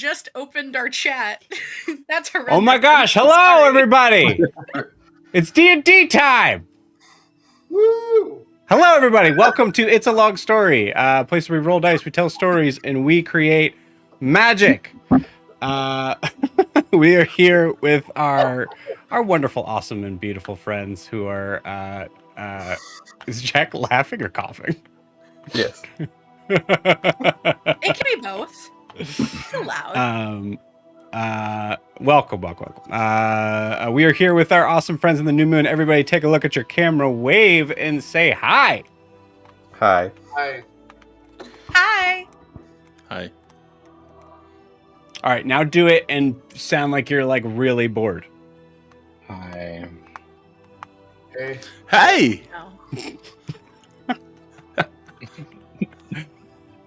just opened our chat. That's horrendous. Oh my gosh! Hello, everybody! It's D&D time. Woo! Hello, everybody. Welcome to It's a Long Story, a place where we roll dice, we tell stories, and we create magic. We are here with our our wonderful, awesome, and beautiful friends who are. Is Jack laughing or coughing? Yes. It can be both. It's allowed. Welcome. We are here with our awesome friends in the new moon. Everybody, take a look at your camera, wave, and say hi. Hi. Hi. Hi. Hi. All right, now do it and sound like you're like really bored. Hi. Hey. Hey! No.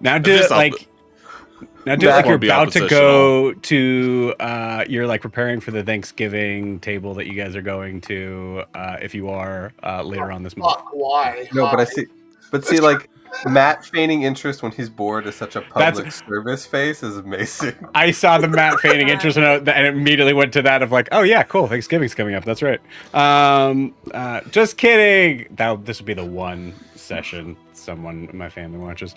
Now do it like. Now do it like Or you're be about to go to. You're like preparing for the Thanksgiving table that you guys are going to. If you are later on this month. Fuck, why? No, but Hi. see, like Matt feigning interest when he's bored is such a public service face is amazing. I saw the Matt feigning interest and immediately went to that of like, oh yeah, cool, Thanksgiving's coming up. That's right. Just kidding. This would be the one session someone in my family watches.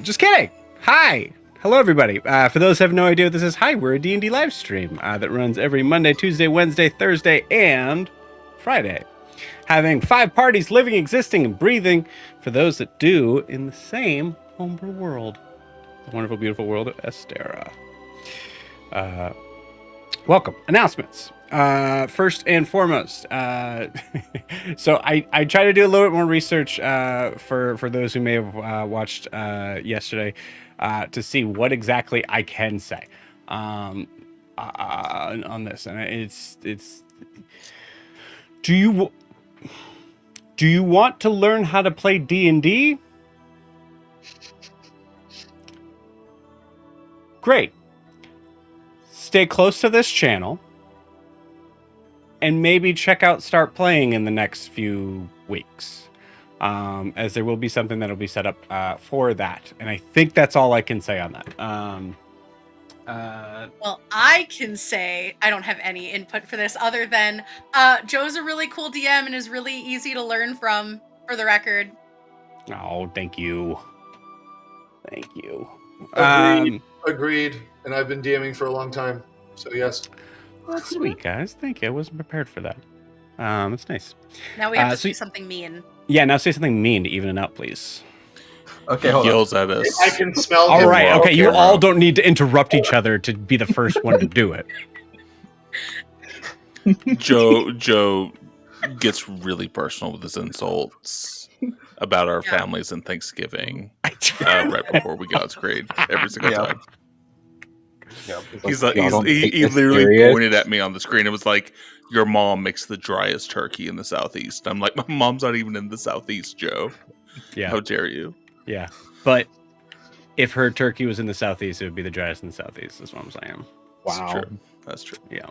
Just kidding. Hi. Hello, everybody. For those who have no idea what this is, hi, we're a D&D live stream that runs every Monday, Tuesday, Wednesday, Thursday, and Friday. Having 5 parties living, existing, and breathing for those that do in the same homebrew world. The wonderful, beautiful world of Estera. Welcome. Announcements. First and foremost, so I try to do a little bit more research for those who may have watched yesterday to see what exactly I can say on this, and it's. Do you want to learn how to play D&D? Great. Stay close to this channel and maybe check out Start Playing in the next few weeks, as there will be something that will be set up for that. And I think that's all I can say on that. Well, I can say I don't have any input for this other than Joe's a really cool DM and is really easy to learn from, for the record. Oh, thank you. Thank you. Agreed. And I've been DMing for a long time. So yes. That's sweet, guys. Thank you. I wasn't prepared for that. It's nice. Now we have to so say something mean. Yeah, now say something mean to even it out, please. Okay, hold on. Yells at us. I can smell All him. right, okay, you camera. all don't need to interrupt each other to be the first one to do it. Joe gets really personal with his insults about our families and Thanksgiving right before we got grade every single time. Yeah. He's like, he literally pointed at me on the screen and was like, "Your mom makes the driest turkey in the Southeast." I'm like, "My mom's not even in the Southeast, Joe. Yeah. How dare you?" Yeah. But if her turkey was in the Southeast, it would be the driest in the Southeast, is what I'm saying. Wow. True. That's true. Yeah.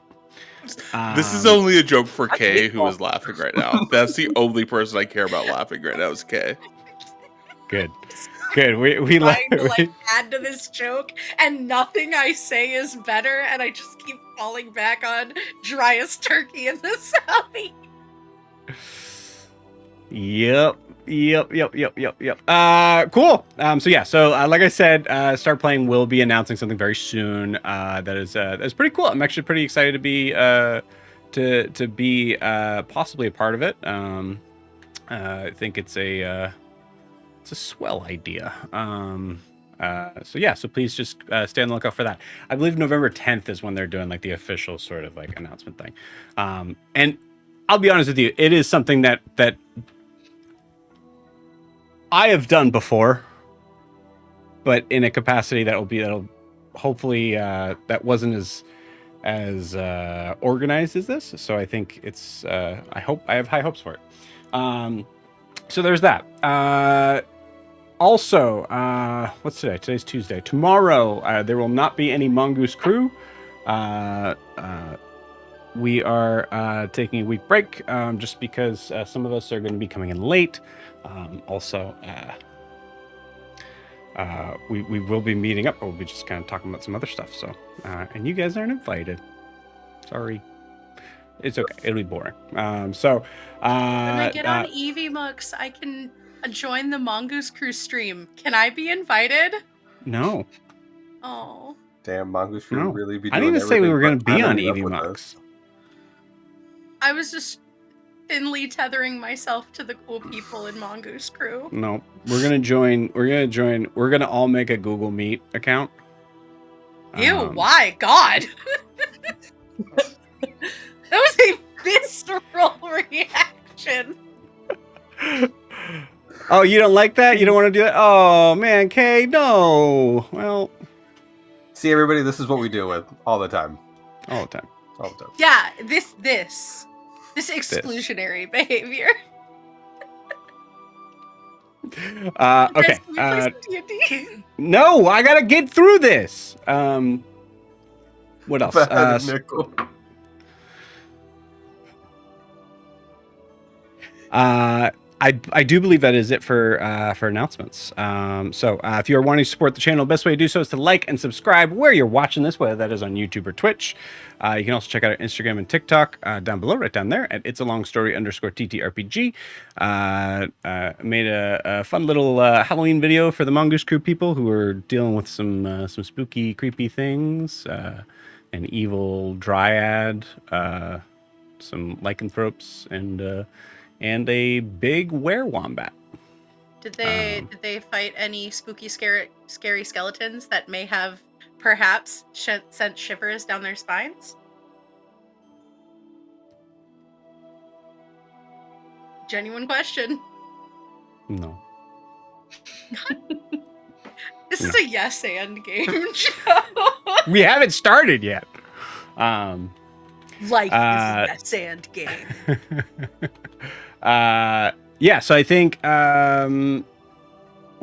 This is only a joke for Kay, who is laughing right now. That's the only person I care about laughing right now is Kay. Good. Good. We Trying to add to this joke, and nothing I say is better, and I just keep falling back on driest turkey in the Southeast. Yep. Cool. So like I said, Start Playing will be announcing something very soon. That's pretty cool. I'm actually pretty excited to be to be possibly a part of it. I think it's a swell idea. So please just stay on the lookout for that. I believe November 10th is when they're doing like the official sort of like announcement thing. And I'll be honest with you, it is something that I have done before, but in a capacity that'll hopefully that wasn't as organized as this. So I think it's I have high hopes for it. So there's that. Also, what's today? Today's Tuesday. Tomorrow there will not be any Mongoose Crew. We are taking a week break just because some of us are going to be coming in late. We will be meeting up, but we'll be just kind of talking about some other stuff. So, and you guys aren't invited. Sorry. It's okay. It'll be boring. When I get on EVMux, I can join the Mongoose Crew stream. Can I be invited? No. Oh. Damn, Mongoose should No. really be I doing didn't even say we were going to everything be on but partnering up with EVMux. us. I was just thinly tethering myself to the cool people in Mongoose Crew. No, we're gonna all make a Google Meet account. Ew, why? God. That was a visceral reaction. Oh, you don't like that? You don't want to do that? Oh man, Kay, no. Well, See, everybody, this is what we deal with all the time. all the time. All the time. Yeah, this exclusionary behavior. Okay. Guys, can we play some D&D? No, I gotta get through this. What else? Bad nickel. I do believe that is it for announcements. So if you are wanting to support the channel, the best way to do so is to like and subscribe where you're watching this, whether that is on YouTube or Twitch. You can also check out our Instagram and TikTok down below, right down there at It's a Long Story _TTRPG. Made a fun little Halloween video for the Mongoose Crew people who are dealing with some spooky, creepy things. An evil dryad, some lycanthropes, and a big werewombat. Did they fight any spooky, scary skeletons that may have perhaps sent shivers down their spines? Genuine question. No. This is a yes and game, Joe. We haven't started yet. Life is a yes and game. Yeah, so I think what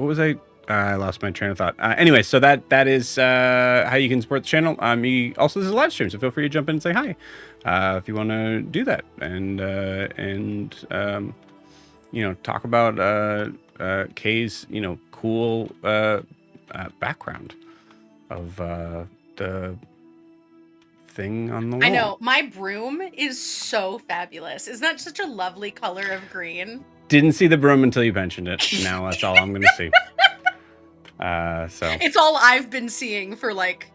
was I lost my train of thought. Anyway, so that is how you can support the channel. Also, this is a live stream, so feel free to jump in and say hi if you want to do that, and talk about Kay's cool background of the thing on the wall. I know, my broom is so fabulous. Isn't that such a lovely color of green? Didn't see the broom until you mentioned it. Now that's all I'm gonna see. So it's all I've been seeing for like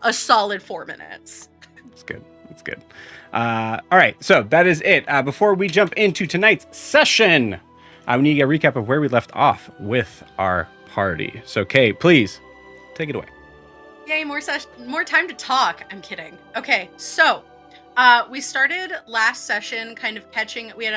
a solid 4 minutes. It's good. It's good. All right, so that is it. Before we jump into tonight's session, we need to get a recap of where we left off with our party. So Kay, please take it away. Yay, more time to talk. I'm kidding. Okay, so we started last session kind of catching. We had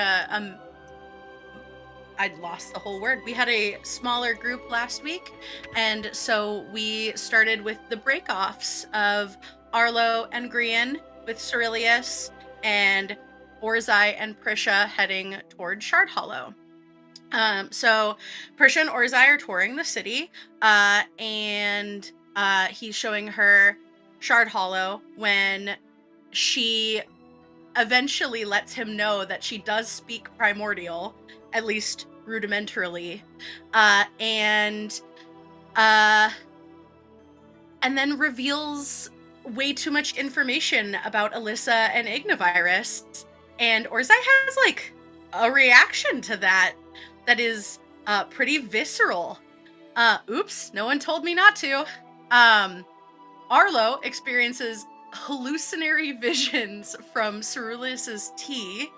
I'd lost the whole word. We had a smaller group last week, and so we started with the break-offs of Arlo and Grian with Cerilius, and Orzai and Prisha heading toward Shard Hollow. So Prisha and Orzai are touring the city, and he's showing her Shard Hollow when she eventually lets him know that she does speak Primordial, at least rudimentarily, and then reveals way too much information about Alyssa and Ignivirus, and Orzai has like a reaction to that is pretty visceral. Oops, no one told me not to. Arlo experiences hallucinatory visions from Cerilius's tea,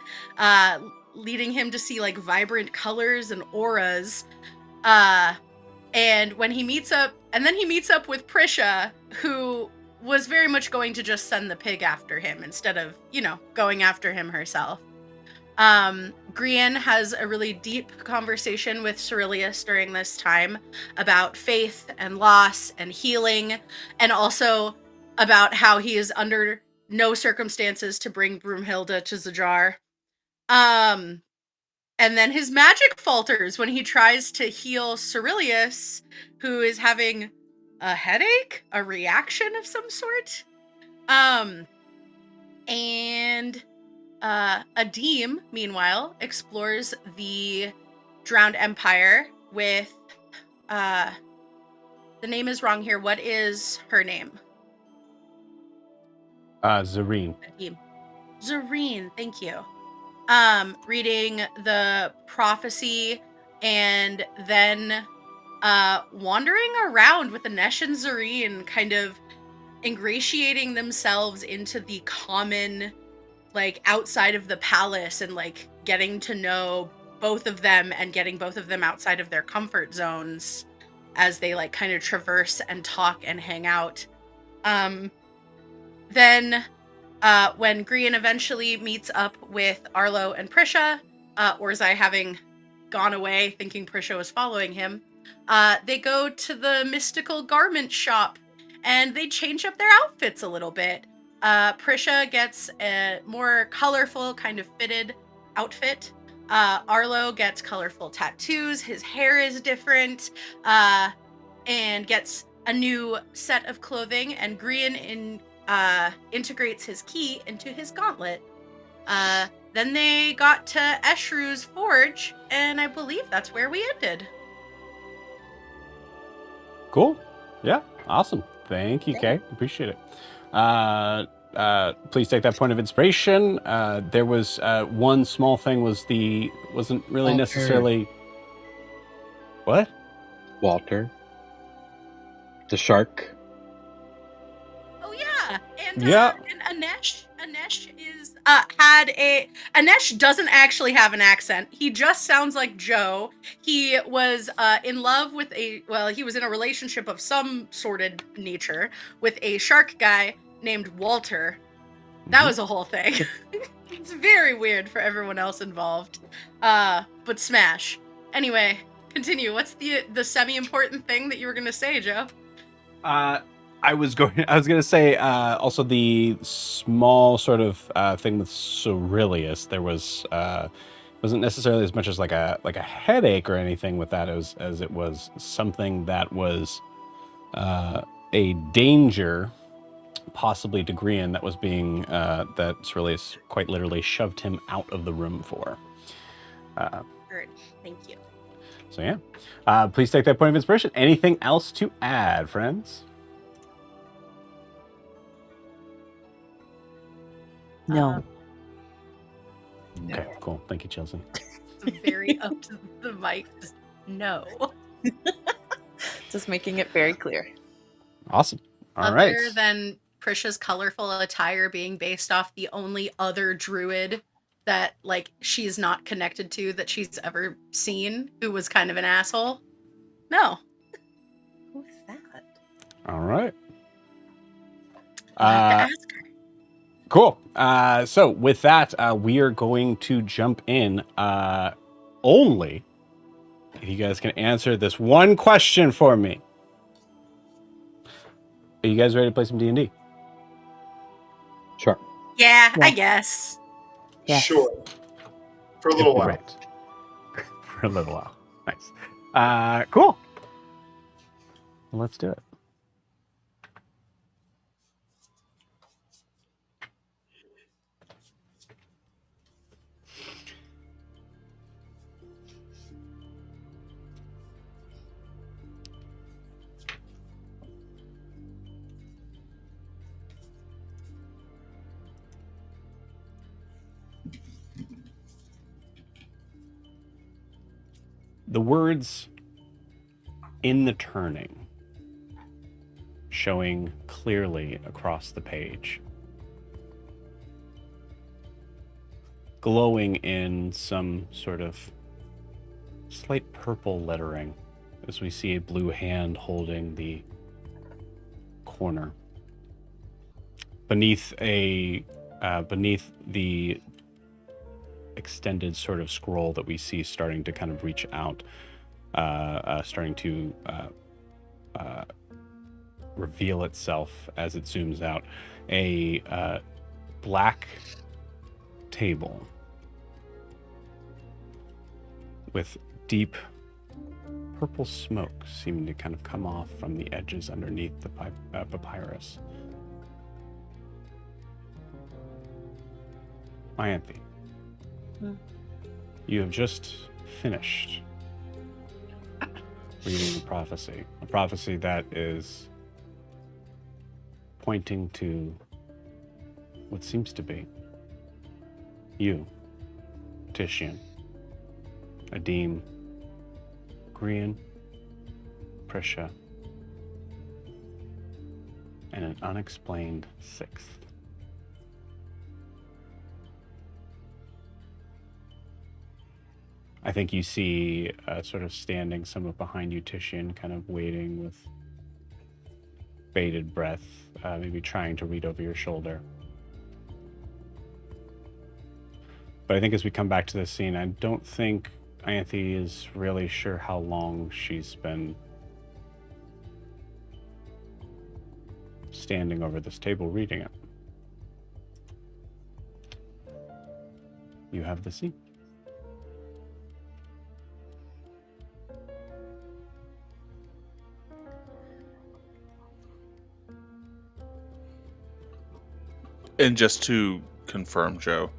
leading him to see like vibrant colors and auras. And when he meets up with Prisha, who was very much going to just send the pig after him instead of, going after him herself. Grian has a really deep conversation with Cerilius during this time about faith and loss and healing, and also about how he is under no circumstances to bring Broomhilda to Zajar. And then his magic falters when he tries to heal Cerilius, who is having a headache, a reaction of some sort. And Adim, meanwhile, explores the Drowned Empire with, the name is wrong here. What is her name? Zareen. Adim. Zareen, thank you. Reading the prophecy and then wandering around with Anesh and Zareen, kind of ingratiating themselves into the common like outside of the palace and like getting to know both of them and getting both of them outside of their comfort zones as they like kind of traverse and talk and hang out. Then when Grian eventually meets up with Arlo and Prisha, Orzai having gone away thinking Prisha was following him, they go to the mystical garment shop and they change up their outfits a little bit. Prisha gets a more colorful, kind of fitted outfit. Arlo gets colorful tattoos. His hair is different, and gets a new set of clothing. And Grian integrates his key into his gauntlet. Then they got to Eshru's forge, and I believe that's where we ended. Cool. Yeah. Awesome. Thank you, Kay. Appreciate it. Please take that point of inspiration. There was one small thing wasn't really Walter. necessarily. What? Walter. The shark. Oh yeah, and Yeah. and Anesh is Anesh doesn't actually have an accent. He just sounds like Joe. He was in love with he was in a relationship of some sordid nature with a shark guy named Walter. That was a whole thing. It's very weird for everyone else involved. But smash. Anyway, continue. What's the semi-important thing that you were gonna say, Joe? I was gonna say also the small sort of thing with Cerilius. There was wasn't necessarily as much as like a headache or anything with that as it was something that was a danger, possibly to Grian, that was being that Cerilius quite literally shoved him out of the room for. Heard. Thank you. So yeah, please take that point of inspiration. Anything else to add, friends? No. Okay, cool. Thank you, Chelsea. Very up to the mic. Just no. Just making it very clear. Awesome. All right. Other than Prisha's colorful attire being based off the only other druid that like she's not connected to that she's ever seen, who was kind of an asshole. No. Who's that? All right. I'll have to ask her. Cool. So with that, we are going to jump in only if you guys can answer this one question for me. Are you guys ready to play some D&D? Sure. Yeah, Yeah. I guess. Yes. Sure. For a little while. Right. For a little while. Nice. Cool. Let's do it. The words "in the turning" showing clearly across the page, glowing in some sort of slight purple lettering as we see a blue hand holding the corner. Beneath the extended sort of scroll that we see starting to kind of reach out, starting to reveal itself as it zooms out. A black table with deep purple smoke seeming to kind of come off from the edges underneath the papyrus. Ianthe, you have just finished reading a prophecy that is pointing to what seems to be you, Titian, Adim, Grian, Prisha, and an unexplained sixth. I think you see sort of standing somewhat behind you, Titian, kind of waiting with bated breath, maybe trying to read over your shoulder. But I think as we come back to this scene, I don't think Ianthe is really sure how long she's been standing over this table reading it. You have the scene. And just to confirm, Joe,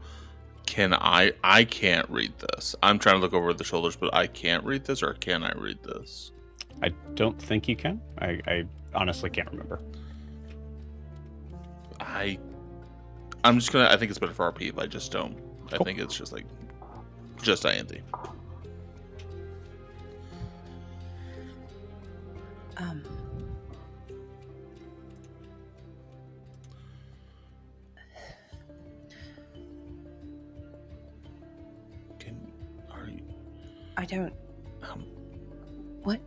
I can't read this. I'm trying to look over the shoulders, but I can't read this, or can I read this? I don't think you can. I honestly can't remember. I'm just gonna. I think it's better for RP if I just don't. I think it's just Ianthe. I don't. What?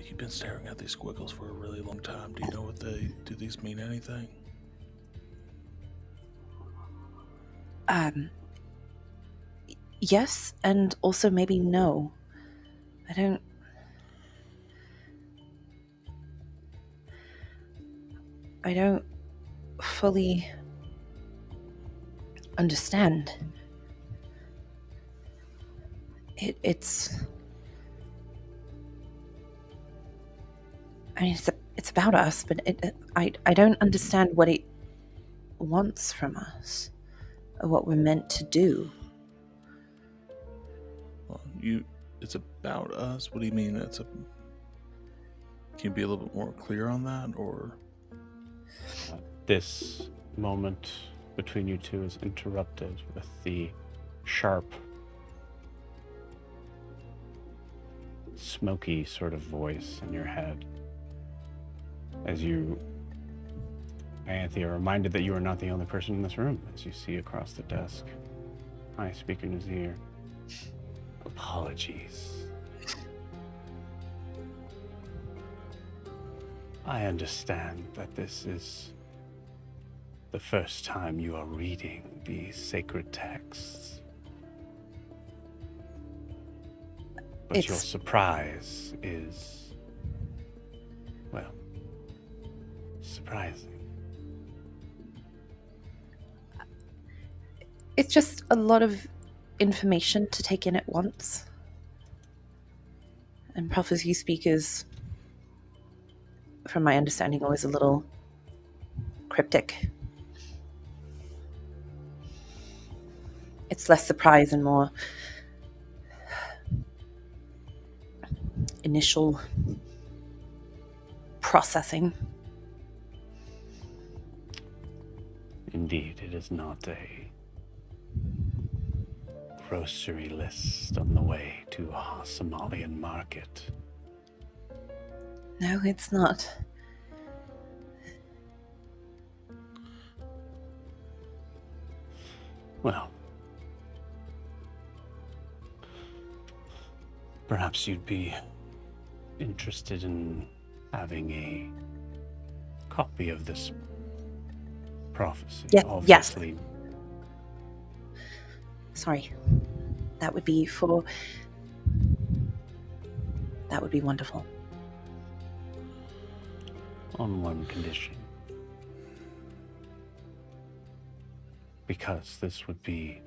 You've been staring at these squiggles for a really long time. Do you know what do these mean anything? Yes, and also maybe no. I don't fully understand. It's about us, but I don't understand what it wants from us, or what we're meant to do. Well, it's about us. What do you mean? Can you be a little bit more clear on that, or? This moment between you two is interrupted with the sharp, smoky sort of voice in your head. As you, Ianthe, are reminded that you are not the only person in this room, as you see across the desk. High Speaker Nazir. Apologies. I understand that this is the first time you are reading these sacred texts. But your surprise is, well, surprising. It's just a lot of information to take in at once. And prophecy speakers, from my understanding, always a little cryptic. It's less surprise and more initial processing. Indeed, it is not a grocery list on the way to a Somalian market. No, it's not. Well, perhaps you'd be interested in having a copy of this prophecy. Yes. Obviously. Sorry. That would be wonderful. On one condition. Because this would be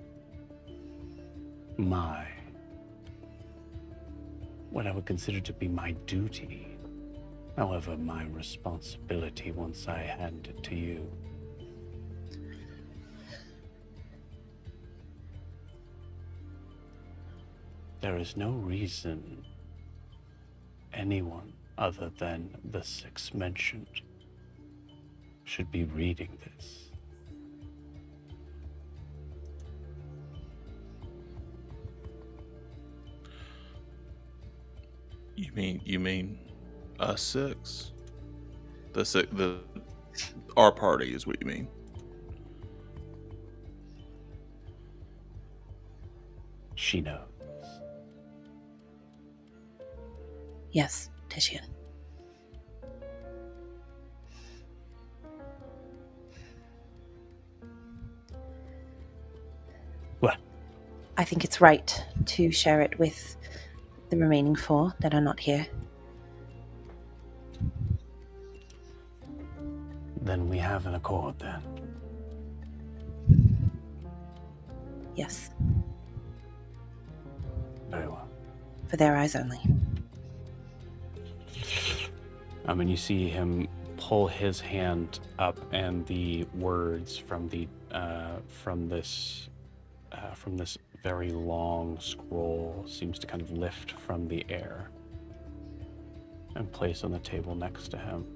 what I would consider to be my duty. However, my responsibility once I hand it to you. There is no reason anyone other than the six mentioned should be reading this. You mean us six? Our party is what you mean. she knows. Yes, Titian. What? I think it's right to share it with the remaining 4 that are not here. Then we have an accord then. Yes, Very well. for their eyes only. And you see him pull his hand up, and the words from the from this very long scroll seems to kind of lift from the air and place on the table next to him.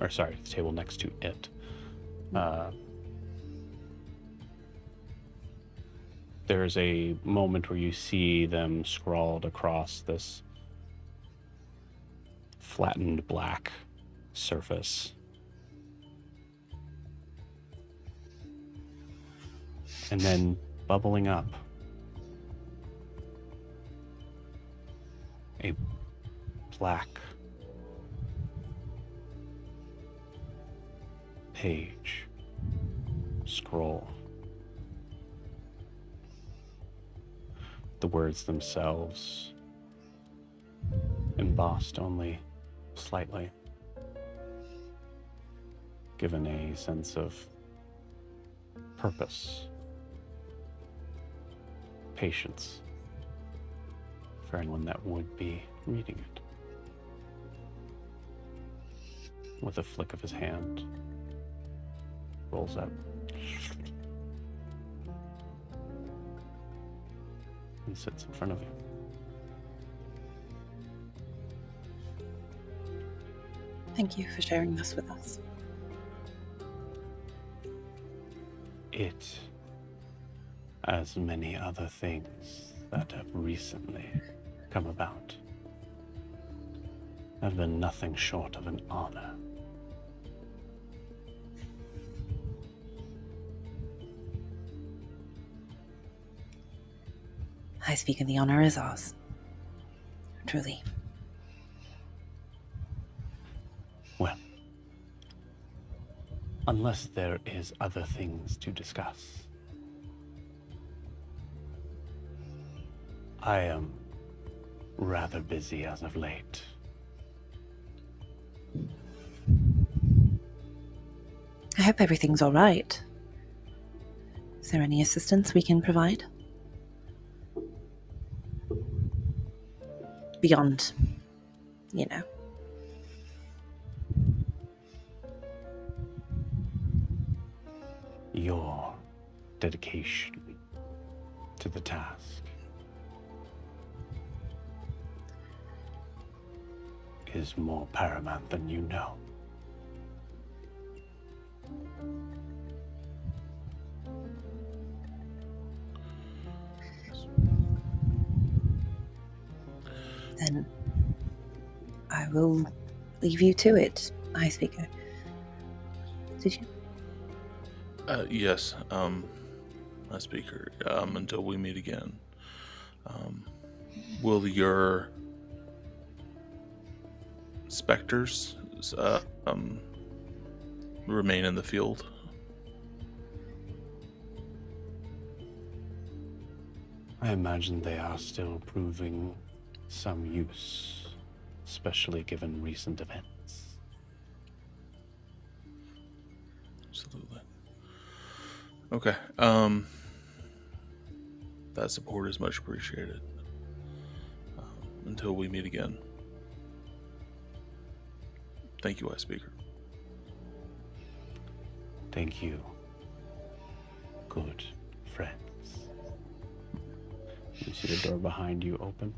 Or sorry, the table next to it. There's a moment where you see them scrawled across this flattened black surface. And then bubbling up, a black page scroll. The words themselves embossed only slightly, given a sense of purpose, patience for anyone that would be reading it. With a flick of his hand, rolls up and sits in front of you. Thank you for sharing this with us. It, as many other things that have recently come about, have been nothing short of an honor. High Speaker, the honor is ours. Truly. Well, unless there is other things to discuss, I am rather busy as of late. I hope everything's all right. Is there any assistance we can provide? Beyond, you know. Your dedication to the task is more paramount than you know. Then I will leave you to it, High Speaker. Did you? Yes, High Speaker, until we meet again. Will your specters remain in the field? I imagine they are still proving some use, especially given recent events. Absolutely. Okay. That support is much appreciated. Until we meet again. Thank you, High Speaker. Thank you, good friends. You see the door behind you open.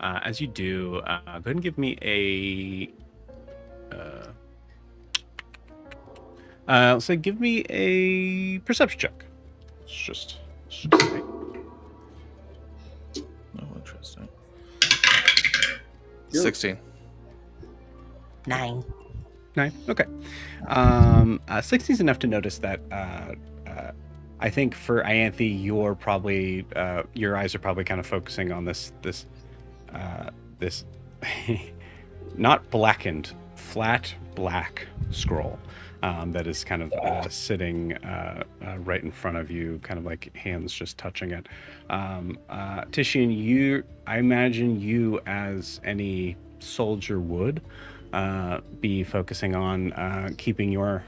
As you do, go ahead and give me a. So give me a perception check. It's just say. Oh, interesting. Yo. 16. 9. 9. Okay. 60 is enough to notice that. I think for Ianthe, you're probably your eyes are probably kind of focusing on this not blackened, flat black scroll that is kind of sitting right in front of you, kind of like hands just touching it. Titian, I imagine you, as any soldier would, be focusing on keeping your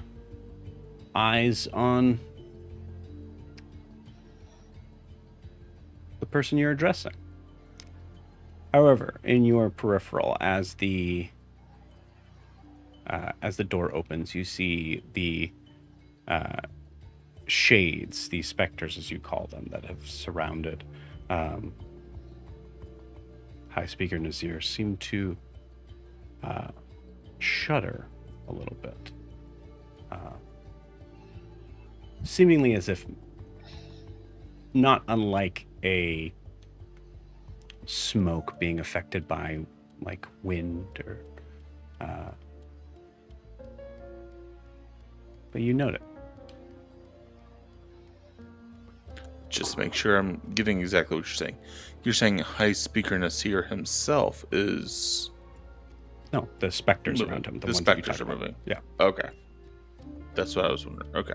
eyes on the person you're addressing. However, in your peripheral, as the door opens, you see the shades, the specters as you call them, that have surrounded High Speaker Nazir seem to shudder a little bit. Seemingly as if, not unlike a smoke being affected by like wind or but you note it. Just to make sure I'm getting exactly what you're saying. You're saying High Speaker Nazir himself is... No, the specters moving. around him. The specters are moving. Yeah. Okay. That's what I was wondering. Okay.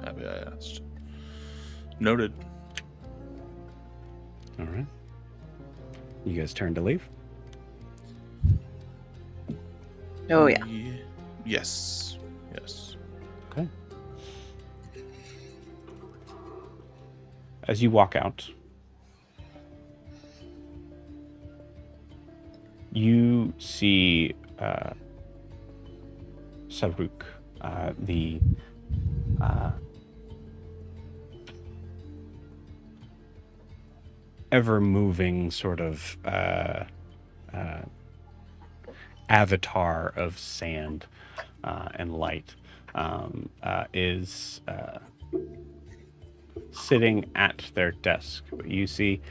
Happy I asked. Noted. All right. You guys turn to leave? Oh, yeah. Yes. Yes. Okay. As you walk out, you see Saruk, the ever-moving sort of avatar of sand and light, is sitting at their desk. You see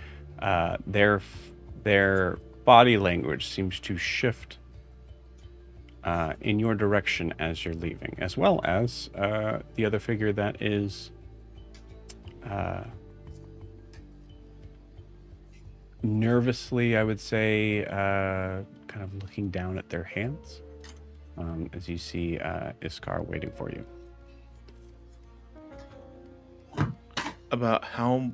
their body language seems to shift in your direction as you're leaving, as well as the other figure that is nervously, I would say, kind of looking down at their hands, as you see Iskar waiting for you. About how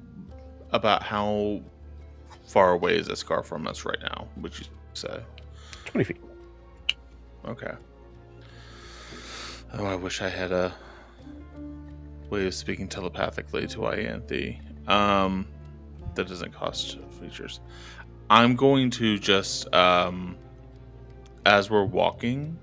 far away is Iskar from us right now, would you say? 20 feet. Okay. Oh, I wish I had a way of speaking telepathically to Ianthe. That doesn't cost features. I'm going to just, as we're walking,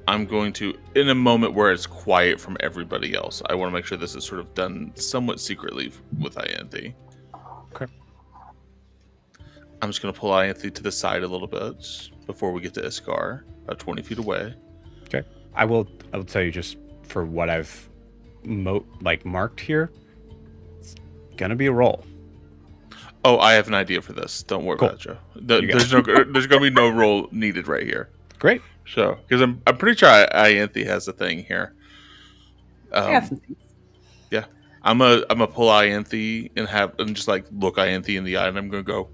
I'm going to, in a moment where it's quiet from everybody else, I want to make sure this is sort of done somewhat secretly with Ianthe. Okay. I'm just going to pull Ianthe to the side a little bit before we get to Iskar, about 20 feet away. Okay. I will tell you, just for what I've marked here, it's gonna be a roll. Oh, I have an idea for this. Don't worry about it, Joe. There's gonna be no roll needed right here. Great. So, because I'm pretty sure Ianthe has a thing here. Yeah, I'm a pull Ianthe and just like look Ianthe in the eye, and I'm gonna go,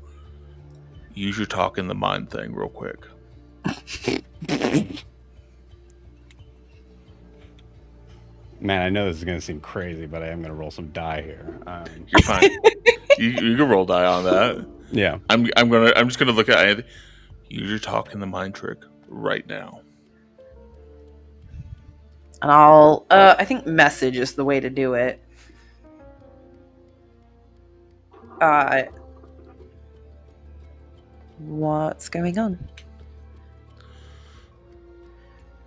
use your talk in the mind thing real quick. Man, I know this is gonna seem crazy, but I am gonna roll some die here. You're fine. you can roll die on that. Yeah. I'm just gonna look at Ianthe. Use your talk in the mind trick right now. And I'll, I think message is the way to do it. What's going on?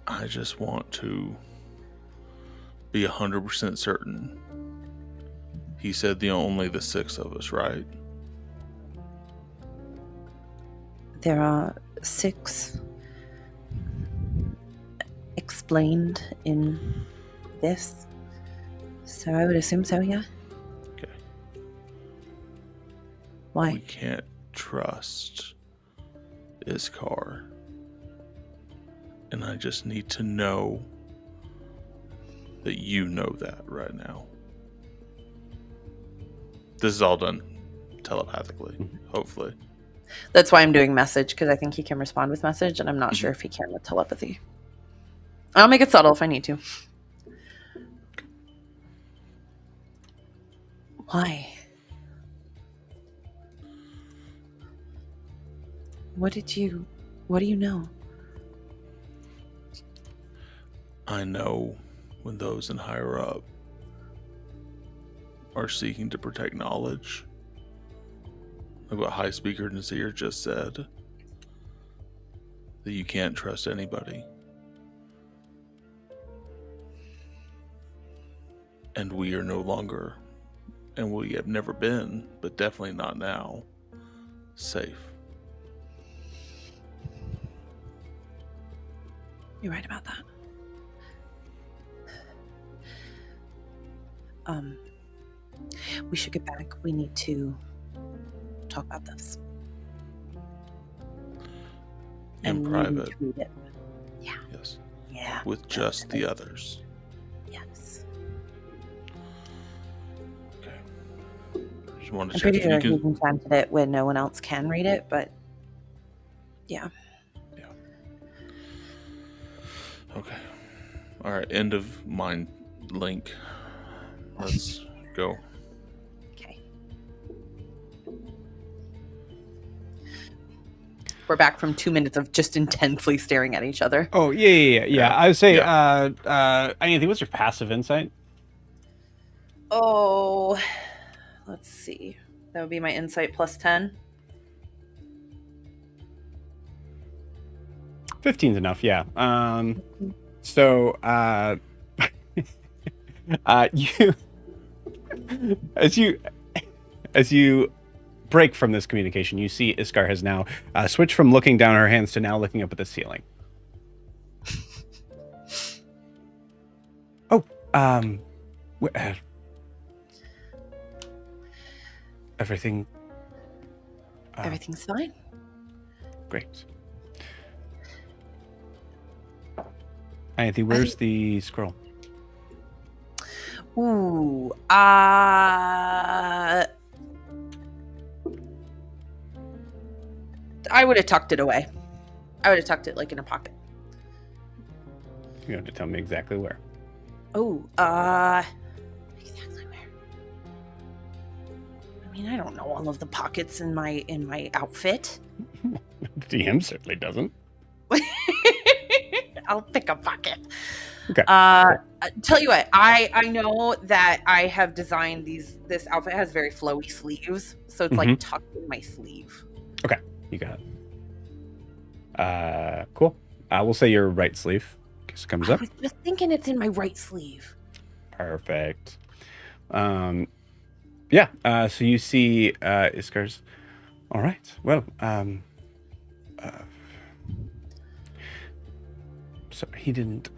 I just want to be 100% certain. He said only the 6 of us, right? There are 6 explained in this, so I would assume so, yeah. Okay. Why? We can't trust Iskar. And I just need to know that you know that right now. This is all done telepathically, hopefully. That's why I'm doing message, because I think he can respond with message, and I'm not sure if he can with telepathy. I'll make it subtle if I need to. Why? What do you know? I know when those in higher up are seeking to protect knowledge, like what High Speaker Nazir just said, that you can't trust anybody. And we are no longer, and we have never been, but definitely not now, safe. You're right about that. We should get back. We need to talk about this. In we private. need to read it. Yeah. Yes. Yeah. With just the others. Yes. Okay. Just wanted to I'm check pretty if sure you he can. enchanted it when no one else can read it, but yeah. Okay. All right. End of mind link. Let's go. Okay. We're back from 2 minutes of just intensely staring at each other. Oh, yeah. I would say, Yeah. Ianthe, what's your passive insight? Oh, let's see. That would be my insight plus 10. 15's enough, yeah. So, you, as you break from this communication, you see Iskar has now switched from looking down her hands to now looking up at the ceiling. Oh, everything. Everything's fine. Great. Ianthe, where's the scroll? Ooh, I would have tucked it away. I would have tucked it like in a pocket. You have to tell me exactly where. Oh, exactly where? I mean, I don't know all of the pockets in my outfit. DM certainly doesn't. I'll pick a pocket. Okay. Tell you what, I know that I have designed this outfit has very flowy sleeves, so it's like tucked in my sleeve. Okay, you got it. Cool. We'll say your right sleeve. Guess it comes up. I was just thinking it's in my right sleeve. Perfect. Yeah. So you see Iskar's. All right. Well. So he didn't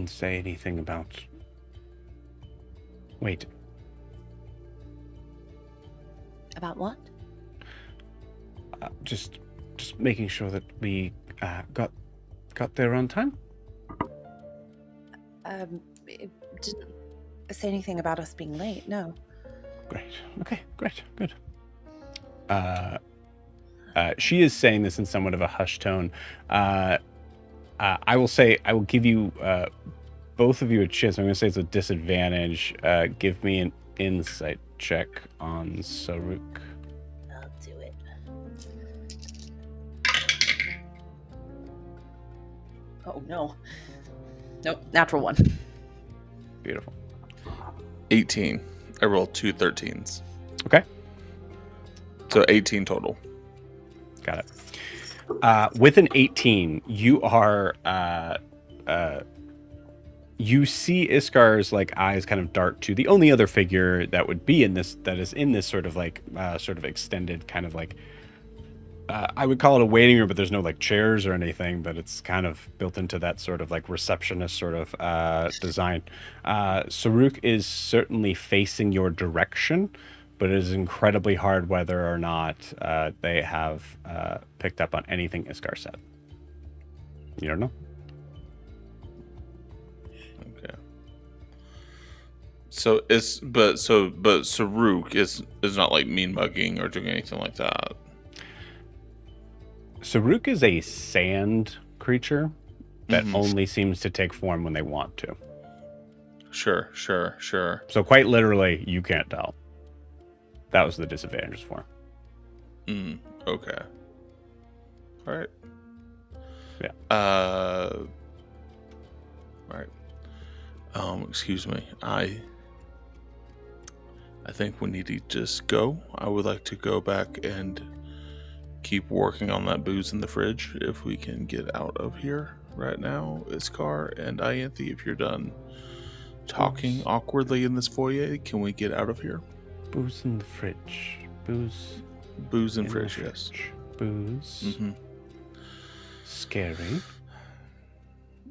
say anything about. Wait. About what? Just making sure that we got there on time. It didn't say anything about us being late. No. Great. Okay. Great. Good. She is saying this in somewhat of a hushed tone. I will give you both of you a chance. I'm going to say it's a disadvantage. Give me an insight check on Saruk. I'll do it. Oh no. Nope. Natural 1. Beautiful. 18. I rolled 2 13s. Okay. So 18 total. Got it. With an 18, you are you see Iskar's like eyes kind of dart to the only other figure that would be in this sort of like sort of extended kind of like I would call it a waiting room, but there's no like chairs or anything, but it's kind of built into that sort of like receptionist sort of design. Saruk is certainly facing your direction, but it is incredibly hard whether or not they have picked up on anything Iskar said. You don't know. Okay. So but Saruk is not like mean mugging or doing anything like that. Saruk is a sand creature that only seems to take form when they want to. Sure. So quite literally, you can't tell. That was the disadvantage for him. Okay. All right. Yeah. All right. Excuse me. I think we need to just go. I would like to go back and keep working on that booze in the fridge if we can get out of here right now. Iskar and Ianthe, if you're done talking awkwardly in this foyer, can we get out of here? Booze in the fridge. Booze in in fridge, the yes. fridge. Booze. Scary.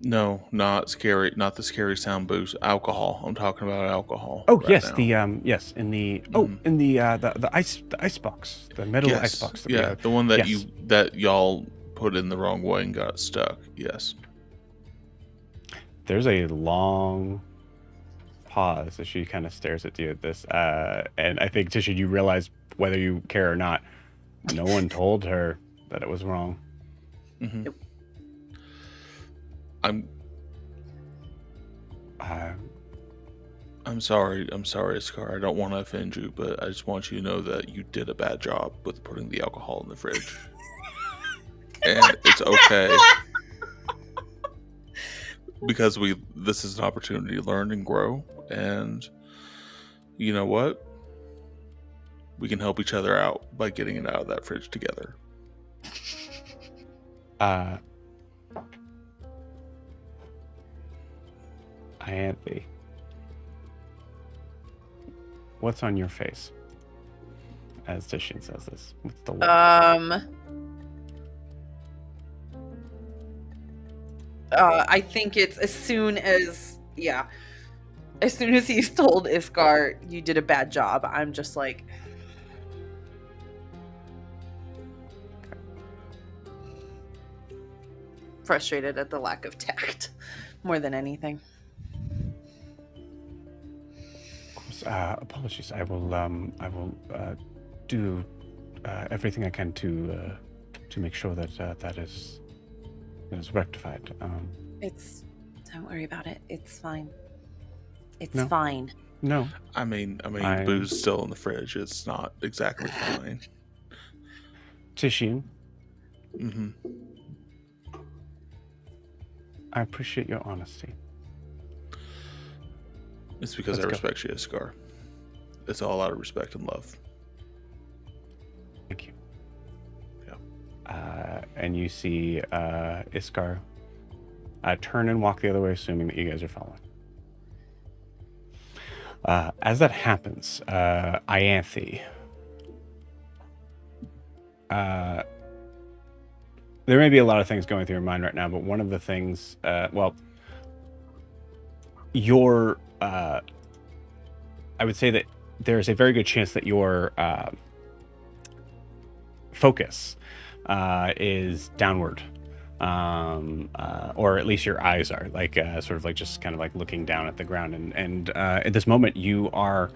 No, not scary. Not the scary sound booze. Alcohol. I'm talking about alcohol. Oh right yes, now. yes, in the in the ice box, the metal ice box. That we have. The one that Yes. y'all put in the wrong way and got stuck. Yes. There's a long pause as she kind of stares at you at this, and I think Titian, you realize whether you care or not, no one told her that it was wrong. I'm sorry, Iskar. I don't want to offend you, but I just want you to know that you did a bad job with putting the alcohol in the fridge. And it's okay. Because this is an opportunity to learn and grow, and you know what? We can help each other out by getting it out of that fridge together. Ianthe, what's on your face? As Titian says this with the look. I think it's as soon as he's told Iskar, you did a bad job, I'm just like, frustrated at the lack of tact more than anything. Apologies. I will do everything I can to make sure that that is rectified. Don't worry about it. It's fine. It's No. fine. No. I mean, booze still in the fridge. It's not exactly fine. Titian, Mm-hmm. I appreciate your honesty. It's because I respect you, Iskar. It's all out of respect and love. Thank you. Yeah. And you see Iskar turn and walk the other way, assuming that you guys are following. As that happens, Ianthe, there may be a lot of things going through your mind right now, but one of the things, your, I would say that there's a very good chance that your focus is downward, or at least your eyes are like sort of like just kind of like looking down at the ground, and at this moment you are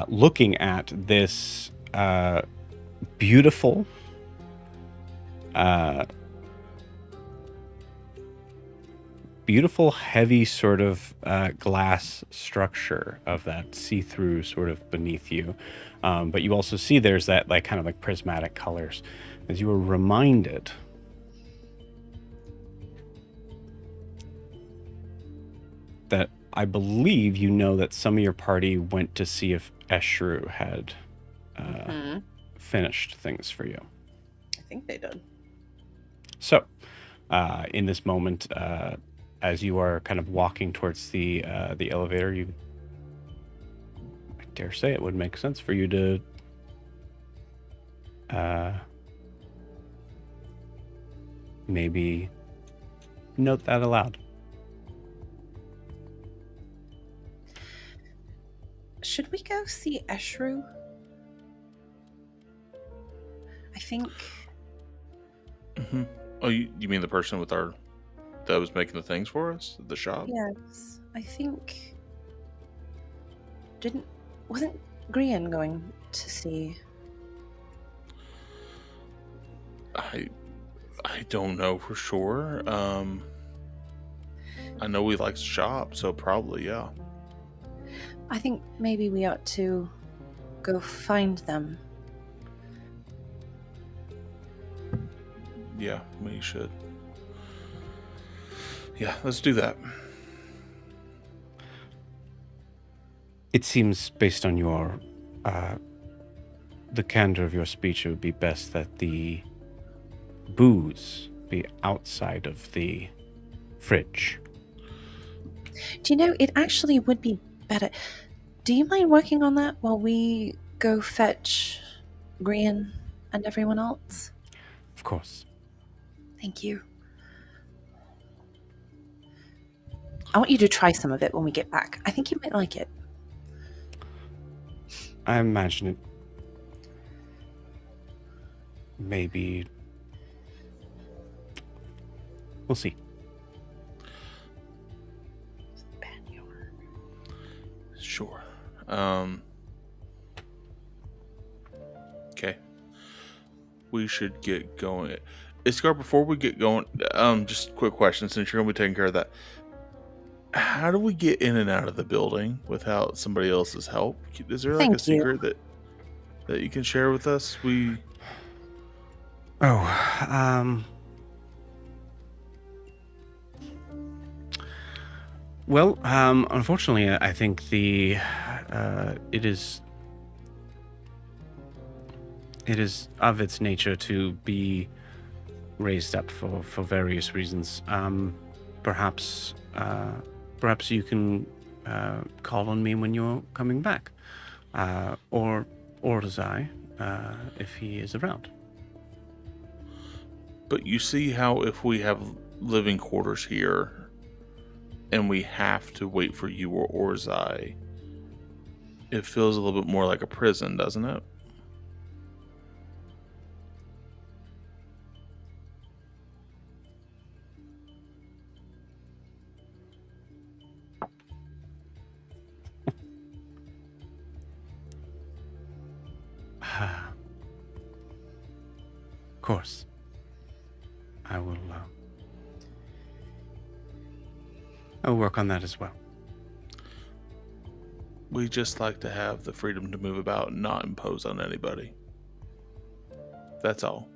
looking at this beautiful beautiful heavy sort of glass structure of that see-through sort of beneath you, but you also see there's that like kind of like prismatic colors as you are reminded that I believe you know that some of your party went to see if Eshru had finished things for you. I think they did. So, in this moment, as you are kind of walking towards the elevator, I dare say it would make sense for you to maybe note that aloud. Should we go see Eshru? I think. Mm-hmm. Oh, you mean the person with our that was making the things for us at the shop? Yes, I think. Wasn't Grian going to see? I don't know for sure. I know we like to shop, so probably, yeah. I think maybe we ought to go find them. Yeah, we should. Yeah, let's do that. It seems, based on your, the candor of your speech, it would be best that the booze be outside of the fridge. Do you know, it actually would be better. Do you mind working on that while we go fetch Grian and everyone else? Of course. Thank you. I want you to try some of it when we get back. I think you might like it. I imagine it maybe. We'll see. Sure. Okay. We should get going. Iskar, before we get going, just a quick question, since you're going to be taking care of that. How do we get in and out of the building without somebody else's help? Is there like a secret that you can share with us? Well, unfortunately, I think it is of its nature to be raised up for various reasons. Perhaps you can call on me when you're coming back, or does I, if he is around. But you see how if we have living quarters here, and we have to wait for you or Orzai, it feels a little bit more like a prison, doesn't it? Of course. I will I'll work on that as well. We just like to have the freedom to move about and not impose on anybody. That's all.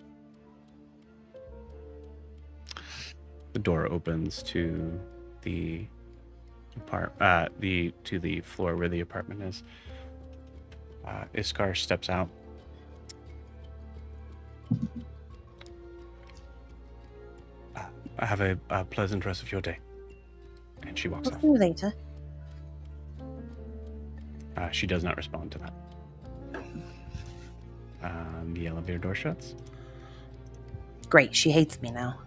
The door opens to the floor where the apartment is. Iskar steps out. Have a pleasant rest of your day. And she walks We'll off. see you later. She does not respond to that. The elevator door shuts. Great, she hates me now.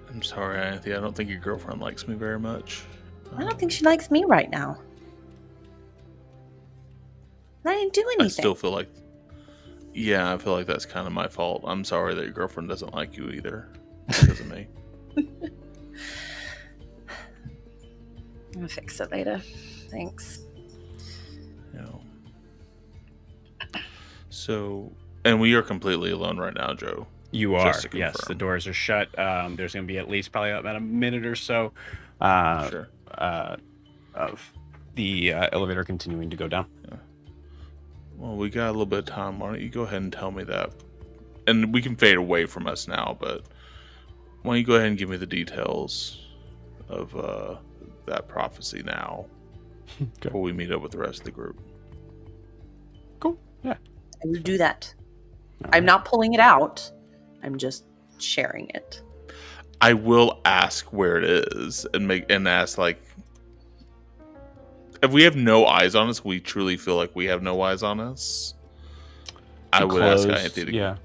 I'm sorry, Ianthe. I don't think your girlfriend likes me very much. I don't think she likes me right now. I didn't do anything. I still feel like... Yeah, I feel like that's kind of my fault. I'm sorry that your girlfriend doesn't like you either. Because of me. I'm gonna fix it later. Thanks. So, and we are completely alone right now, Joe. You are, Just to yes. confirm. The doors are shut. There's going to be at least probably about a minute or so Sure. of the elevator continuing to go down. Yeah. Well, we got a little bit of time. Why don't you go ahead and tell me that? And we can fade away from us now, but why don't you go ahead and give me the details of that prophecy now before we meet up with the rest of the group? Cool. Yeah. I will do that. All I'm right. not pulling it out. I'm just sharing it. I will ask where it is and ask, like, if we have no eyes on us, we truly feel like we have no eyes on us. I would ask Ianthe to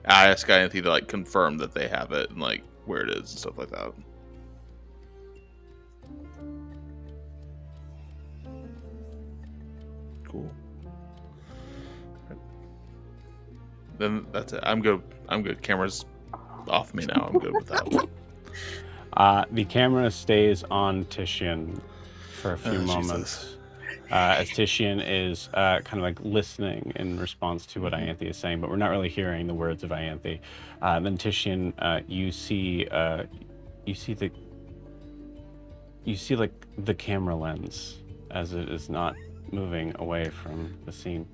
I ask Ianthe to like confirm that they have it and like where it is and stuff like that. Cool. Then that's it. I'm good. Cameras off me now. I'm good with that. The camera stays on Titian for a few moments. As Titian is kind of like listening in response to what Ianthe is saying, but we're not really hearing the words of Ianthe. Then Titian, you see like the camera lens as it is not moving away from the scene.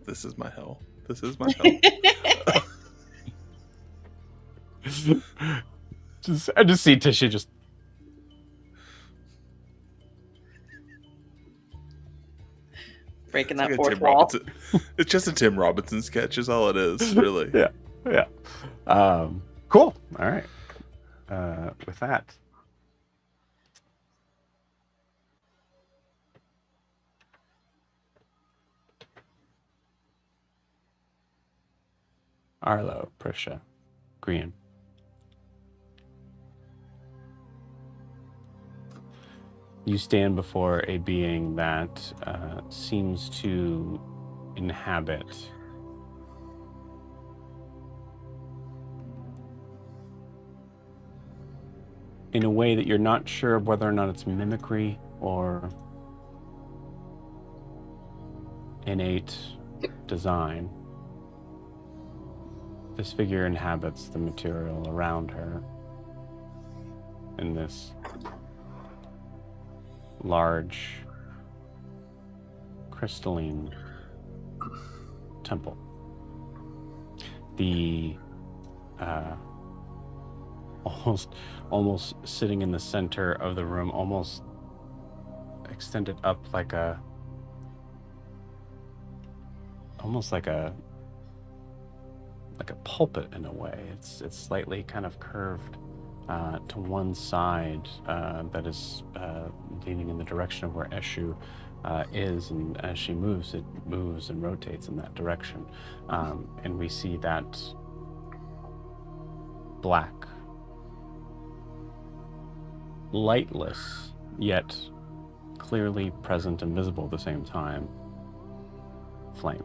This is my hell. This is my hell. I just see Titian just. Breaking It's that like a fourth Tim wall. Robinson. It's just a Tim Robinson sketch, is all it is, really. Yeah. Cool. All right. With that. Arlo, Prisha, Green. You stand before a being that seems to inhabit in a way that you're not sure of whether or not it's mimicry or innate design. This figure inhabits the material around her in this large crystalline temple. The almost sitting in the center of the room, almost extended up like a pulpit in a way. It's slightly kind of curved to one side that is leaning in the direction of where Eshru is, and as she moves, it moves and rotates in that direction. And we see that black, lightless, yet clearly present and visible at the same time, flame.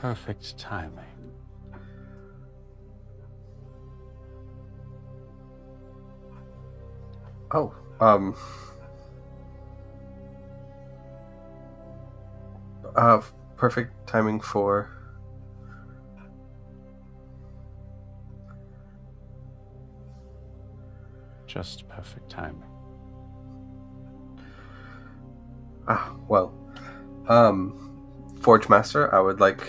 Perfect timing. Oh, perfect timing for just perfect timing. Well, Forge Master, I would like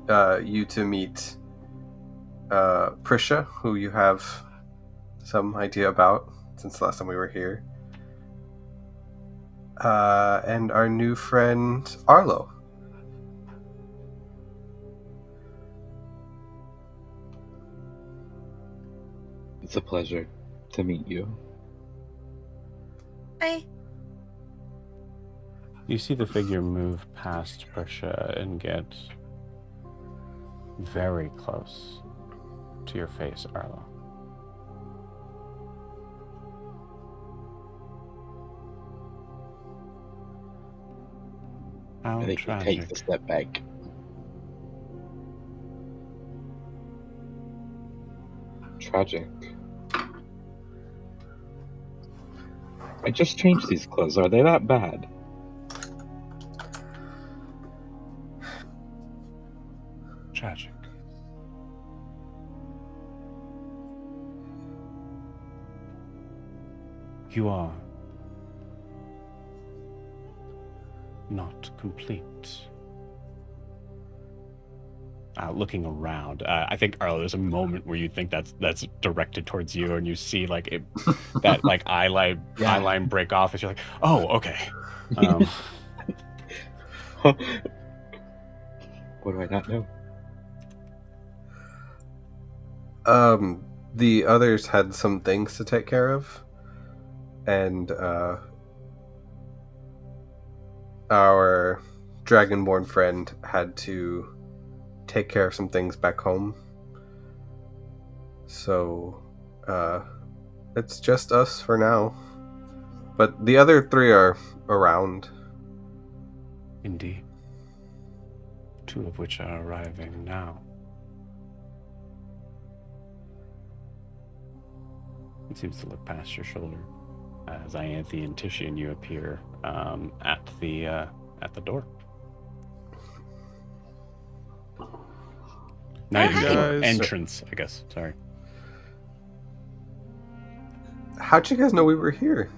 you to meet Prisha, who you have some idea about since the last time we were here, and our new friend Arlo. It's a pleasure to meet you. Hi. You see the figure move past Prisha and get very close to your face, Arlo. How I think tragic. he takes a step back. Tragic. I just changed these clothes. Are they that bad? Tragic. You are not complete. Looking around, I think Arlo, there's a moment where you think that's directed towards you, and you see like it, that like eye line break off, as you're like, oh, okay. What do I not know? The others had some things to take care of, and our dragonborn friend had to take care of some things back home. So, it's just us for now. But the other three are around Indeed. 2 of which are arriving now. It seems to look past your shoulder as Ianthe and Titian, you appear at the door. Not even door, Guys. entrance, I guess. Sorry. How'd you guys know we were here?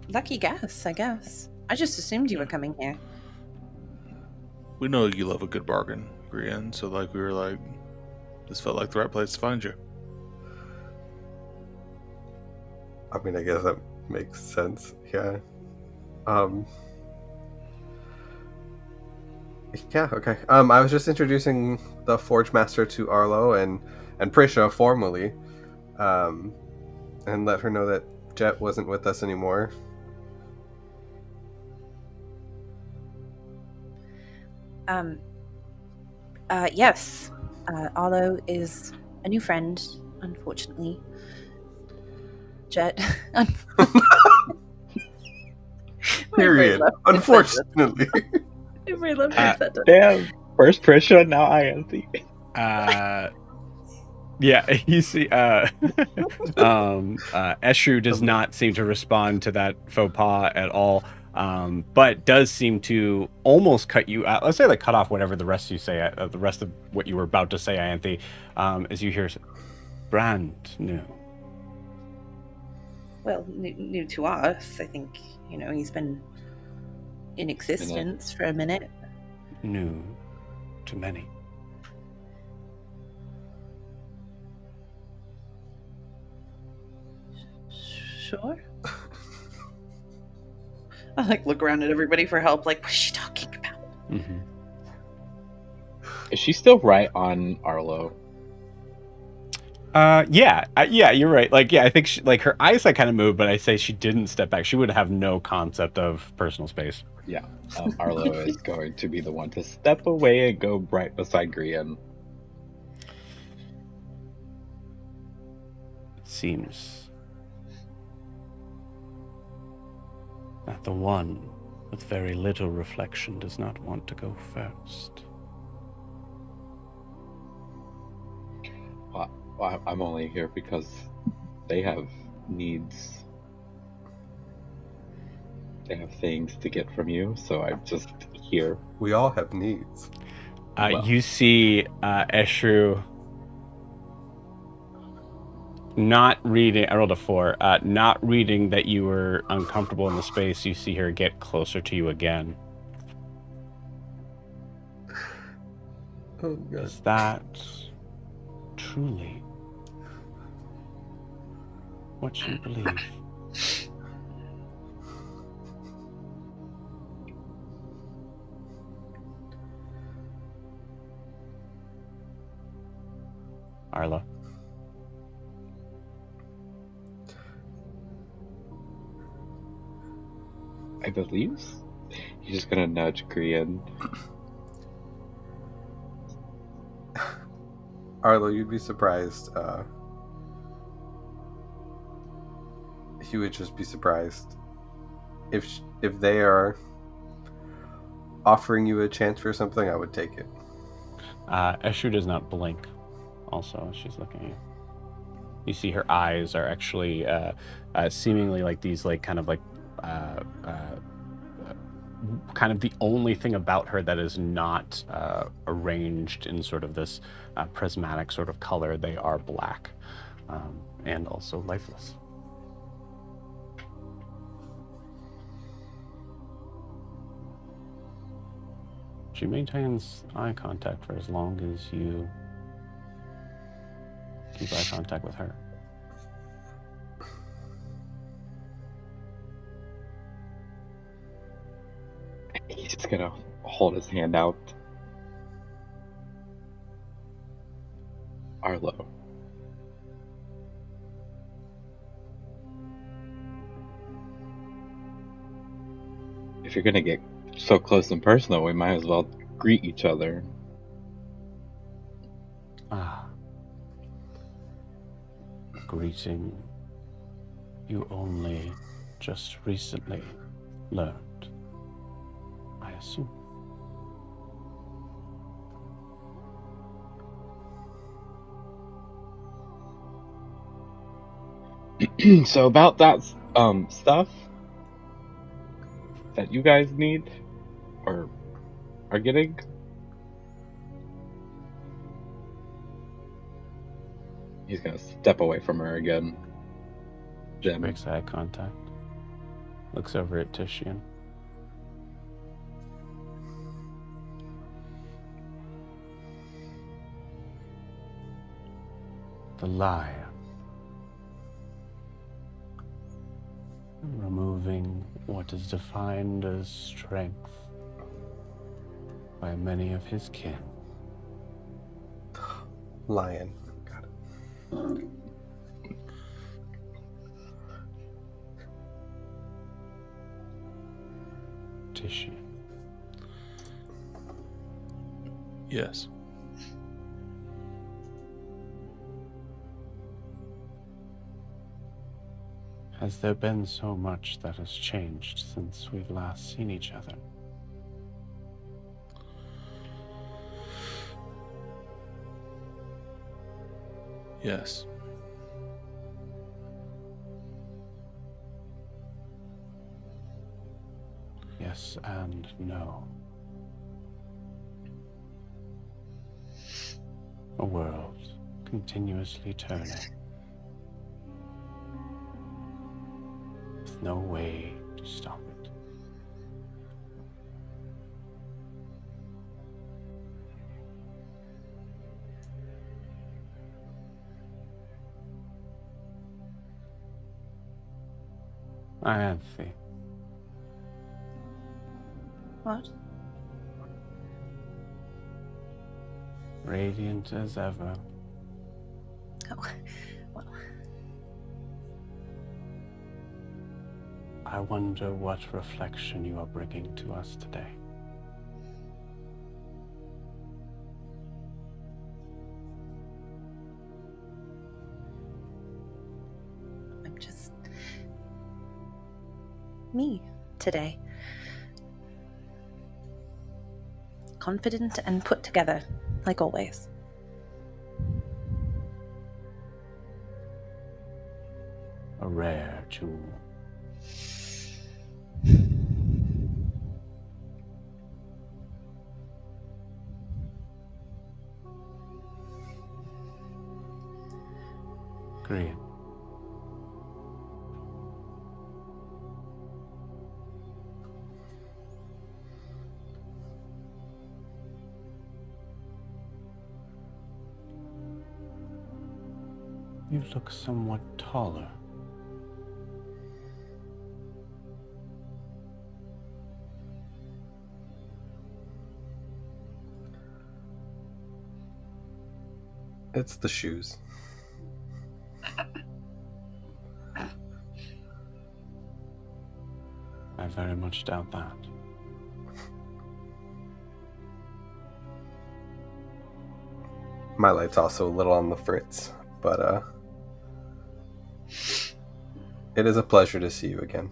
Lucky guess, I guess. I just assumed you were coming here. We know you love a good bargain, Grian, so like we were like, this felt like the right place to find you. I mean, I guess that makes sense. Yeah. Yeah. Okay. I was just introducing the Forge Master to Arlo and Prisha formally, and let her know that Jet wasn't with us anymore. Yes. Arlo is a new friend, unfortunately. Jet. Period. Unfortunately. Damn. First Prisha, now Ianthe. Yeah, you see, Eshru does not seem to respond to that faux pas at all, but does seem to almost cut you out. Let's say, like, cut off whatever the rest you say, the rest of what you were about to say, Ianthe, as you hear, brand new. Well, new to us. I think, he's been in existence for a minute. New to many. Sure. I look around at everybody for help. What is she talking about? Mm-hmm. Is she still right on Arlo? Yeah, you're right. I think her eyes kind of moved, but I say she didn't step back. She would have no concept of personal space. Yeah. Arlo is going to be the one to step away and go right beside Grian. It seems that the one with very little reflection does not want to go first. Well, I'm only here because they have needs. They have things to get from you, so I'm just here. We all have needs. You see Eshru not reading. I rolled a 4. Not reading that you were uncomfortable in the space. You see her get closer to you again. Oh, God. Is that truly what you believe? Arlo. I believe. He's just gonna nudge Grian. Arlo, you'd be surprised. You would just be surprised if they are offering you a chance for something. I would take it. Eshru does not blink. Also, she's looking at you. You see her eyes are actually seemingly like these, kind of the only thing about her that is not arranged in sort of this prismatic sort of color. They are black and also lifeless. She maintains eye contact for as long as you keep eye contact with her. He's just gonna hold his hand out. Arlo. If you're gonna get so close and personal, we might as well greet each other. Greeting you only just recently learned, I assume. So about that stuff that you guys need or are getting. He's gonna step away from her again. She Then breaks eye contact. Looks over at Titian. The liar. Removing what is defined as strength by many of his kin. Lion. Got it. Titian. Yes. Has there been so much that has changed since we've last seen each other? Yes. Yes and no. A world continuously turning, with no way to stop it. Ianthe, What? radiant as ever. Oh, well, I wonder what reflection you are bringing to us today. I'm just me today. Confident and put together, like always. A rare jewel. Green. You look somewhat taller. It's the shoes. I very much doubt that. My light's also a little on the fritz, but it is a pleasure to see you again.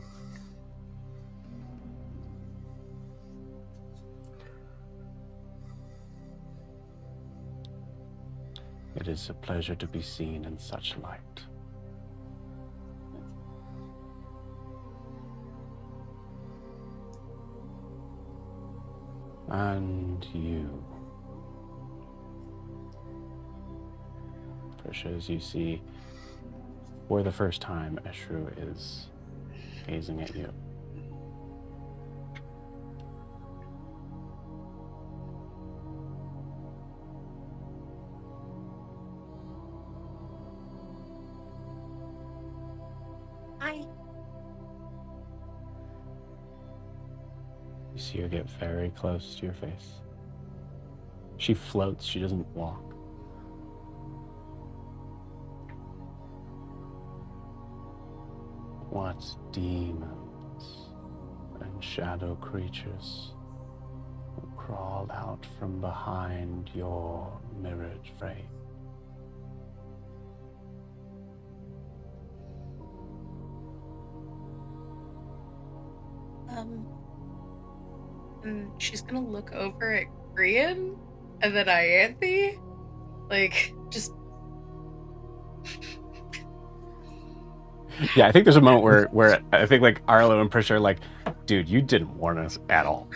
It is a pleasure to be seen in such light. And you. Trisha, as you see, for the first time, Eshru is gazing at you. Hi. You see her get very close to your face. She floats, she doesn't walk. What demons and shadow creatures crawled out from behind your mirrored frame? And she's gonna look over at Grian and then Ianthe. Like, just. Yeah, I think there's a moment where I think like Arlo and Prisha are like, dude, you didn't warn us at all.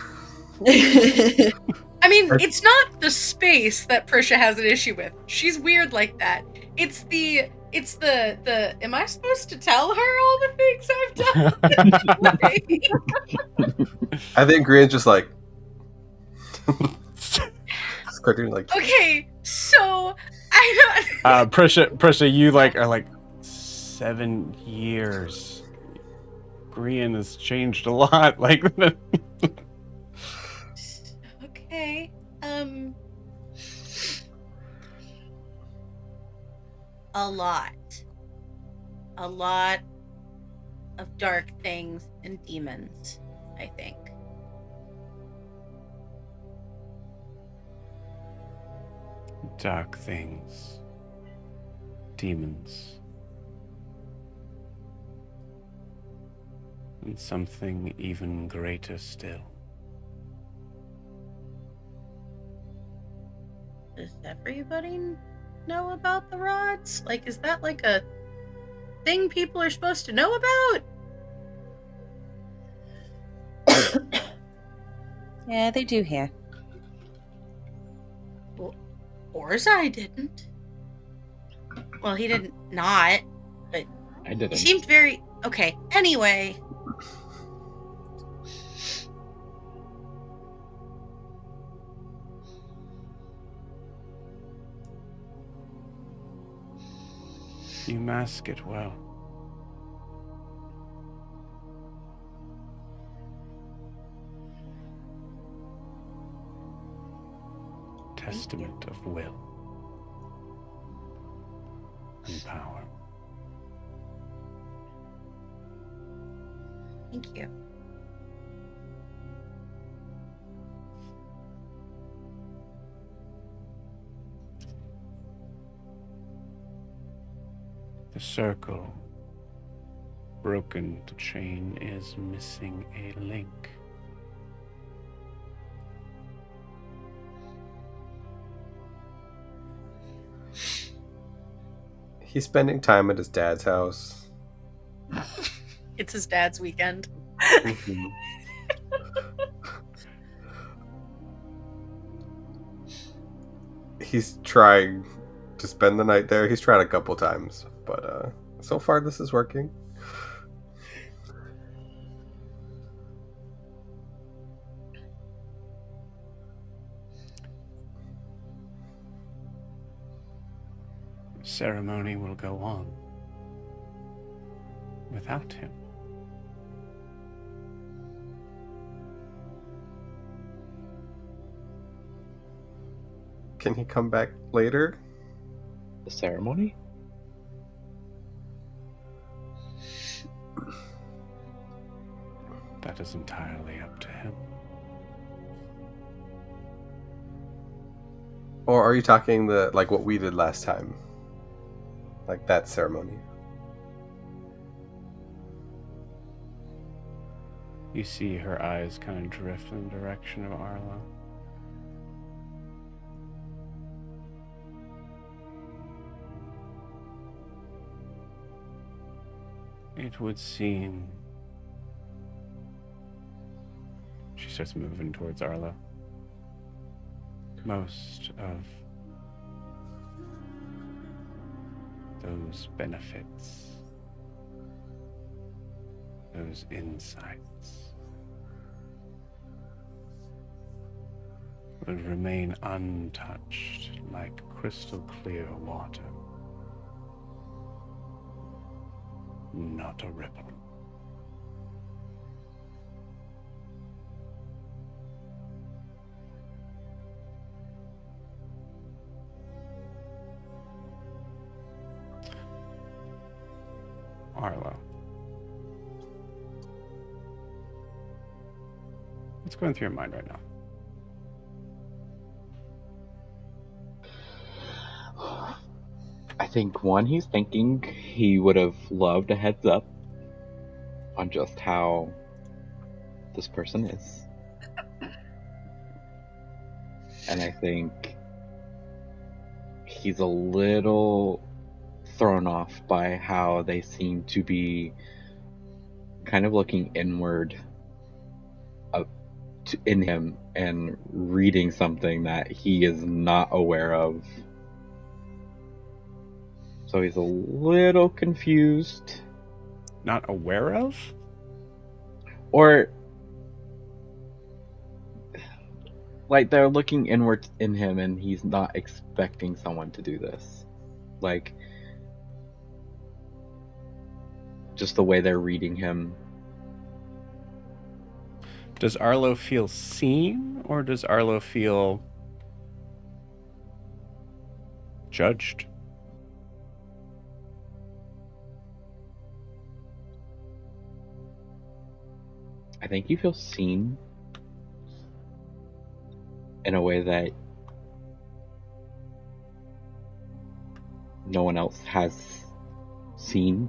I mean, it's not the space that Prisha has an issue with. She's weird like that. It's the am I supposed to tell her all the things I've done? I think Grian's just like starting like Okay, so I don't Prisha, you like are like 7 years. Grian has changed a lot. Like Okay. A lot of dark things and demons, I think. dark things, demons, and something even greater still. Does everybody know about the rods? Like, is that like a thing people are supposed to know about? Yeah, they do here. Well, Orzai didn't. Well, he didn't not, but I didn't. he seemed very... Okay, anyway. You mask it well. Testament of will and power. Thank you. The circle broken, the chain is missing a link. he's spending time at his dad's house. It's his dad's weekend. He's trying to spend the night there. He's tried a couple times, but so far this is working. Ceremony will go on without him. Can he come back later? The ceremony? That is entirely up to him. Or are you talking like what we did last time? Like that ceremony? You see her eyes kind of drift in the direction of Arlo. It would seem... She starts moving towards Arlo. Most of those benefits, those insights, would remain untouched like crystal clear water. Not a ripple. Arlo. What's going through your mind right now? I think one, he's thinking he would have loved a heads up on just how this person is. And I think he's a little thrown off by how they seem to be kind of looking inward in him and reading something that he is not aware of. So he's a little confused. Not aware of? Or like they're looking inward in him and he's not expecting someone to do this. Like just the way they're reading him. Does Arlo feel seen, or does Arlo feel judged? I think he feels seen in a way that no one else has seen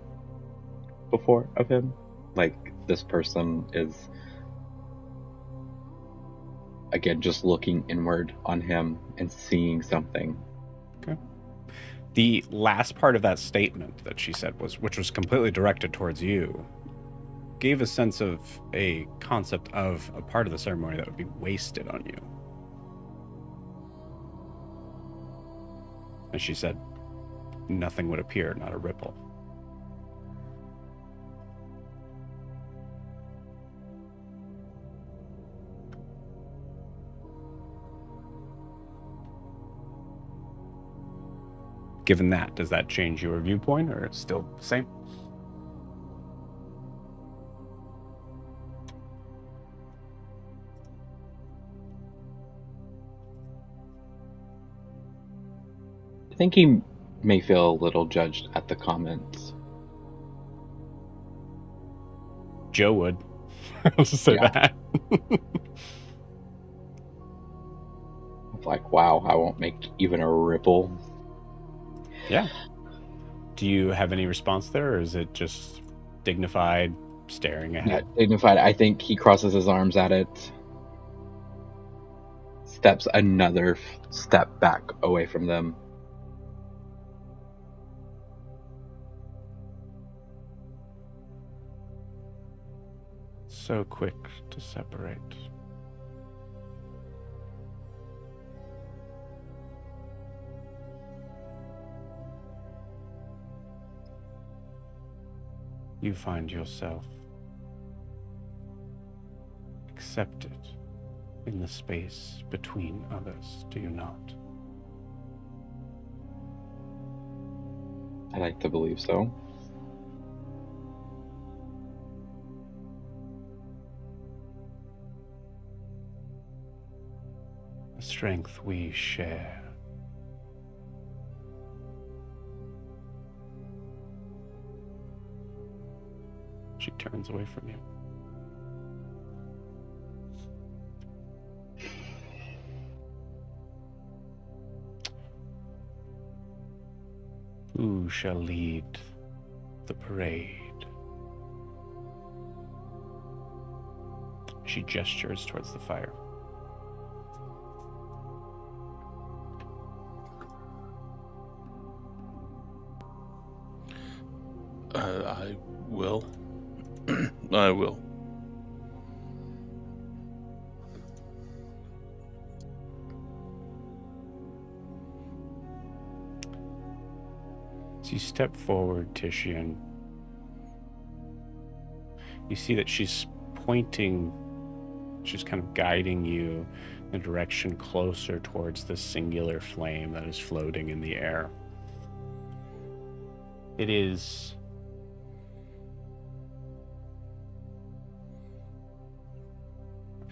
before of him. Like, this person is, again, just looking inward on him and seeing something. Okay. The last part of that statement that she said which was completely directed towards you, gave a sense of a concept of a part of the ceremony that would be wasted on you. And she said, nothing would appear, not a ripple. Given that, does that change your viewpoint, or it's still the same? I think he may feel a little judged at the comments. Joe would. I'll just say that. It's like, wow, I won't make even a ripple. Yeah. Do you have any response there, or is it just dignified, staring ahead? Yeah, dignified. I think he crosses his arms at it, steps another step back away from them. So quick to separate. You find yourself accepted in the space between others, do you not? I like to believe so. The strength we share. She turns away from you. Who shall lead the parade? She gestures towards the fire. I will. I will. As you step forward, Titian, you see that she's pointing, she's kind of guiding you in a direction closer towards the singular flame that is floating in the air. It is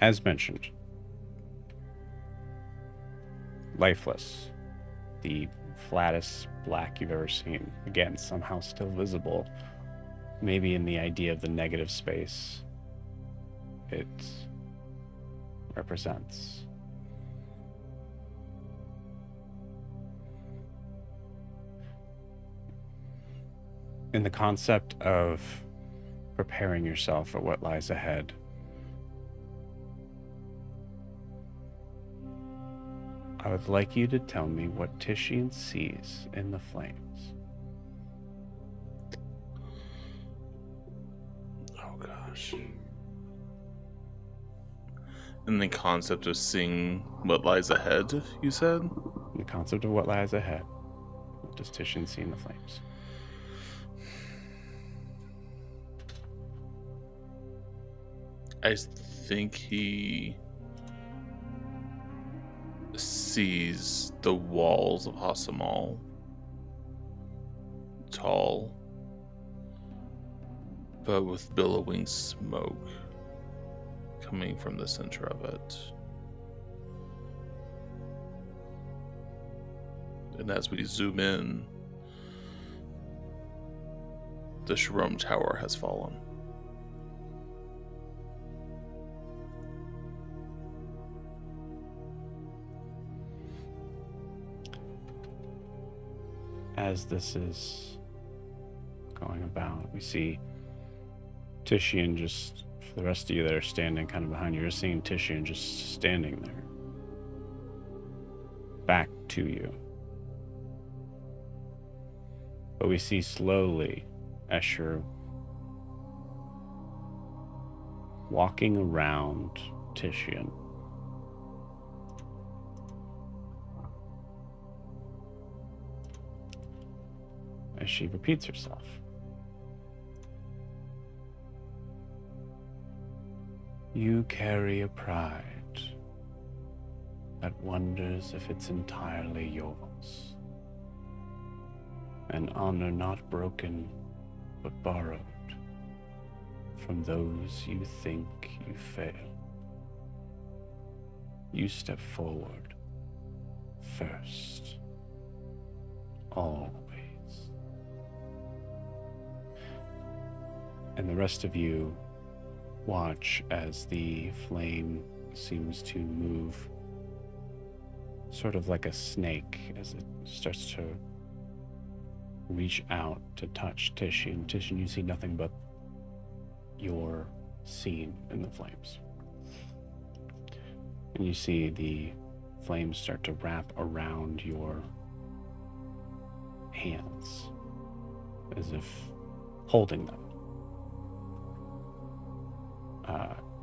as mentioned, lifeless, the flattest black you've ever seen. Again, somehow still visible, maybe in the idea of the negative space it represents. In the concept of preparing yourself for what lies ahead, I would like you to tell me what Titian sees in the flames. Oh gosh. And the concept of seeing what lies ahead, you said? The concept of what lies ahead. What does Titian see in the flames? I think he sees the walls of Hasamal, tall, but with billowing smoke coming from the center of it. And as we zoom in, the Sharom Tower has fallen. As this is going about, we see Titian just, for the rest of you that are standing kind of behind you, you're seeing Titian just standing there, back to you. But we see slowly Eshru walking around Titian. As she repeats herself. You carry a pride that wonders if it's entirely yours. An honor not broken, but borrowed from those you think you fail. You step forward first, always. And the rest of you watch as the flame seems to move sort of like a snake as it starts to reach out to touch Titian. Titian, you see nothing but your scene in the flames. And you see the flames start to wrap around your hands as if holding them.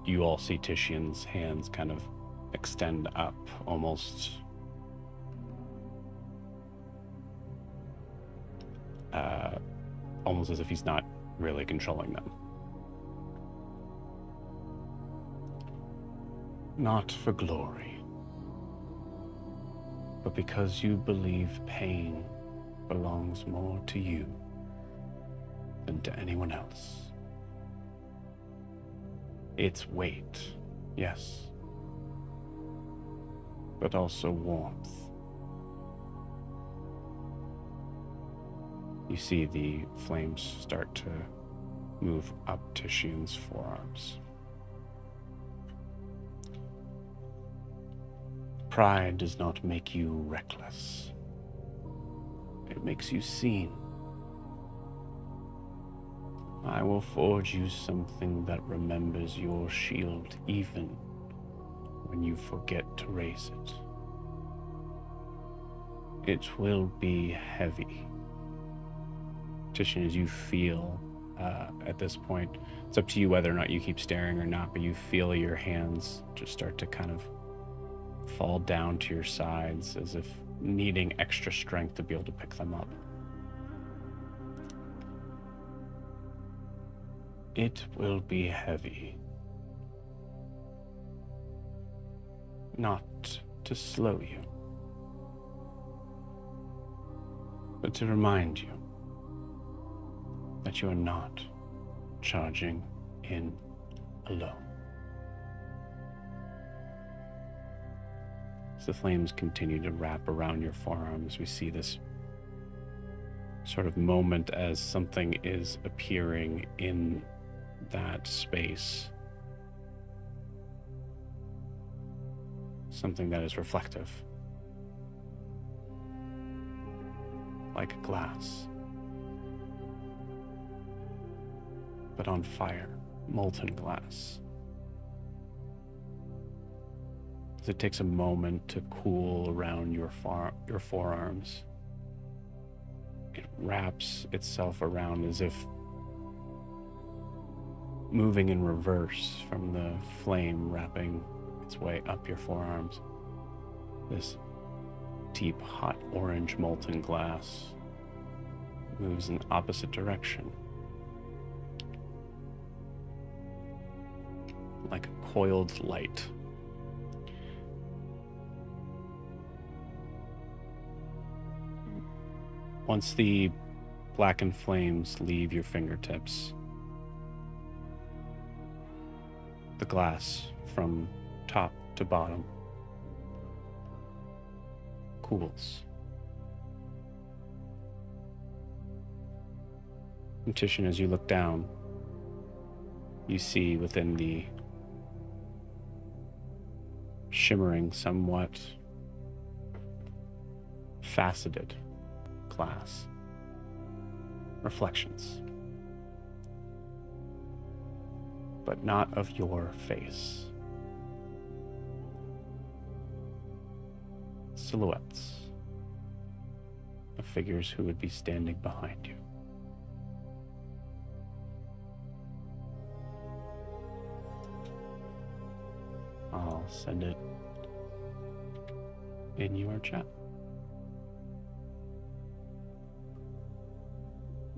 You all see Titian's hands kind of extend up, almost as if he's not really controlling them. Not for glory, but because you believe pain belongs more to you than to anyone else. Its weight, yes, but also warmth. You see the flames start to move up Titian's forearms. Pride does not make you reckless. It makes you seen. I will forge you something that remembers your shield even when you forget to raise it. It will be heavy. Titian, as you feel at this point, it's up to you whether or not you keep staring or not, but you feel your hands just start to kind of fall down to your sides as if needing extra strength to be able to pick them up. It will be heavy. Not to slow you, but to remind you that you are not charging in alone. As the flames continue to wrap around your forearms, we see this sort of moment as something is appearing in that space. Something that is reflective. Like glass. But on fire. Molten glass. as it takes a moment to cool around your forearms. It wraps itself around as if moving in reverse from the flame wrapping its way up your forearms. This deep, hot orange molten glass moves in the opposite direction, like a coiled light. Once the blackened flames leave your fingertips, the glass from top to bottom cools. And Titian, as you look down, you see within the shimmering, somewhat faceted glass reflections, but not of your face. Silhouettes of figures who would be standing behind you. I'll send it in your chat.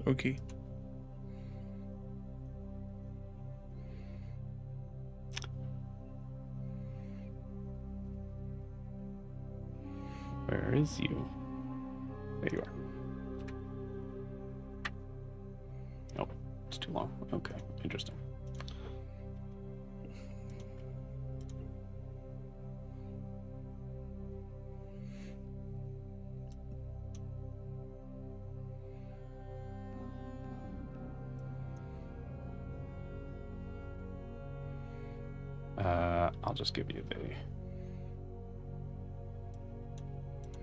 Okay. Where is you? There you are. Oh, it's too long. Okay, interesting. I'll just give you the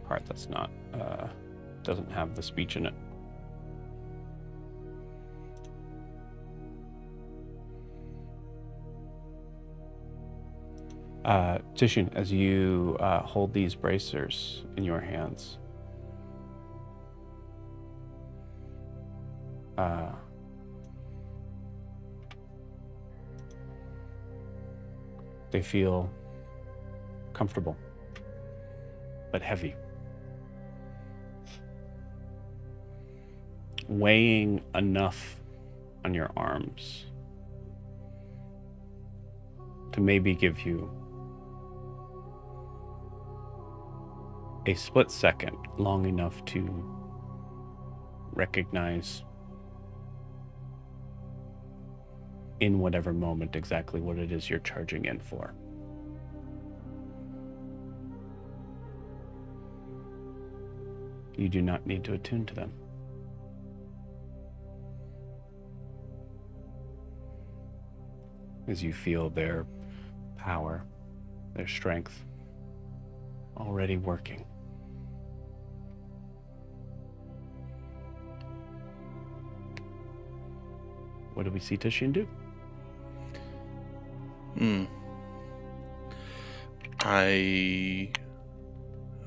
part that's not, doesn't have the speech in it. Titian, as you hold these bracers in your hands, they feel comfortable, but heavy. Weighing enough on your arms to maybe give you a split second, long enough to recognize in whatever moment exactly what it is you're charging in for. You do not need to attune to them. As you feel their power, their strength already working. What do we see Titian do?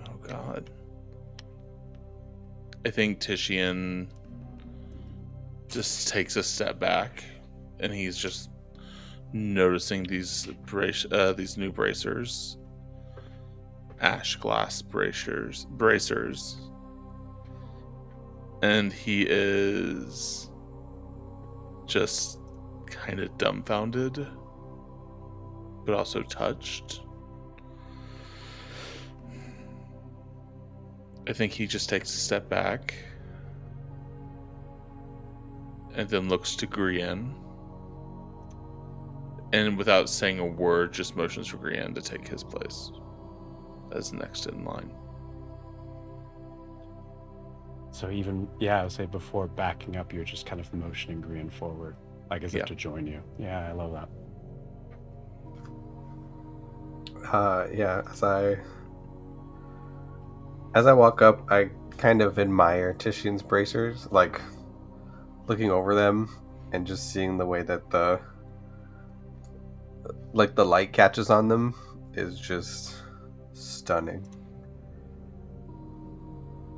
Oh God. I think Titian just takes a step back, and he's just noticing these new bracers, ash glass bracers, and he is just kind of dumbfounded, but also touched. I think he just takes a step back and then looks to Grienne, and without saying a word, just motions for Grienne to take his place as next in line. So even, I would say before backing up, you're just kind of motioning Grienne forward, like as if to join you. Yeah, I love that. As I walk up, I kind of admire Titian's bracers, like looking over them and just seeing the way that the light catches on them is just stunning.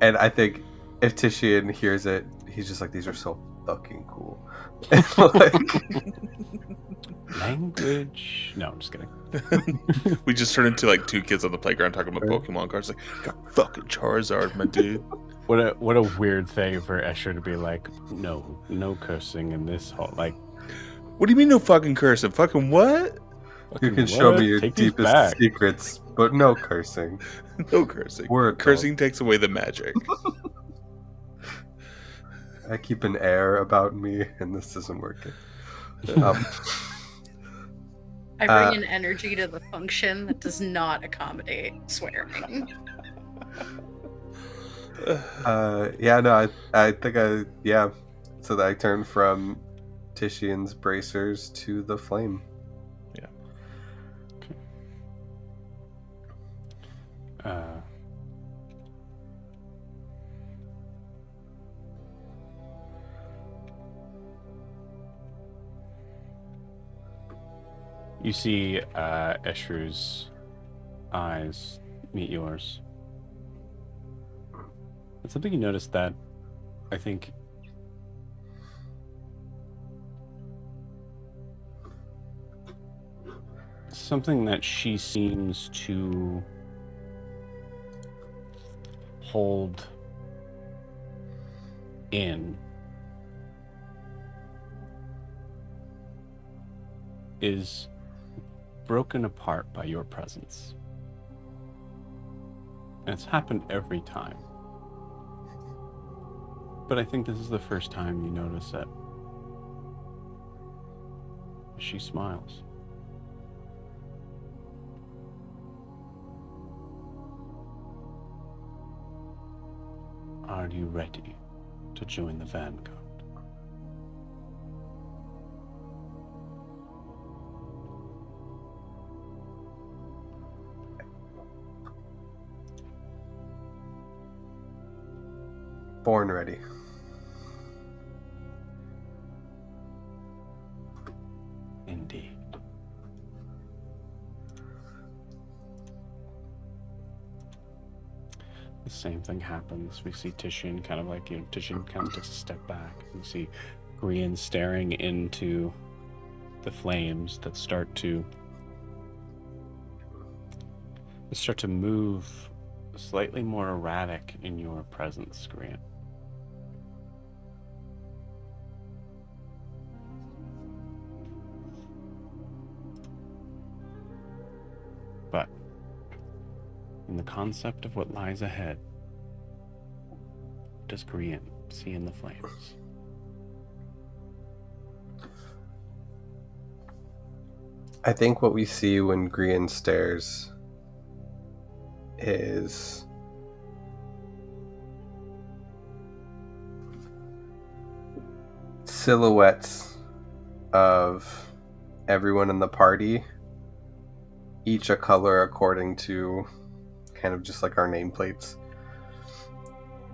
And I think if Titian hears it, he's just like, these are so fucking cool. And like, Language. No, I'm just kidding. We just turned into like two kids on the playground talking about Pokemon cards. Like, got fucking Charizard, my dude. What a weird thing for Eshru to be like, no cursing in this whole, like, What do you mean no fucking cursing? Fucking what? you can show me your Take these deepest back. secrets, but no cursing. No cursing. Word Cursing takes away the magic. I keep an air about me, and this isn't working. I bring an energy to the function that does not accommodate swearing. I think so that I turned from Titian's bracers to the flame. You see Eshru's eyes meet yours. It's something you noticed that I think something that she seems to hold in is broken apart by your presence. And it's happened every time. But I think this is the first time you notice it. She smiles. Are you ready to join the Vanguard? Born ready. Indeed. The same thing happens. We see Titian kind of like, Titian kind of takes a step back. We see Grian staring into the flames that start to move slightly more erratic in your presence, Grian. But in the concept of what lies ahead, what does Grian see in the flames? I think what we see when Grian stares is silhouettes of everyone in the party, each a color according to kind of just like our nameplates.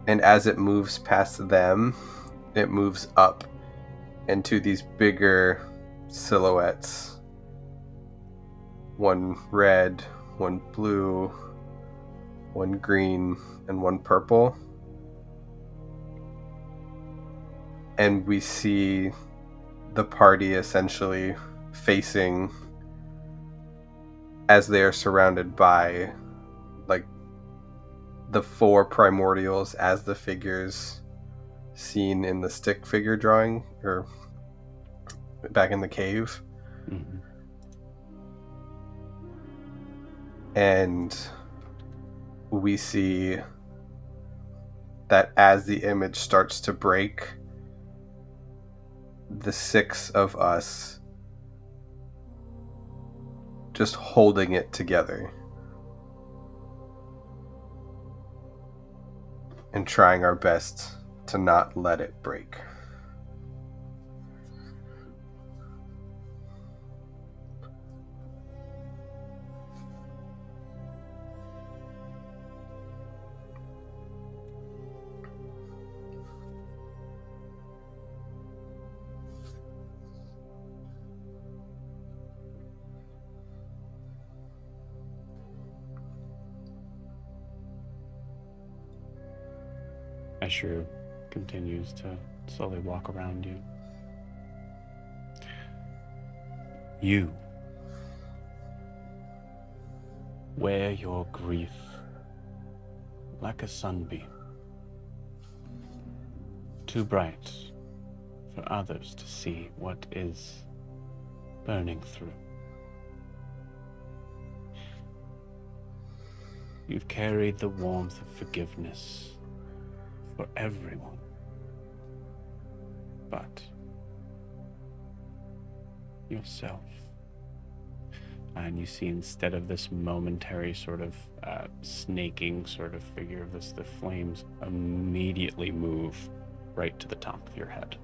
And as it moves past them, it moves up into these bigger silhouettes. One red, one blue, one green, and one purple. And we see the party essentially facing as they are surrounded by like the four primordials as the figures seen in the stick figure drawing or back in the cave. Mm-hmm. And we see that as the image starts to break, the six of us just holding it together and trying our best to not let it break. Eshru continues to slowly walk around you. You wear your grief like a sunbeam, too bright for others to see what is burning through. You've carried the warmth of forgiveness for everyone, but yourself. And you see, instead of this momentary sort of snaking sort of figure of this, the flames immediately move right to the top of your head.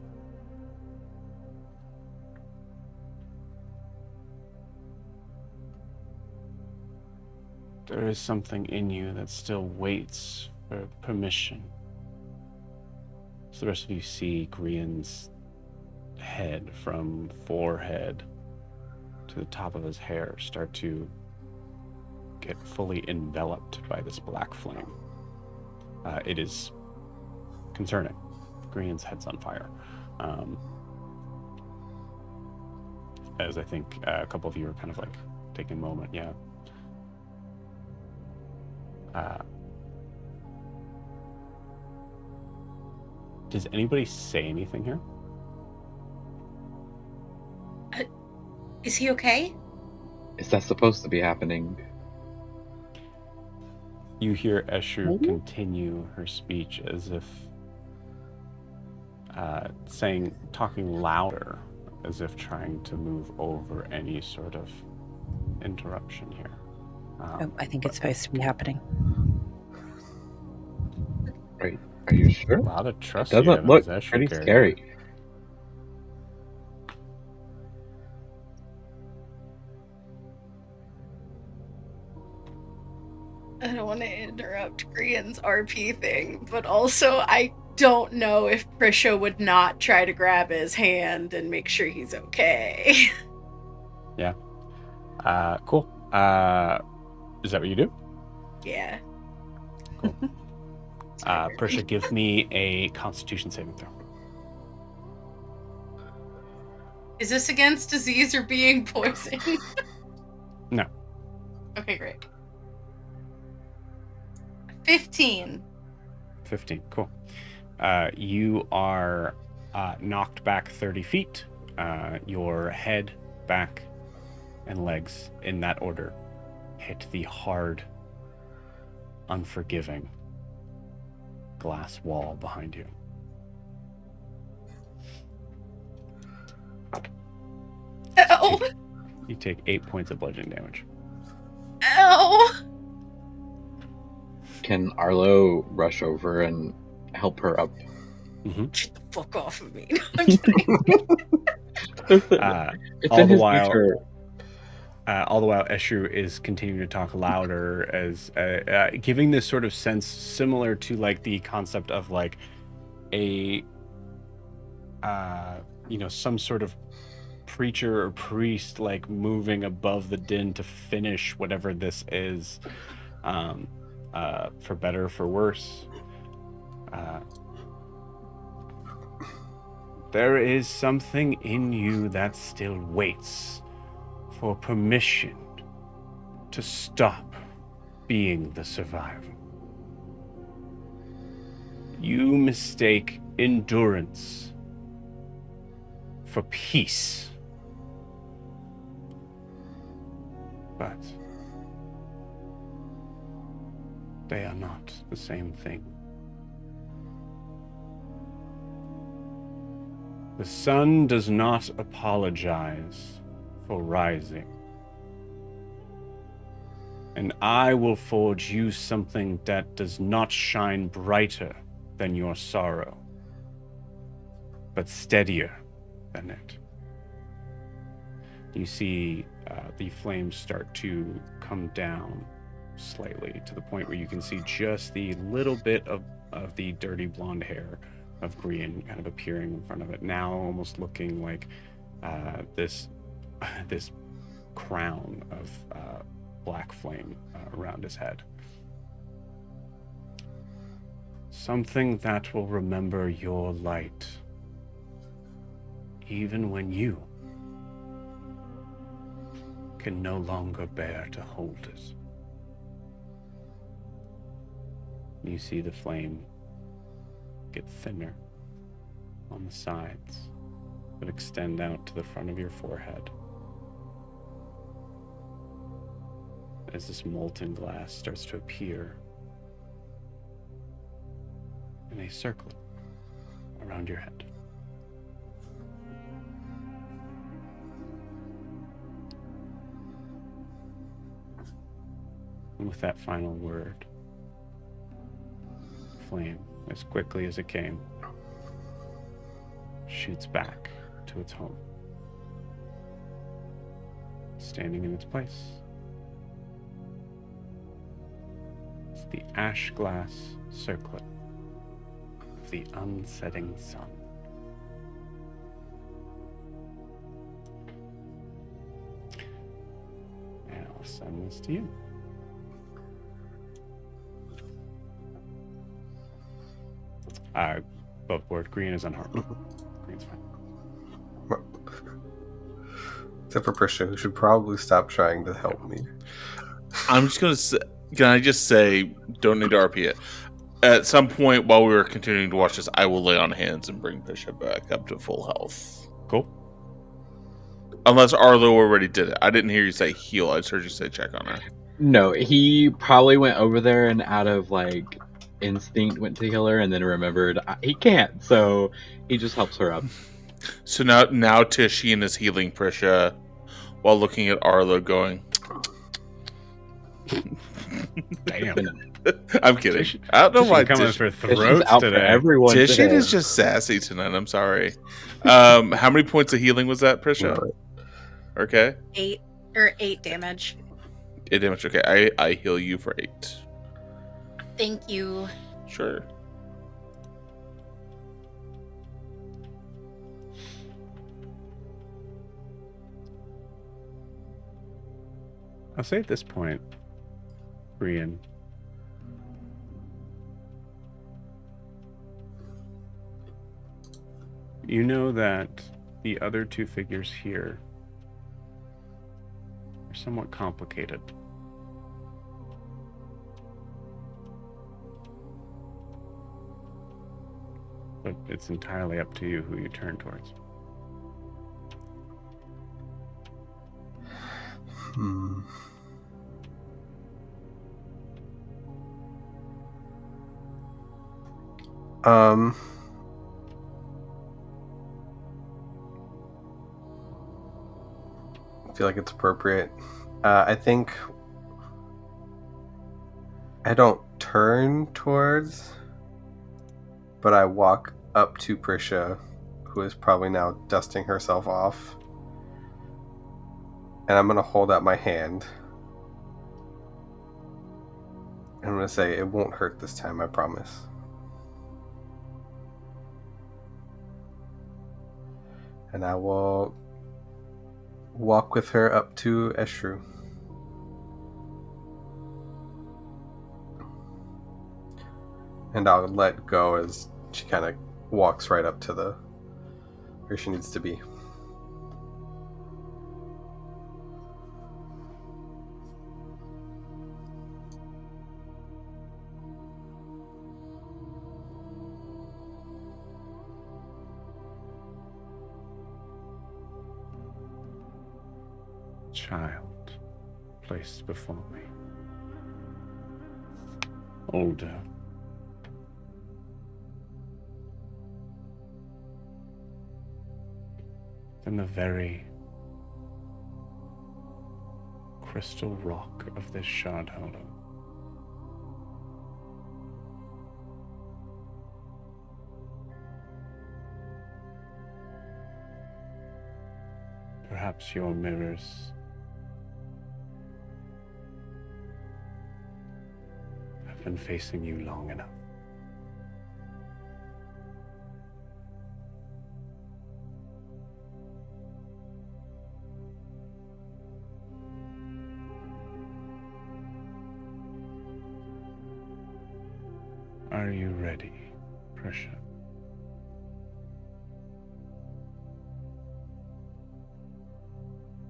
There is something in you that still waits for permission. So the rest of you see Grian's head, from forehead to the top of his hair, start to get fully enveloped by this black flame. It is concerning. Grian's head's on fire. As I think a couple of you are kind of like taking a moment, yeah. Does anybody say anything here? Is he okay? Is that supposed to be happening? You hear Eshru continue her speech as if talking louder, as if trying to move over any sort of interruption here. I think it's supposed to be happening. Are you sure? A lot of trust. It doesn't look pretty scary. I don't want to interrupt Grian's RP thing, but also I don't know if Prisha would not try to grab his hand and make sure he's okay. Yeah. Cool. Is that what you do? Yeah. Cool. Prisha, give me a Constitution saving throw. Is this against disease or being poisoned? No. Okay, great. 15. 15, cool. You are knocked back 30 feet. Your head, back, and legs, in that order, hit the hard, unforgiving glass wall behind you. Ow! You take 8 points of bludgeoning damage. Ow! Can Arlo rush over and help her up? Mm-hmm. Get the fuck off of me. I'm kidding. All the while, Eshru is continuing to talk louder, as giving this sort of sense similar to like the concept of like a, some sort of preacher or priest like moving above the din to finish whatever this is, for better or for worse. There is something in you that still waits for permission to stop being the survivor. You mistake endurance for peace. But they are not the same thing. The sun does not apologize for rising. And I will forge you something that does not shine brighter than your sorrow, but steadier than it. You see the flames start to come down slightly to the point where you can see just the little bit of the dirty blonde hair of Grian kind of appearing in front of it, now almost looking like this crown of black flame around his head. Something that will remember your light, even when you can no longer bear to hold it. You see the flame get thinner on the sides, but extend out to the front of your forehead. As this molten glass starts to appear in a circle around your head. And with that final word, flame, as quickly as it came, shoots back to its home, standing in its place. It's the ash glass circlet of the unsetting sun. And I'll send this to you. Above board, green is unharmed. Green's fine. Except for Prisha, who should probably stop trying to help me. I'm just gonna say, can I just say, don't need to RP it. At some point while we were continuing to watch this, I will lay on hands and bring Prisha back up to full health. Cool. Unless Arlo already did it. I didn't hear you say heal. I just heard you say check on her. No, he probably went over there and out of like instinct went to heal her and then remembered he can't, so he just helps her up. So now Titian is healing Prisha while looking at Arlo going, Damn. I'm kidding. I don't know why coming Titian, for It's just throats out for today. everyone Titian today. is just sassy tonight. I'm sorry. How many points of healing was that, Prisha? Okay. 8 damage. 8 damage. Okay, I heal you for 8. Thank you. Sure. I'll say at this point, Brian, you know that the other two figures here are somewhat complicated. But it's entirely up to you who you turn towards. I feel like it's appropriate. I think I don't turn towards, but I walk up to Prisha, who is probably now dusting herself off. And I'm going to hold out my hand. And I'm going to say, it won't hurt this time, I promise. And I will walk with her up to Eshru. And I'll let go as she kind of walks right up to the where she needs to be. Child placed before me. Older. Than the very crystal rock of this shard hollow. Perhaps your mirrors have been facing you long enough. Are you ready, Prisha?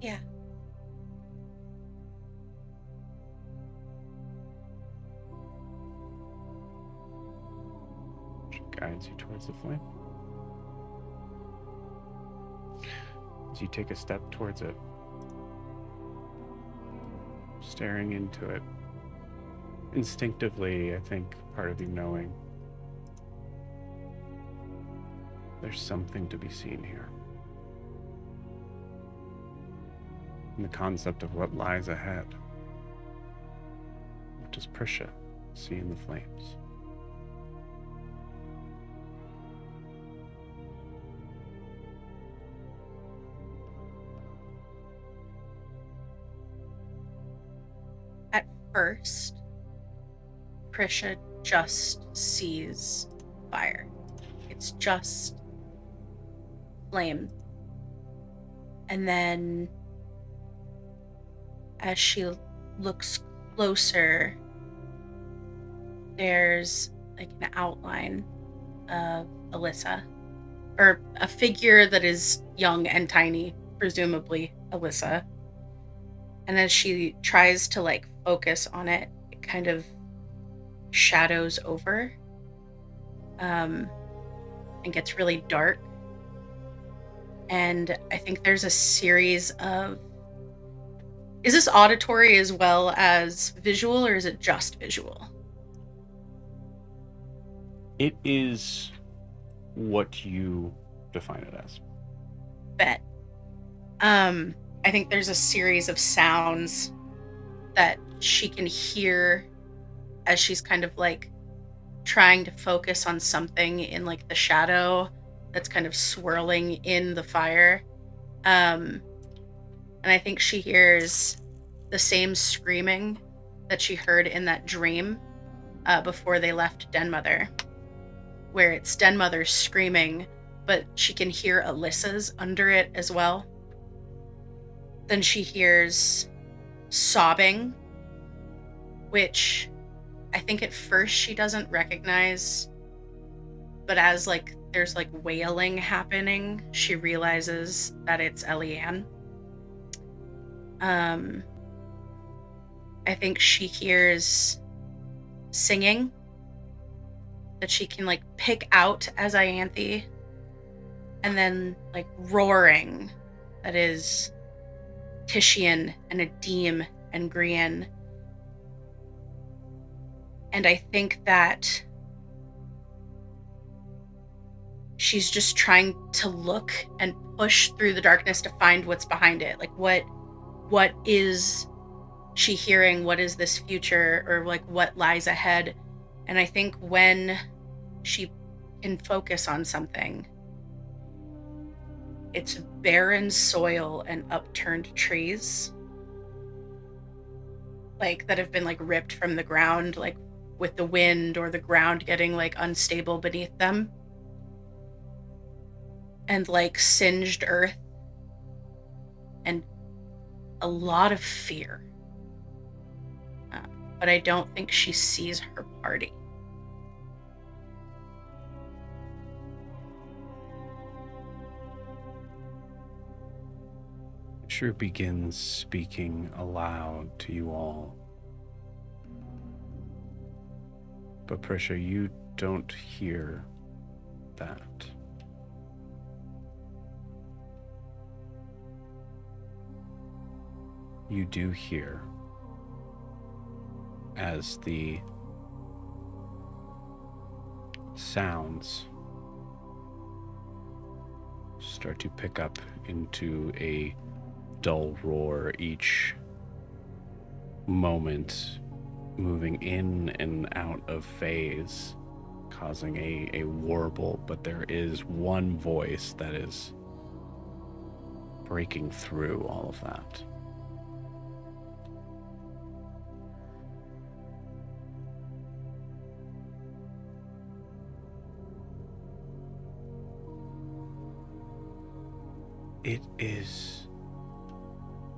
Yeah. She guides you towards the flame. As you take a step towards it, staring into it, instinctively, I think, part of you knowing there's something to be seen here. And the concept of what lies ahead. What does Prisha see in the flames? At first, Prisha just sees fire. It's just flame. And then as she looks closer, there's like an outline of Alyssa, or a figure that is young and tiny, presumably Alyssa. And as she tries to like focus on it, it kind of shadows over and gets really dark. And I think there's a series of... Is this auditory as well as visual, or is it just visual? It is what you define it as. Bet. I think there's a series of sounds that she can hear as she's kind of like trying to focus on something in like the shadow that's kind of swirling in the fire. And I think she hears the same screaming that she heard in that dream before they left Denmother, where it's Denmother screaming, but she can hear Alyssa's under it as well. Then she hears sobbing, which I think at first she doesn't recognize, but as like there's like wailing happening, she realizes that it's Eliane. I think she hears singing that she can like pick out as Ianthe, and then like roaring that is Titian and Adim and Grian. And I think that she's just trying to look and push through the darkness to find what's behind it. Like what is she hearing? What is this future, or like what lies ahead? And I think when she can focus on something, it's barren soil and upturned trees, like that have been like ripped from the ground, like with the wind, or the ground getting like unstable beneath them, and like singed earth, and a lot of fear. But I don't think she sees her party. Eshru begins speaking aloud to you all. But Prisha, you don't hear that. You do hear, as the sounds start to pick up into a dull roar, each moment moving in and out of phase, causing a warble, but there is one voice that is breaking through all of that. It is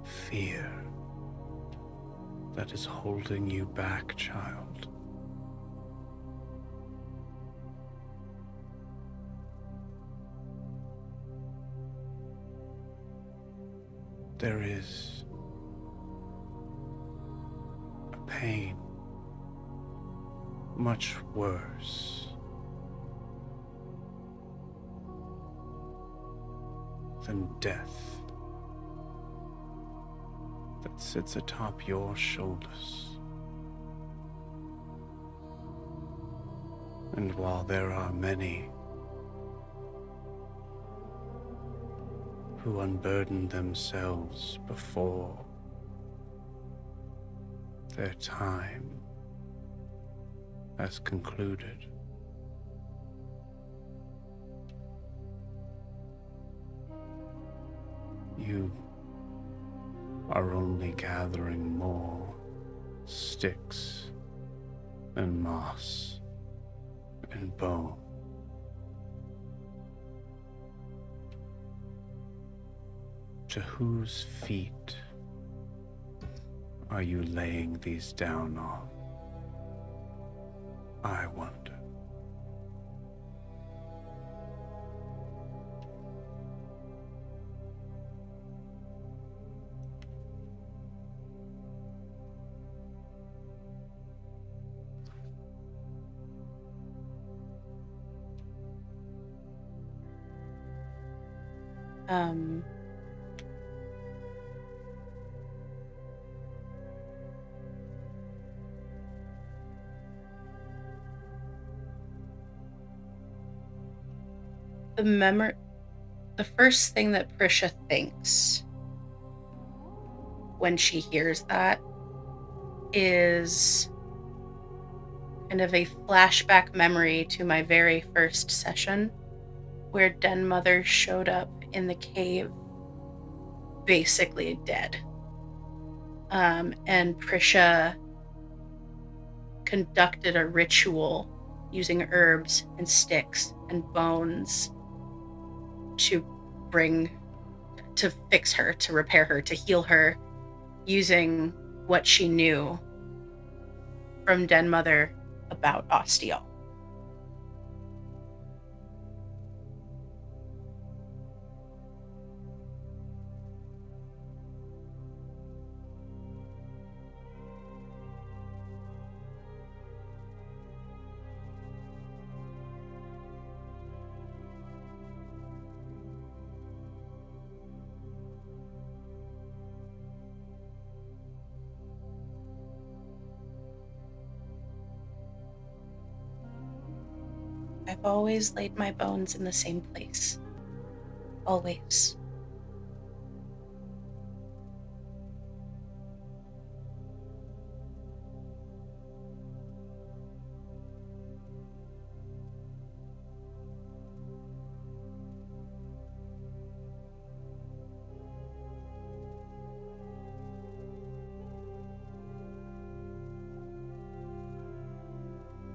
fear that is holding you back, child. there is a pain much worse than death that sits atop your shoulders. And while there are many who unburden themselves before their time has concluded, you are only gathering more sticks and moss and bone. To whose feet are you laying these down on? I wonder. The first thing that Prisha thinks when she hears that is kind of a flashback memory to my very first session, where Den Mother showed up in the cave basically dead. And Prisha conducted a ritual using herbs and sticks and bones to fix her, to repair her, to heal her, using what she knew from Den Mother about Ostial. I've always laid my bones in the same place. Always.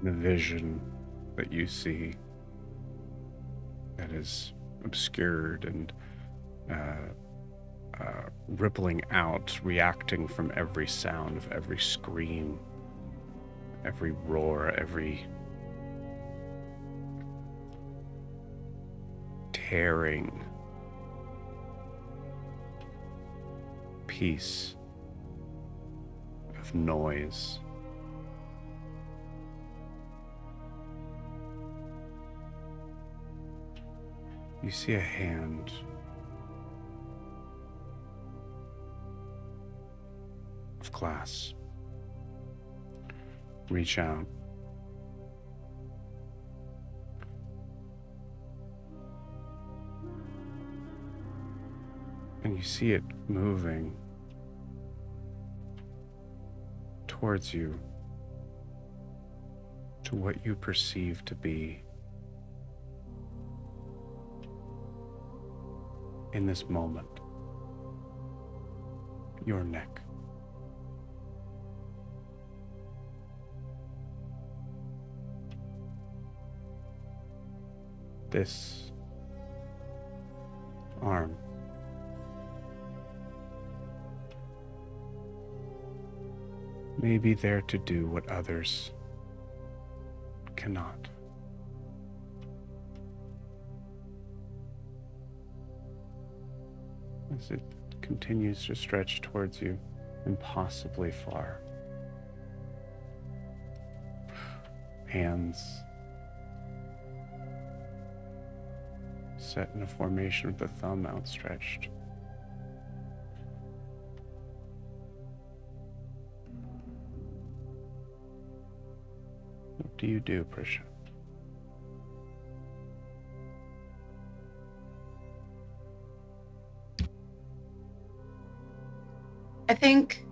The vision that you see that is obscured and rippling out, reacting from every sound of every scream, every roar, every tearing piece of noise. You see a hand of glass reach out and you see it moving towards you to what you perceive to be, in this moment, your neck. This arm may be there to do what others cannot. As it continues to stretch towards you, impossibly far. Hands set in a formation with the thumb outstretched. What do you do, Prisha? I think,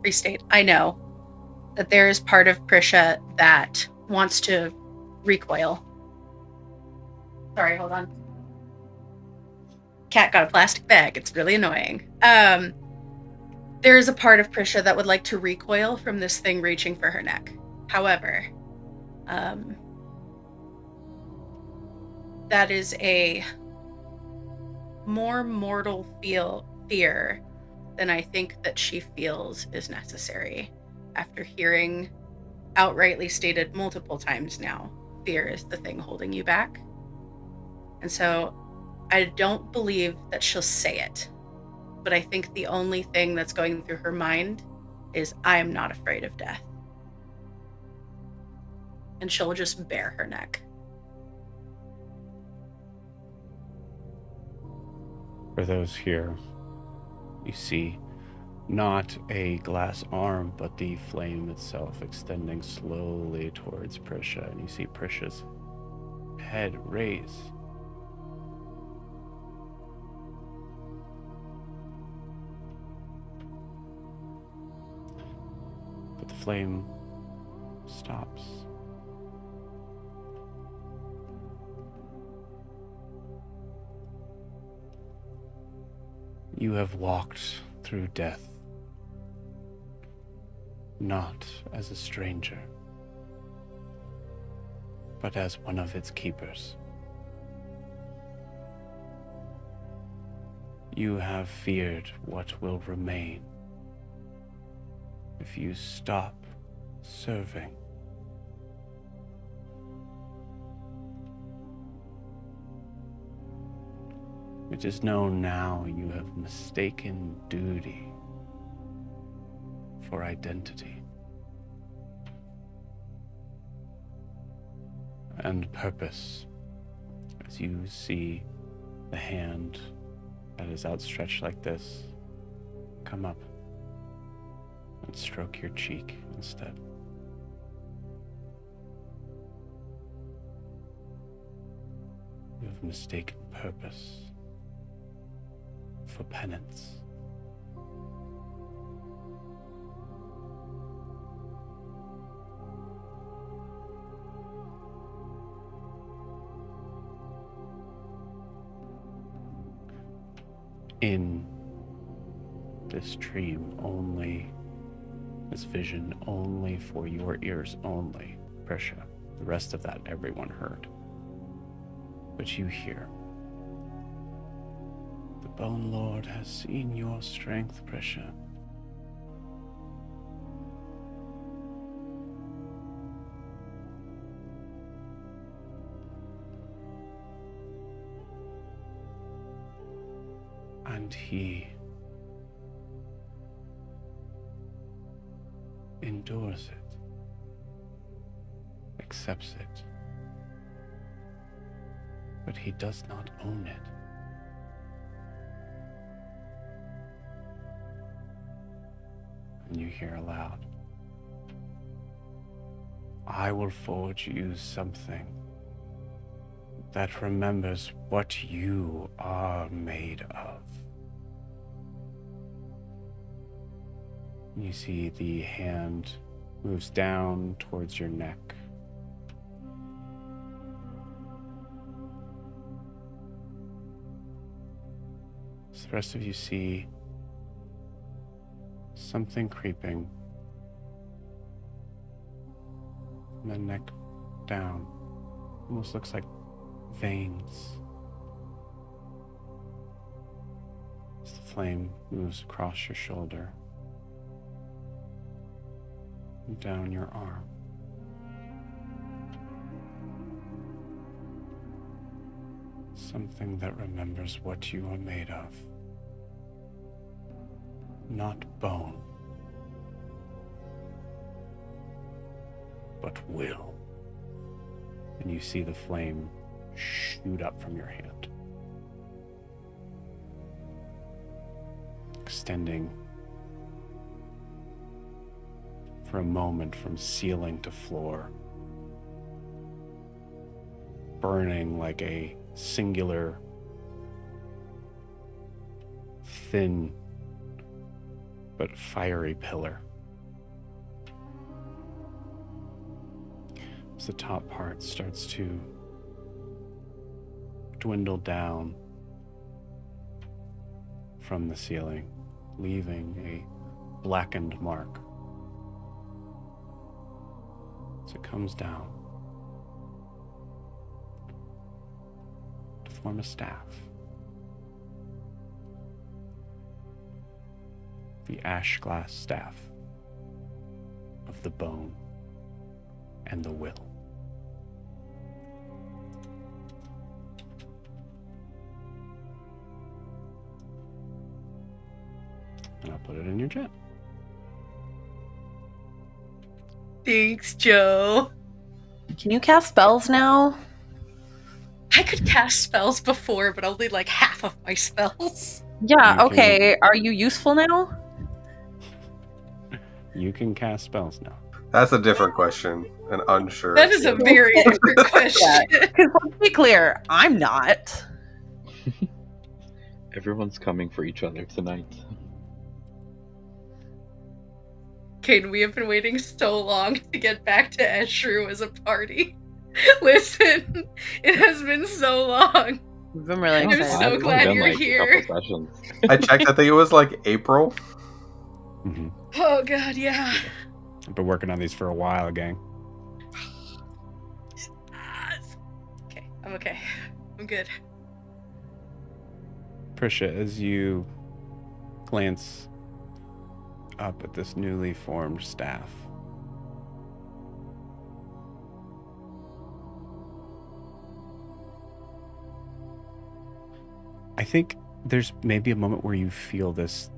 restate, I know that there is part of Prisha that wants to recoil. Sorry, hold on. Cat got a plastic bag. It's really annoying. There is a part of Prisha that would like to recoil from this thing reaching for her neck. However, that is a more mortal fear than I think that she feels is necessary after hearing outrightly stated multiple times now, fear is the thing holding you back. And so I don't believe that she'll say it, but I think the only thing that's going through her mind is, I am not afraid of death. And she'll just bare her neck. For those here, you see not a glass arm, but the flame itself extending slowly towards Prisha, and you see Prisha's head raise. But the flame stops. You have walked through death, not as a stranger, but as one of its keepers. You have feared what will remain if you stop serving. It is known now you have mistaken duty for identity and purpose, as you see the hand that is outstretched like this come up and stroke your cheek instead. You have mistaken purpose for penance. In this dream only, this vision only for your ears only, Prisha. The rest of that everyone heard. But you hear, the Bone Lord has seen your strength, Prisha. And he endures it, accepts it, but he does not own it. And you hear aloud, I will forge you something that remembers what you are made of. You see the hand moves down towards your neck. So the rest of you see something creeping from the neck down. Almost looks like veins. As the flame moves across your shoulder and down your arm. Something that remembers what you are made of. not bone, but will. And you see the flame shoot up from your hand, extending for a moment from ceiling to floor, burning like a singular, thin, but fiery pillar. As the top part starts to dwindle down from the ceiling, leaving a blackened mark. As it comes down to form a staff. The ash glass staff of the bone and the will. And I'll put it in your chat. Thanks, Joe. Can you cast spells now? I could cast spells before, but only like half of my spells. Yeah, You okay. Are you useful now? You can cast spells now. That's a different question. An unsure. That is a answer. very different question. Because let's be clear, I'm not. Everyone's coming for each other tonight. Caden, we have been waiting so long to get back to Eshru as a party. Listen, it has been so long. I'm really I'm excited. so It's glad been you're like here. a couple sessions. I checked. I think it was like April. Mm-hmm. Oh god, yeah. I've been working on these for a while, gang. Okay, I'm okay. I'm good. Prisha, as you glance up at this newly formed staff, I think there's maybe a moment where you feel this,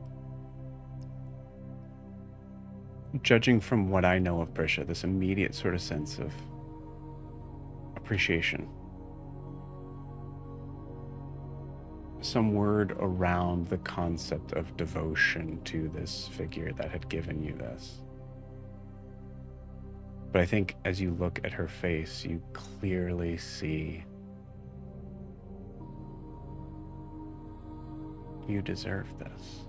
judging from what I know of Prisha, this immediate sort of sense of appreciation. Some word around the concept of devotion to this figure that had given you this. But I think as you look at her face, you clearly see you deserve this.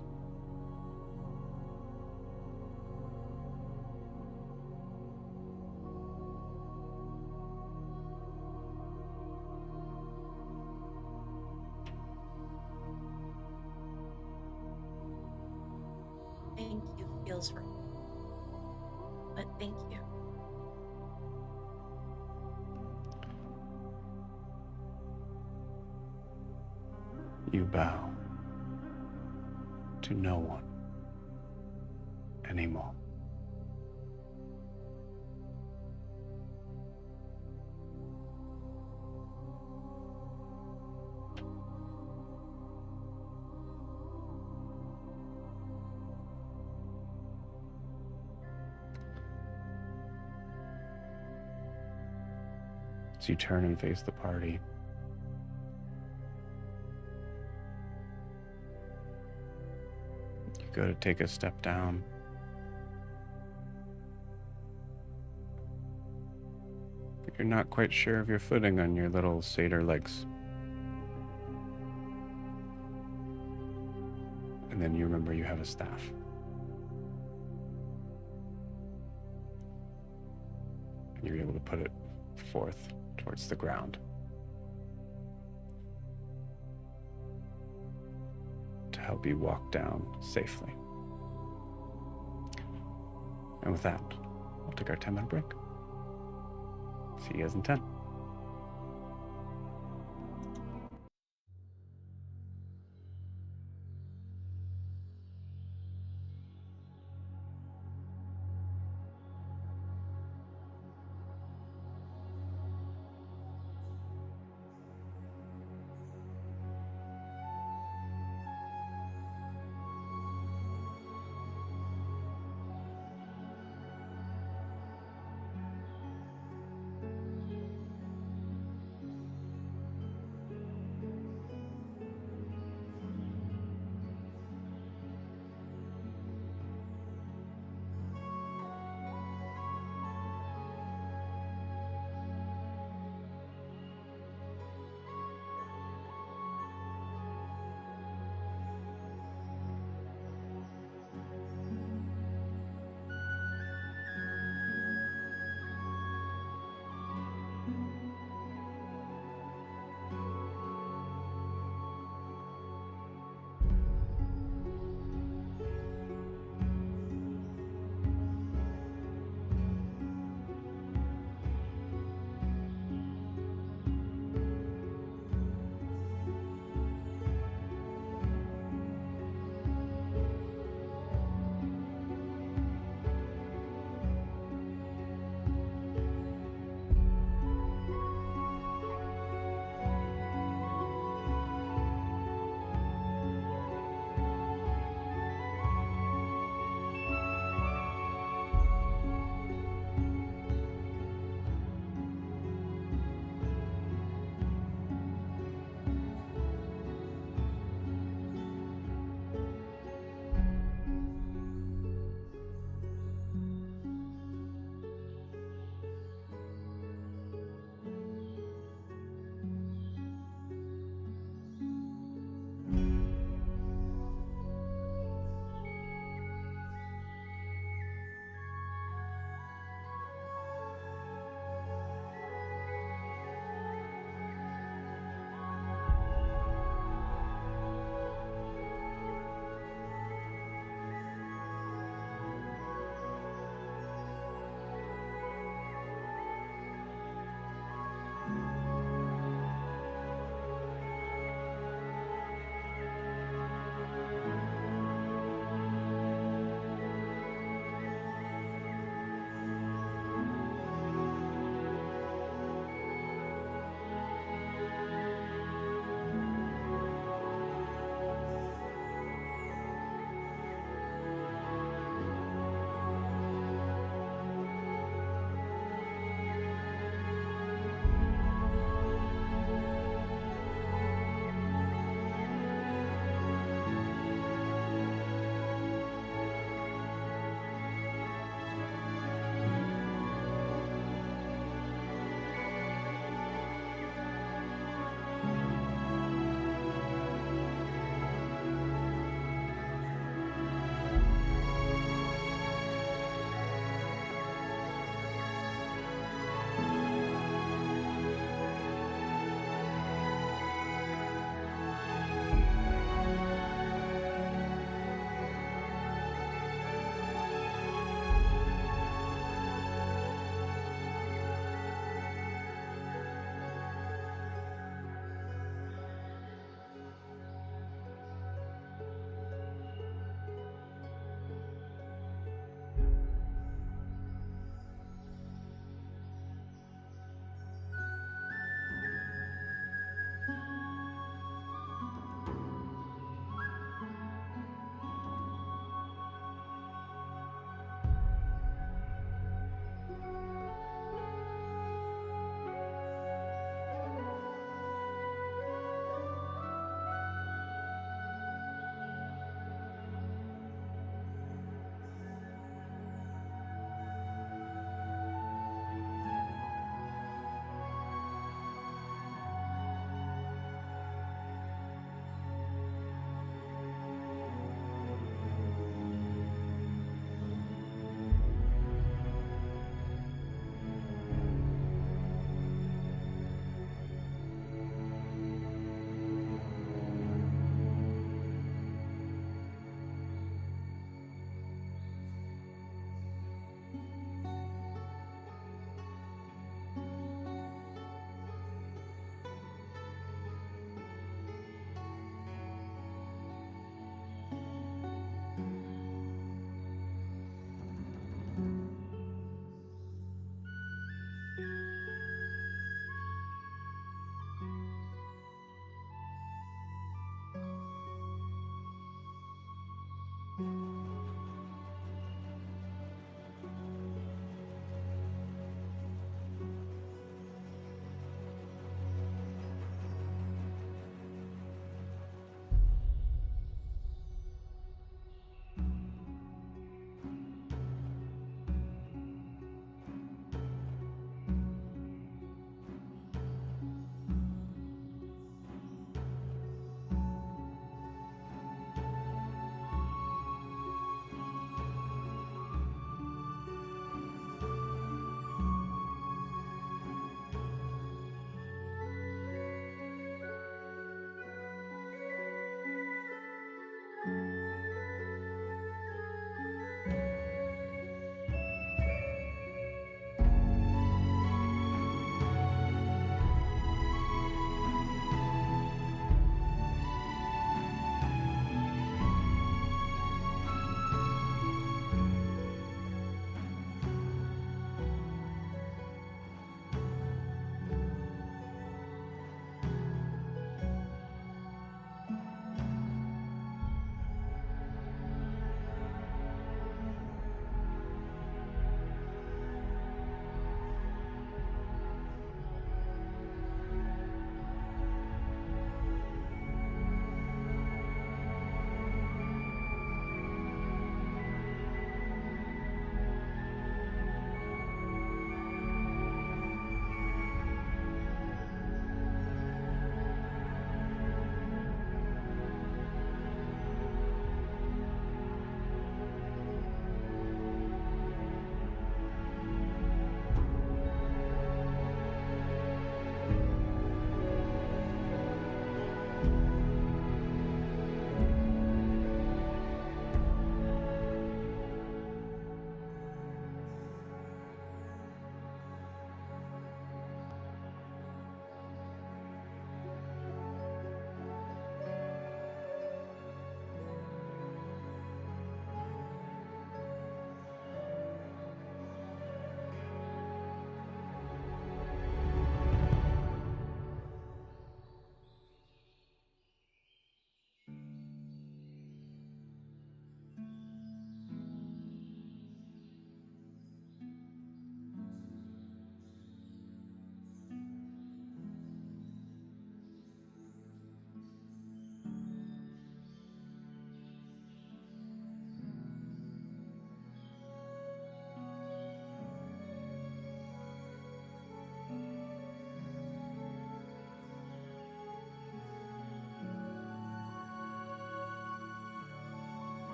Thank you feels right. But thank you. You bow to no one anymore. As you turn and face the party, you go to take a step down. But you're not quite sure of your footing on your little satyr legs. And then you remember you have a staff. And you're able to put it forth towards the ground. To help you walk down safely. And with that, we'll take our 10-minute break. See you guys in 10.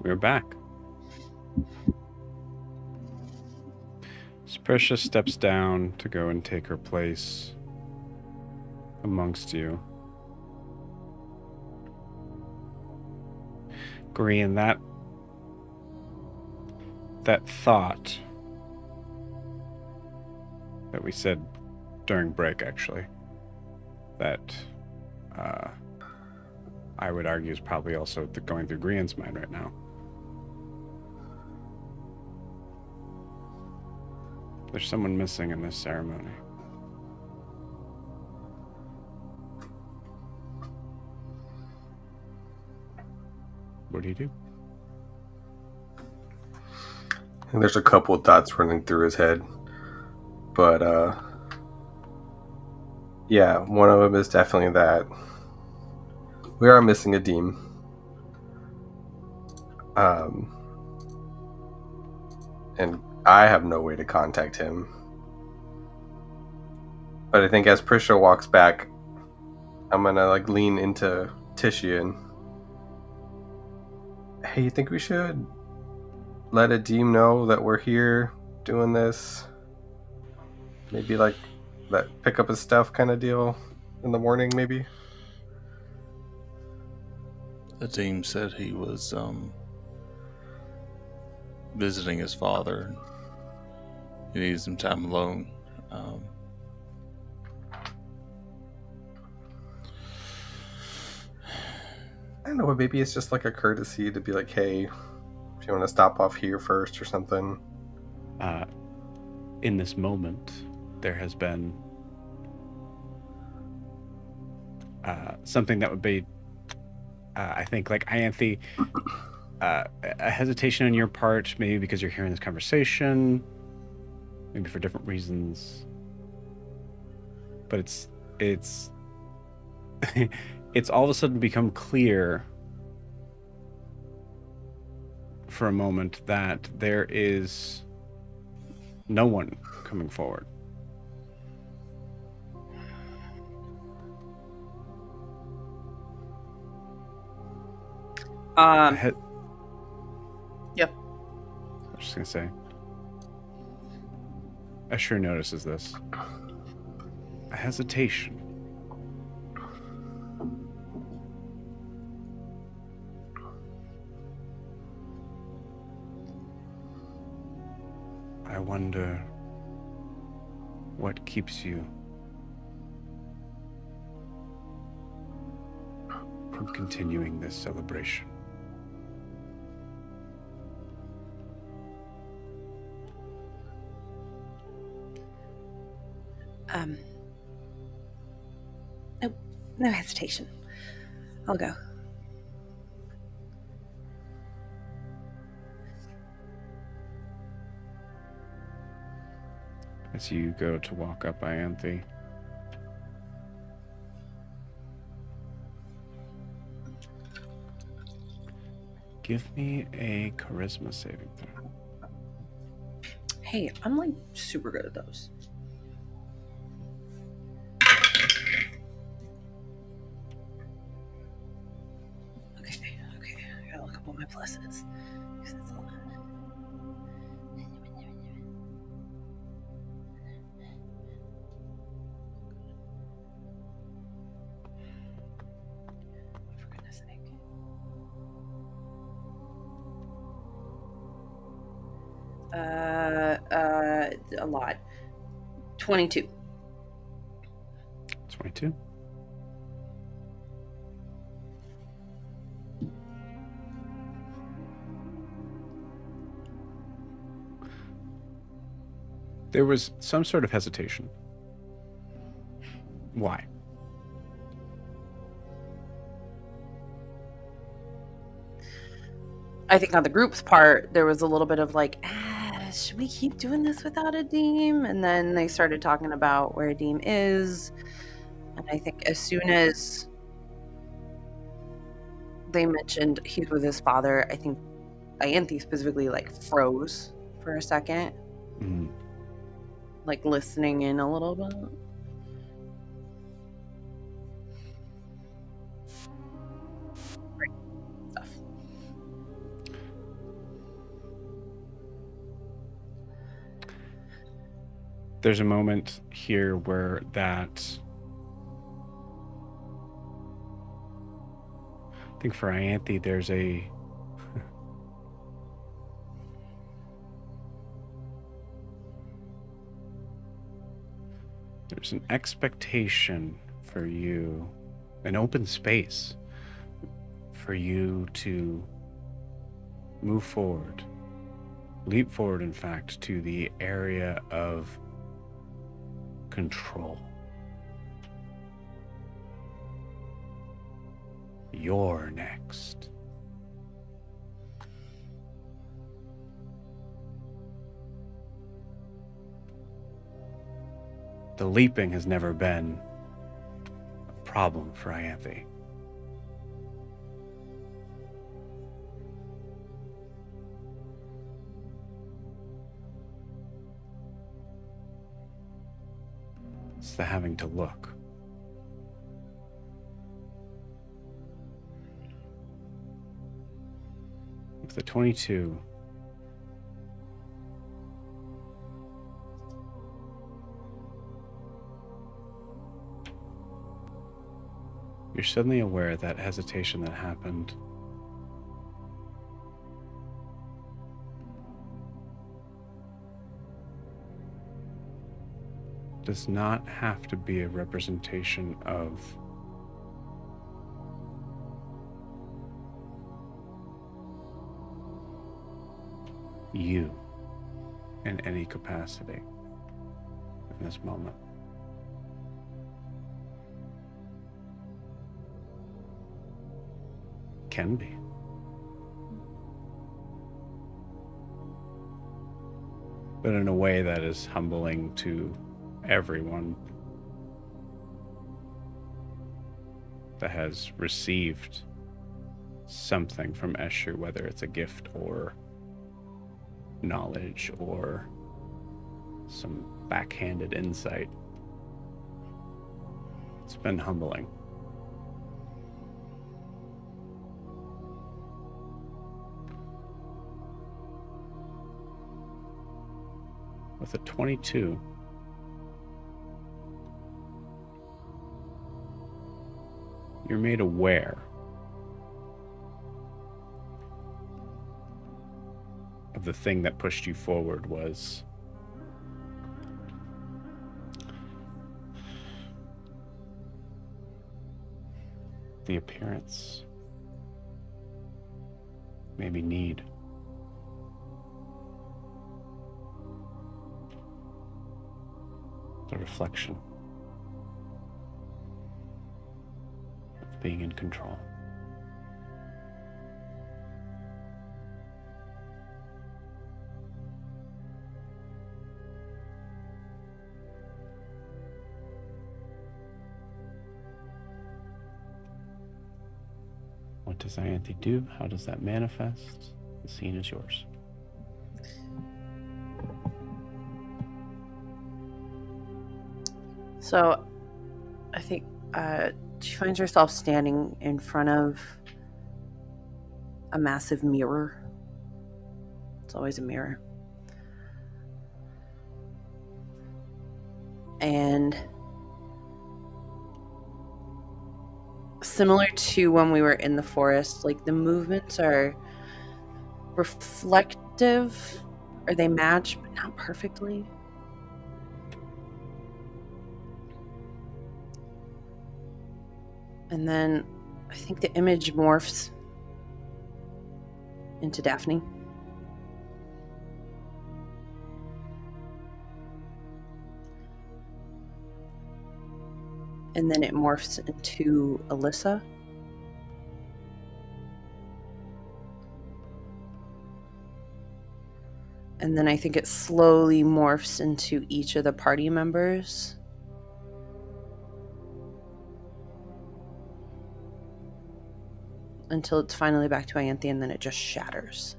We're back. Precious steps down to go and take her place amongst you. Green, that thought that we said during break, actually, that I would argue is probably also going through Grian's mind right now. There's someone missing in this ceremony. What do you do? I think there's a couple of thoughts running through his head. But, yeah, one of them is definitely that we are missing a Deem. And I have no way to contact him. But I think as Prisha walks back, I'm gonna lean into Titian. Hey, you think we should let a Deem know that we're here doing this? Maybe that pick up his stuff kind of deal in the morning, maybe? The team said he was visiting his father. He needs some time alone. I don't know, but maybe it's just a courtesy to be like, hey, if you want to stop off here first or something. In this moment, there has been something that would be, I think, Ianthe, a hesitation on your part, maybe because you're hearing this conversation, maybe for different reasons. But it's it's all of a sudden become clear for a moment that there is no one coming forward. Yep. I was just gonna say, Eshru notices this. A hesitation. I wonder what keeps you from continuing this celebration. No hesitation. I'll go. As you go to walk up Ianthe, give me a charisma saving throw. Hey, I'm super good at those. Okay. I gotta look up all my pluses. 'Cause it's a lot. For goodness sake. A lot. 22. 22. There was some sort of hesitation. Why? I think on the group's part, there was a little bit of should we keep doing this without a Deem? And then they started talking about where a Deem is. And I think as soon as they mentioned he's with his father, I think Ianthe specifically froze for a second. Mm. Listening in a little bit. Stuff. there's a moment here where that... I think for Ianthe, there's a... there's an expectation for you, an open space for you to move forward, leap forward, in fact, to the area of control. You're next. The leaping has never been a problem for Ianthe. It's the having to look. With the 22, you're suddenly aware that hesitation that happened does not have to be a representation of you in any capacity in this moment. Can be. But in a way that is humbling to everyone that has received something from Eshru, whether it's a gift or knowledge or some backhanded insight. It's been humbling. With a 22, you're made aware of the thing that pushed you forward was the appearance, maybe need. The reflection of being in control. What does Ianthe do? How does that manifest? The scene is yours. So, I think she finds herself standing in front of a massive mirror. It's always a mirror. And similar to when we were in the forest, like the movements are reflective, or they match, but not perfectly. And then I think the image morphs into Daphne. And then it morphs into Alyssa. And then I think it slowly morphs into each of the party members. Until it's finally back to Ianthe, and then it just shatters.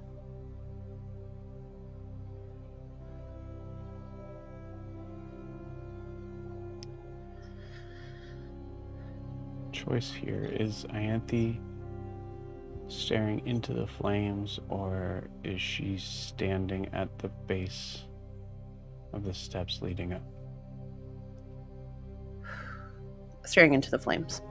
Choice here is Ianthe staring into the flames, or is she standing at the base of the steps leading up? staring into the flames.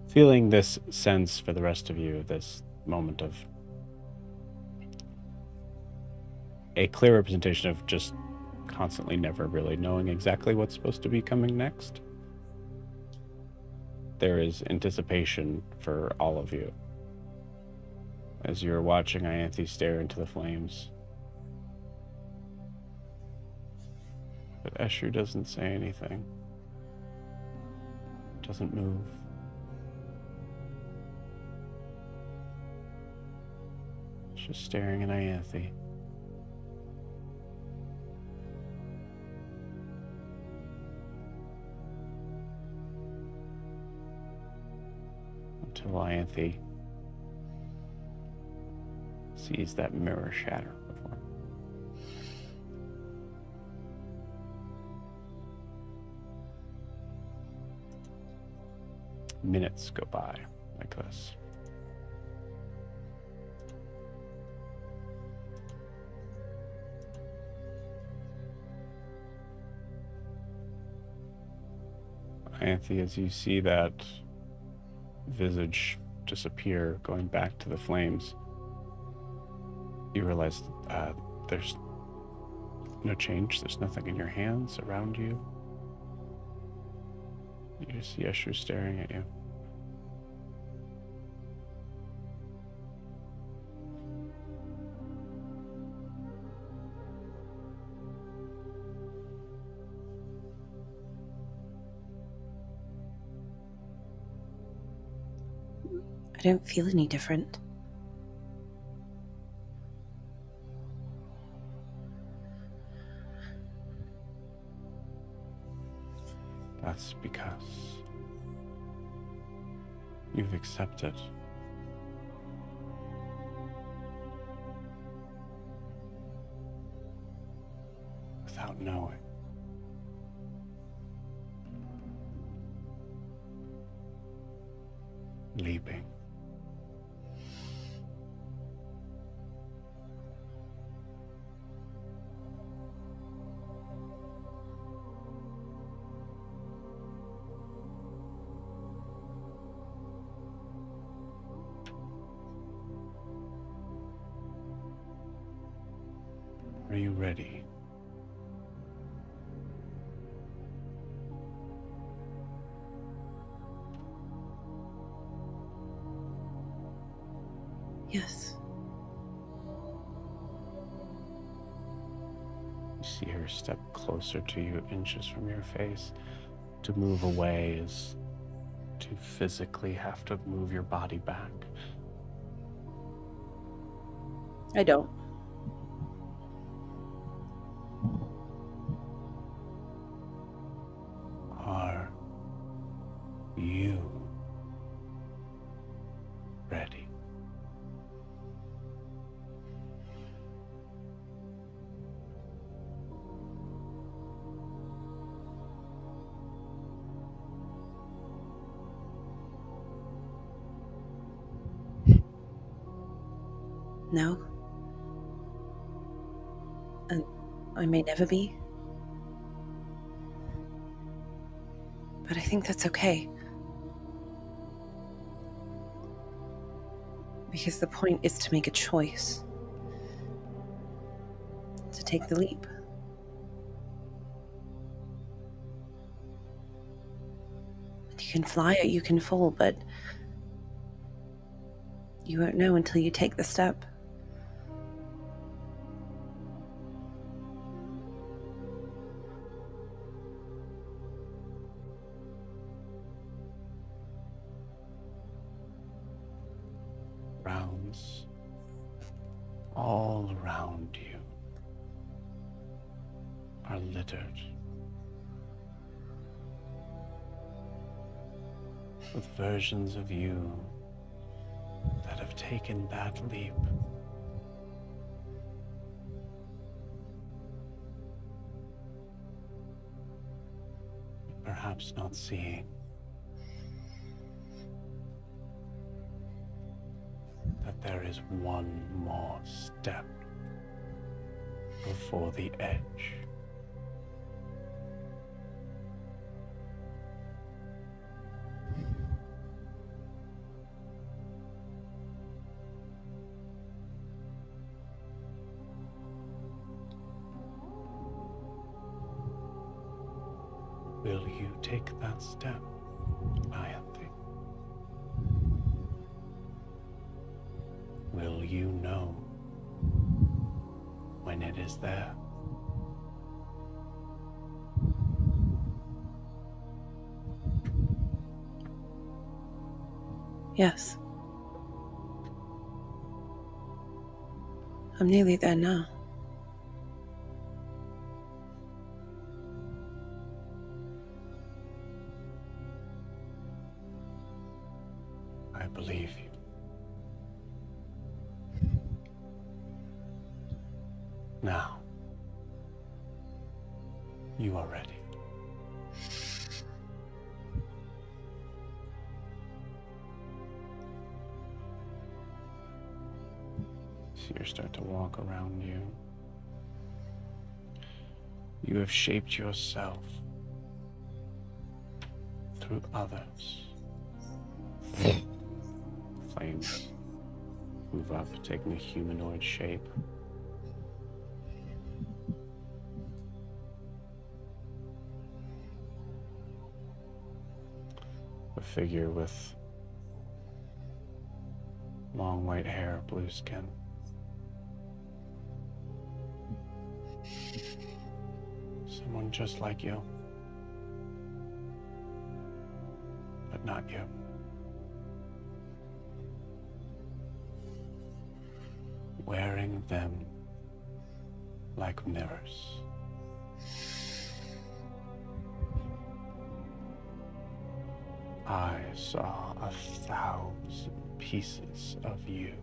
Feeling this sense for the rest of you, this moment of a clear representation of just constantly never really knowing exactly what's supposed to be coming next. There is anticipation for all of you as you're watching Ianthe stare into the flames. But Eshru doesn't say anything. Doesn't move. Just staring at Ianthe. Until Ianthe sees that mirror shatter before him. Minutes go by like this. Ianthe, as you see that visage disappear, going back to the flames, you realize there's no change. There's nothing in your hands, around you. You just see Eshru staring at you. I don't feel any different. That's because you've accepted. Without knowing. Leaping. Are you ready? Yes. You see her step closer to you, inches from your face. To move away is to physically have to move your body back. I don't. Are you ready? No. And I may never be. But I think that's okay. Because the point is to make a choice. To take the leap. You can fly or you can fall, but you won't know until you take the step. Rounds all around you are littered with versions of you that have taken that leap. Perhaps not seeing there is one more step before the edge. Will you take that step, Ianthe? Will you know when it is there? Yes. I'm nearly there now. I believe you. Now, you are ready. Fear start to walk around you. You have shaped yourself through others. Flames move up, taking a humanoid shape. A figure with long white hair, blue skin. Someone just like you, but not you. Wearing them like mirrors. I saw 1,000 pieces of you.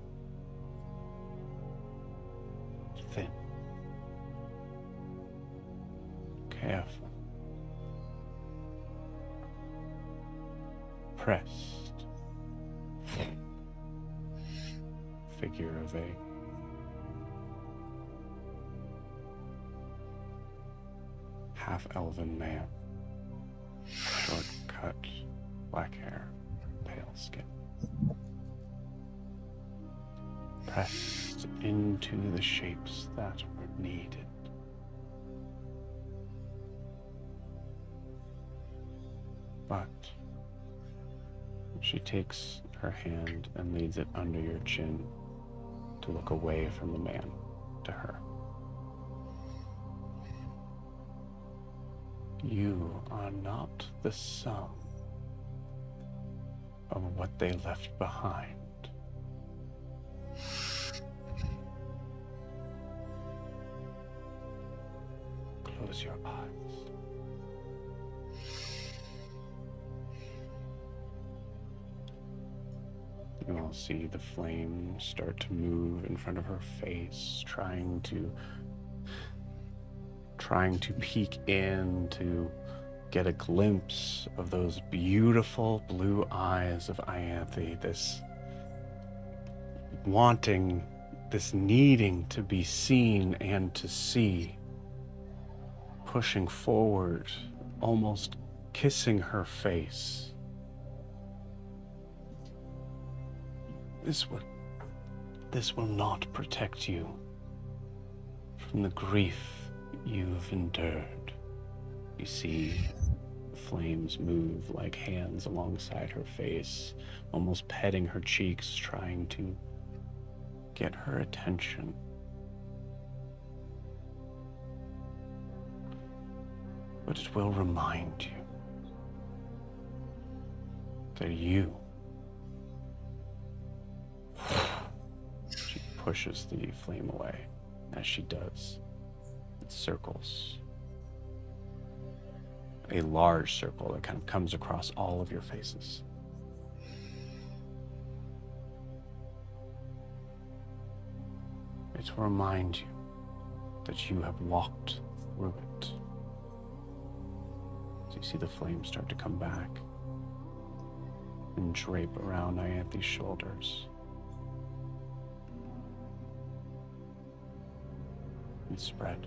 Thin. Careful. Pressed. Figure of a half-elven man. Short cut, black hair, pale skin. Pressed into the shapes that were needed. But she takes her hand and leads it under your chin to look away from the man to her. You are not the sum of what they left behind. Close your eyes. You all see the flame start to move in front of her face, trying to peek in to get a glimpse of those beautiful blue eyes of Ianthe, this wanting, this needing to be seen and to see, pushing forward, almost kissing her face. This will not protect you from the grief you've endured. You see flames move like hands alongside her face, almost petting her cheeks, trying to get her attention. But it will remind you that you... She pushes the flame away. As she does, it circles. A large circle that kind of comes across all of your faces. It's to remind you that you have walked through it. So you see the flames start to come back and drape around Ianthe's shoulders. and spread.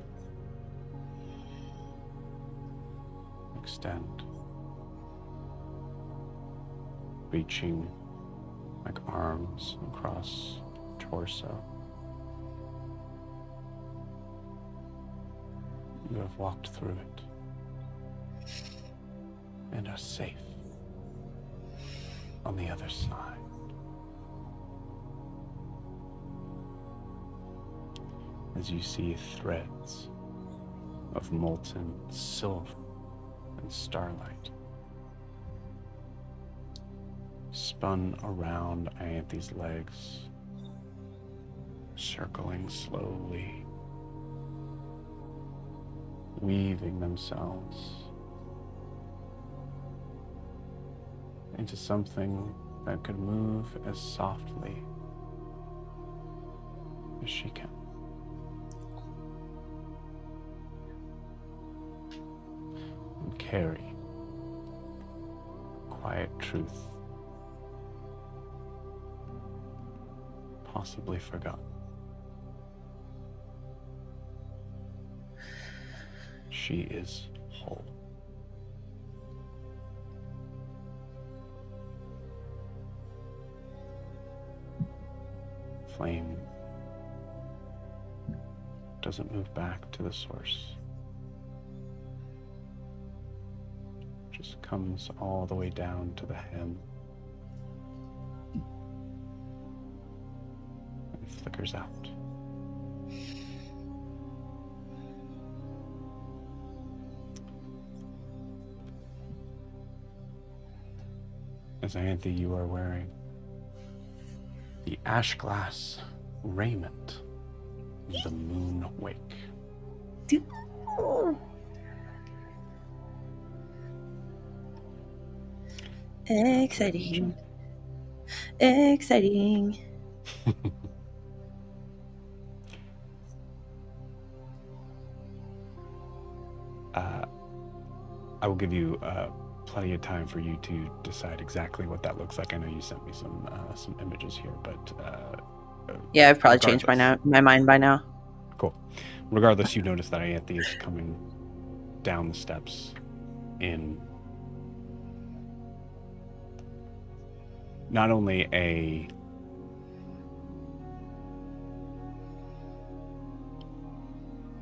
Extend. Reaching like arms across torso. You have walked through it and are safe on the other side. As you see threads of molten silver and starlight spun around Ianthe's legs, circling slowly, weaving themselves into something that could move as softly as she can. And carry quiet truth, possibly forgotten. She is whole. Flame doesn't move back to the source. Just comes all the way down to the hem and flickers out. As Ianthe, you are wearing the ash glass raiment of the moon wake. Exciting. Exciting. I will give you plenty of time for you to decide exactly what that looks like. I know you sent me some images here, but Yeah, I've probably changed my mind by now. Cool. Regardless, you notice that Ianthe is coming down the steps in not only a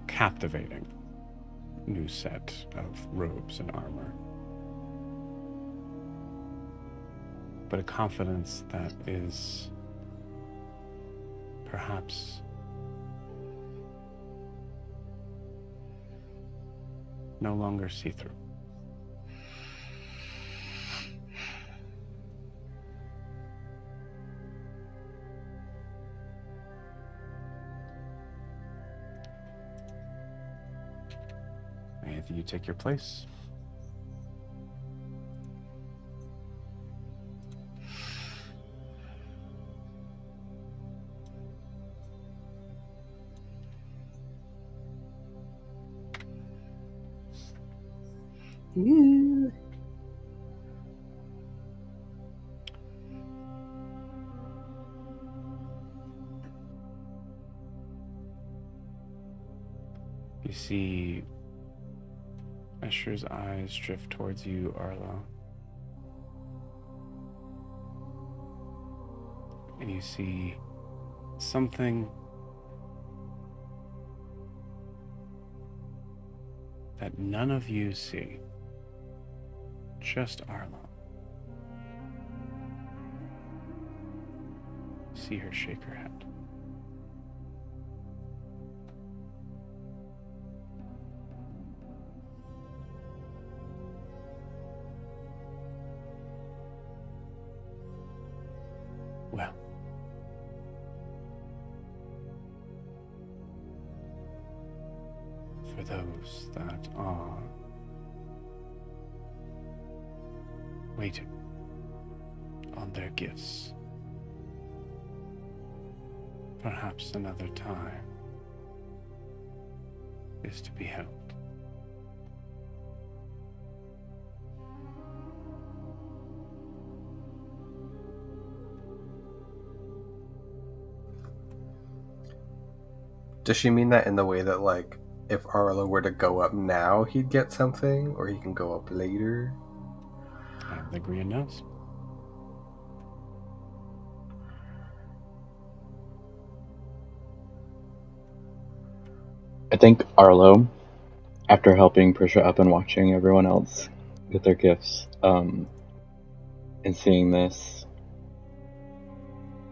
captivating new set of robes and armor, but a confidence that is perhaps no longer see-through. Ianthe, you take your place. Ooh. You see Eshru's eyes drift towards you, Arlo. And you see something that none of you see. Just Arlo. See her shake her head. Well, for those that are waiting on their gifts, perhaps another time is to be held. Does she mean that in the way that, like, if Arlo were to go up now, he'd get something, or he can go up later? I don't think Rian knows. I think Arlo, after helping Prisha up and watching everyone else get their gifts, and seeing this,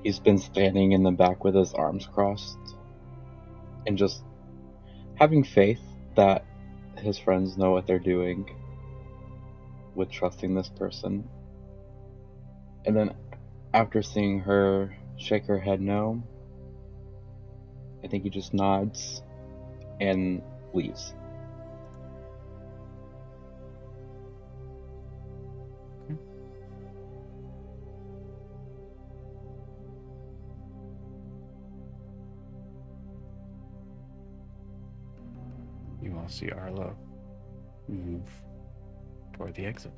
he's been standing in the back with his arms crossed and just having faith that his friends know what they're doing with trusting this person. And then after seeing her shake her head no, I think he just nods and leaves. You all see Arlo move toward the exit.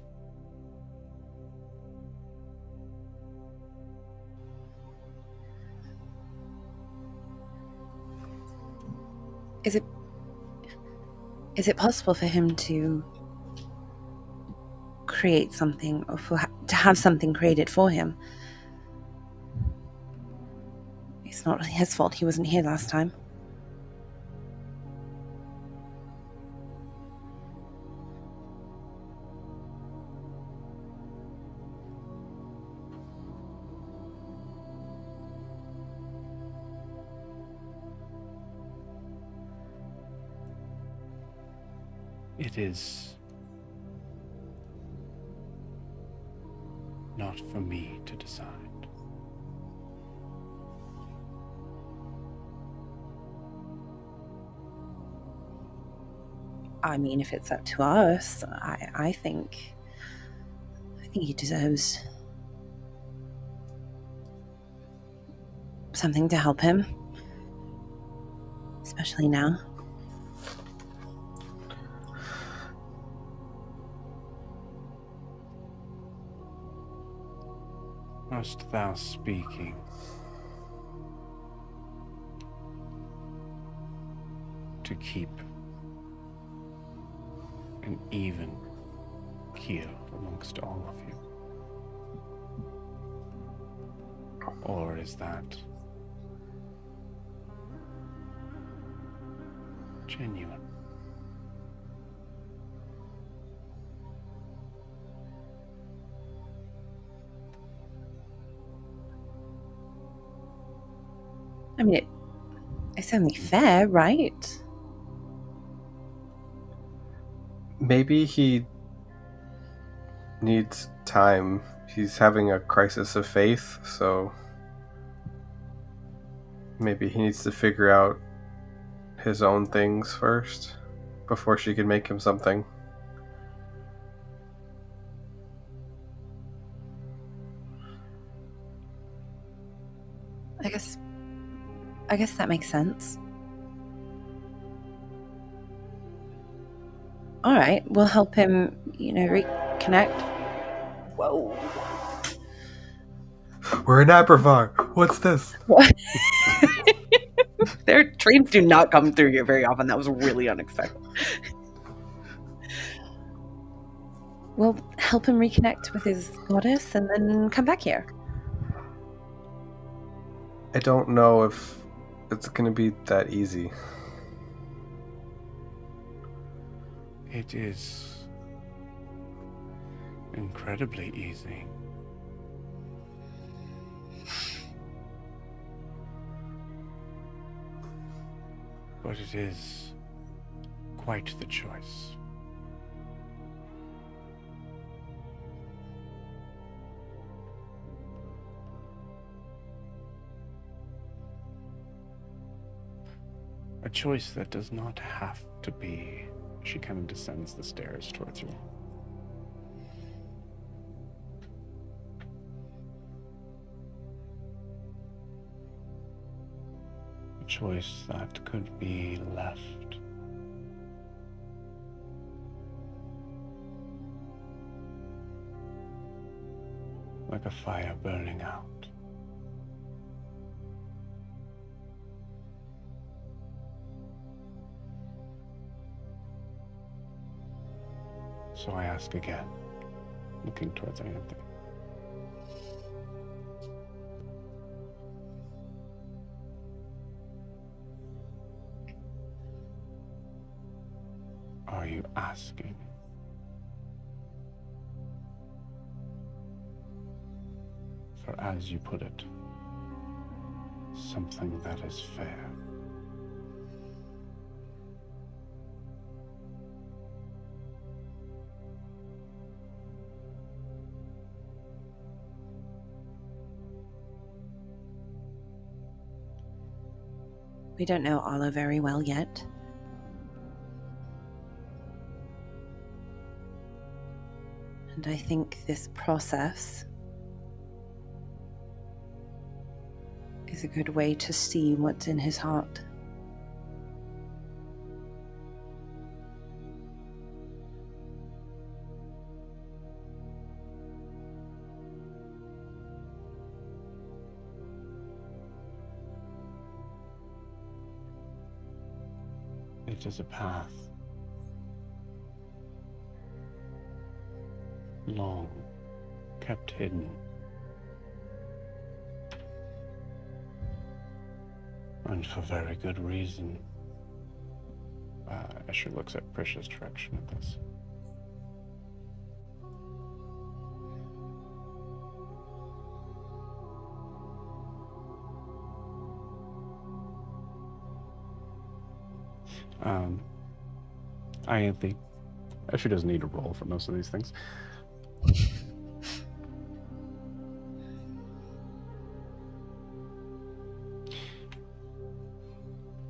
Is it possible for him to create something, or to have something created for him? It's not really his fault he wasn't here last time. It is not for me to decide. I mean, if it's up to us, I think he deserves something to help him, especially now. Must thou speaking? To keep an even keel amongst all of you? Or is that genuine? I mean, it's only fair, right? Maybe he needs time. He's having a crisis of faith, so maybe he needs to figure out his own things first before she can make him something. I guess that makes sense. All right, we'll help him, reconnect. Whoa. We're in Abervar. What's this? What? Their trains do not come through here very often. That was really unexpected. We'll help him reconnect with his goddess and then come back here. I don't know if it's going to be that easy. It is incredibly easy. But it is quite the choice. A choice that does not have to be. She kind of descends the stairs towards you. A choice that could be left like a fire burning out. So I ask again, looking towards Ianthe. Are you asking for, as you put it, something that is fair? We don't know Arlo very well yet. And I think this process is a good way to see what's in his heart. It is a path long kept hidden, and for very good reason. Eshru looks at Prisha's direction at this. Ianthe. Eshru doesn't need a roll for most of these things.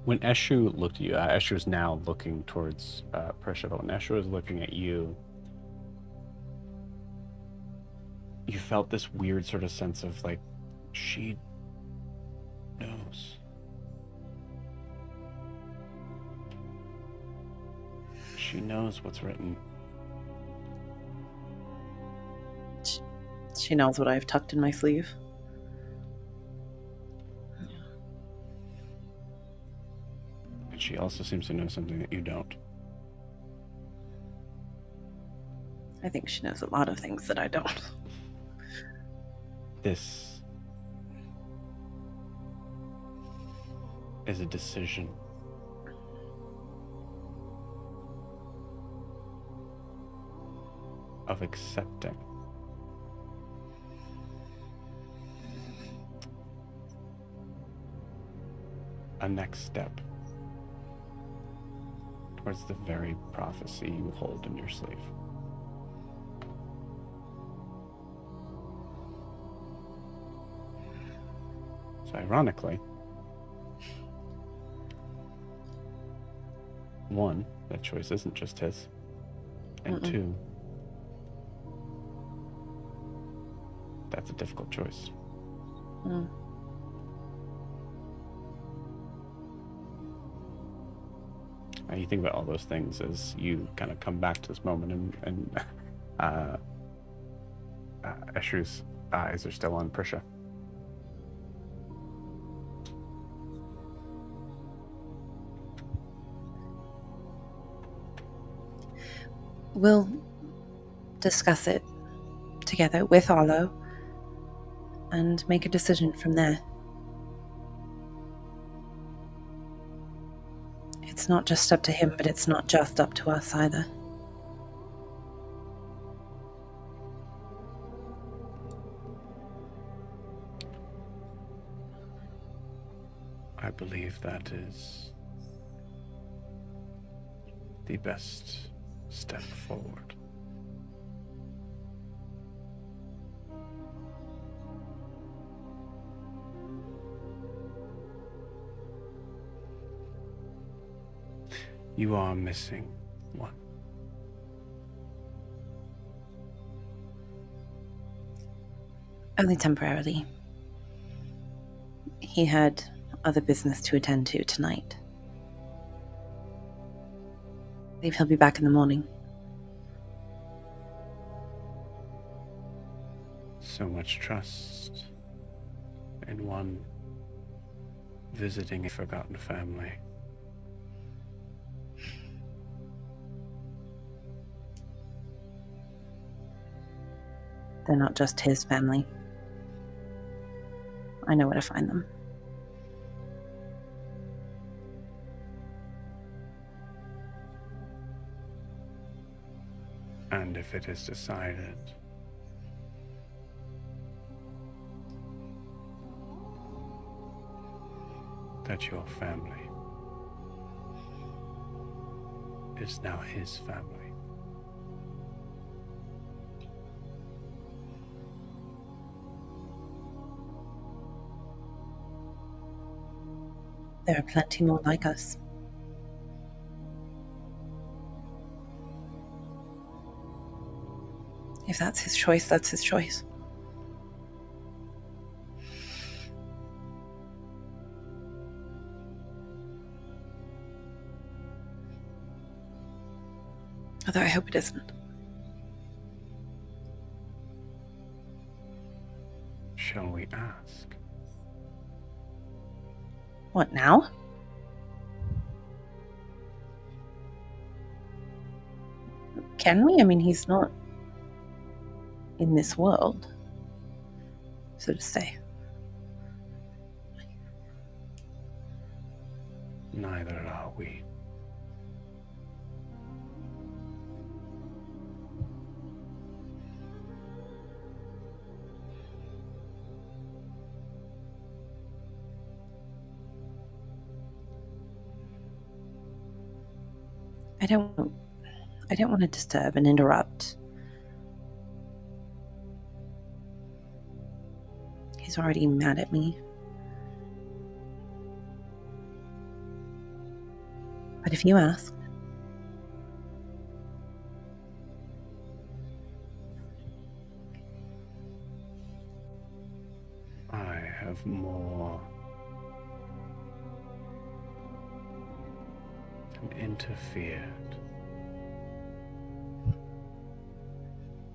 When Eshru looked at you, Eshru is now looking towards Prisha, but when Eshru was looking at you, you felt this weird sort of sense of like, she knows. She knows what's written. She knows what I've tucked in my sleeve. And she also seems to know something that you don't. I think she knows a lot of things that I don't. This is a decision. Of accepting a next step towards the very prophecy you hold in your sleeve. So ironically, one, that choice isn't just his, and two, that's a difficult choice. You think about all those things as you kind of come back to this moment, and Eshru's eyes are still on Prisha. We'll discuss it together with Arlo and make a decision from there. It's not just up to him, but it's not just up to us either. I believe that is the best step forward. You are missing one. Only temporarily. He had other business to attend to tonight. I believe he'll be back in the morning. So much trust in one visiting a forgotten family. They're not just his family. I know where to find them. And if it is decided that your family is now his family, There are plenty more like us. If that's his choice, that's his choice. Although I hope it isn't. shall we ask? What, now? Can we? I mean, he's not in this world, so to say. Neither are we. I don't want to disturb and interrupt. He's already mad at me. But if you ask, I have more than interfered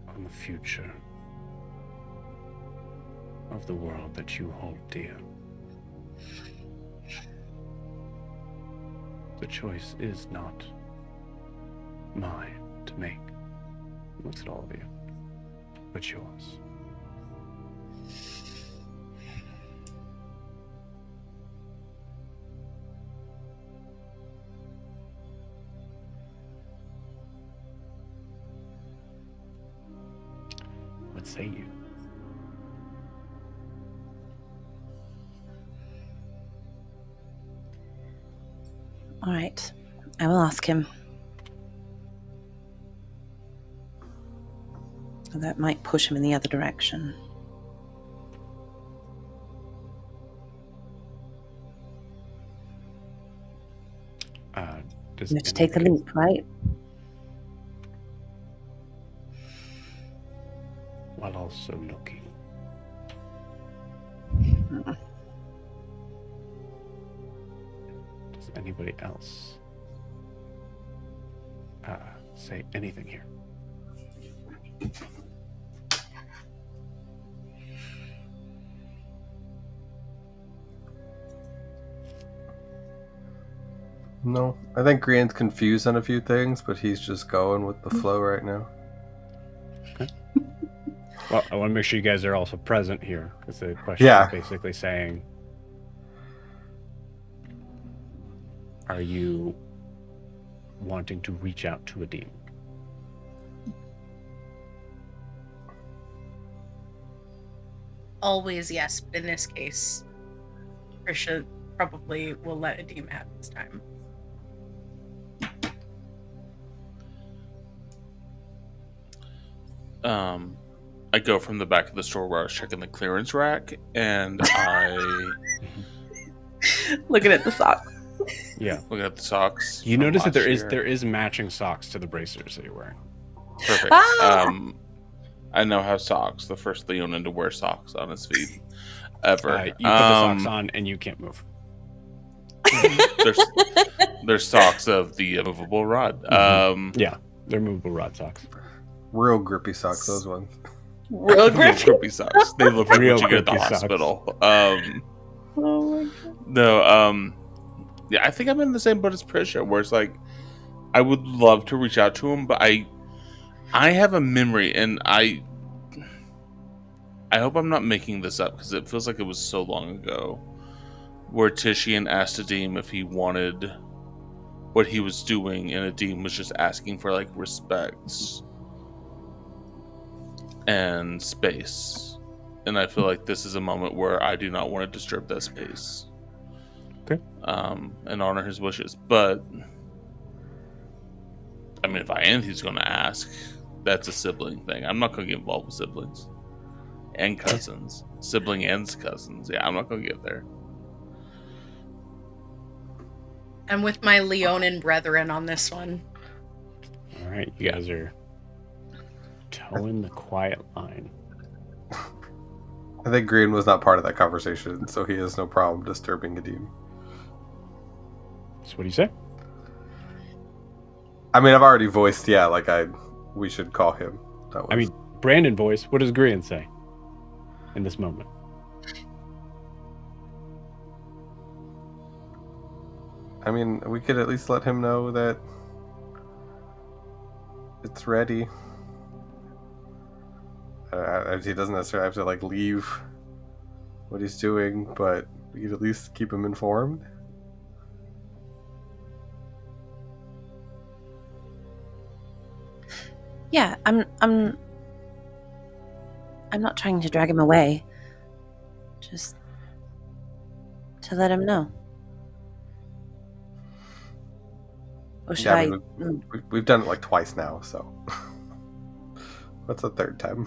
on the future of the world that you hold dear. The choice is not mine to make. It looks at all of you, but yours. What say you? all right, I will ask him. That might push him in the other direction. Does You have to take the anybody- leap, right? While also looking. Does anybody else say anything here? No, I think Grian's confused on a few things, but he's just going with the flow right now. Well, I want to make sure you guys are also present here, because the question Yeah. is basically saying, are you wanting to reach out to a demon? Always yes, but in this case, Krisha probably will let Adim have this time. I go from the back of the store where I was checking the clearance rack, and I Looking at the socks. Yeah. look at the socks. You from notice that last year. there is matching socks to the bracers that you're wearing. Perfect. Ah! I now have socks. The first Leonin to wear socks on his feet ever. You put the socks on and you can't move. There's socks of the movable rod. Yeah, they're movable rod socks. Real grippy socks, those ones. Real grip. grippy socks. They look like Real what you get at the grippy socks. hospital. Oh my god. No, yeah, I think I'm in the same boat as Prisha, where it's like, I would love to reach out to him, but I have a memory, and I hope I'm not making this up because it feels like it was so long ago, where Titian asked Adim if he wanted what he was doing, and Adim was just asking for like respect and space. And I feel like this is a moment where I do not want to disturb that space. Okay. And honor his wishes. But I mean, if Ianthe's going to ask, that's a sibling thing. I'm not going to get involved with siblings and cousins, sibling and cousins. Yeah, I'm not going to get there. I'm with my Leonin brethren on this one. All right, you guys are towing the quiet line. I think Green was not part of that conversation, so he has no problem disturbing Adim. So what do you say? I mean, I've already voiced, we should call him. That was... I mean, Brandon voice. What does Grian say in this moment? I mean, we could at least let him know that it's ready. He doesn't necessarily have to leave what he's doing, but we could at least keep him informed. Yeah, I'm not trying to drag him away. Just to let him know. Or should I? We've done it twice now, so what's the third time?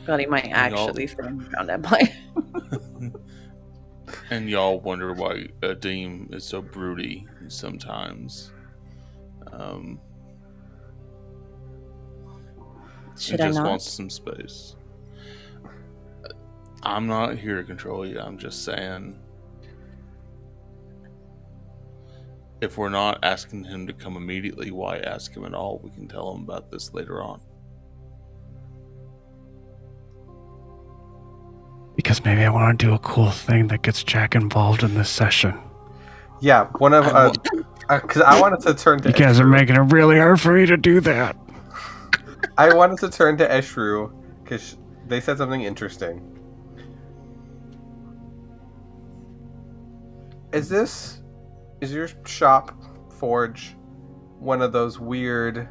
God, he might actually throw him around that play. And y'all wonder why Adim is so broody sometimes. Should he I just not? wants some space. I'm not here to control you. I'm just saying, if we're not asking him to come immediately, why ask him at all? We can tell him about this later on. Because maybe I want to do a cool thing that gets Jack involved in this session. Yeah, one of because I wanted to turn to. You guys are making it really hard for me to do that. I wanted to turn to Eshru because they said something interesting. Is your shop forge one of those weird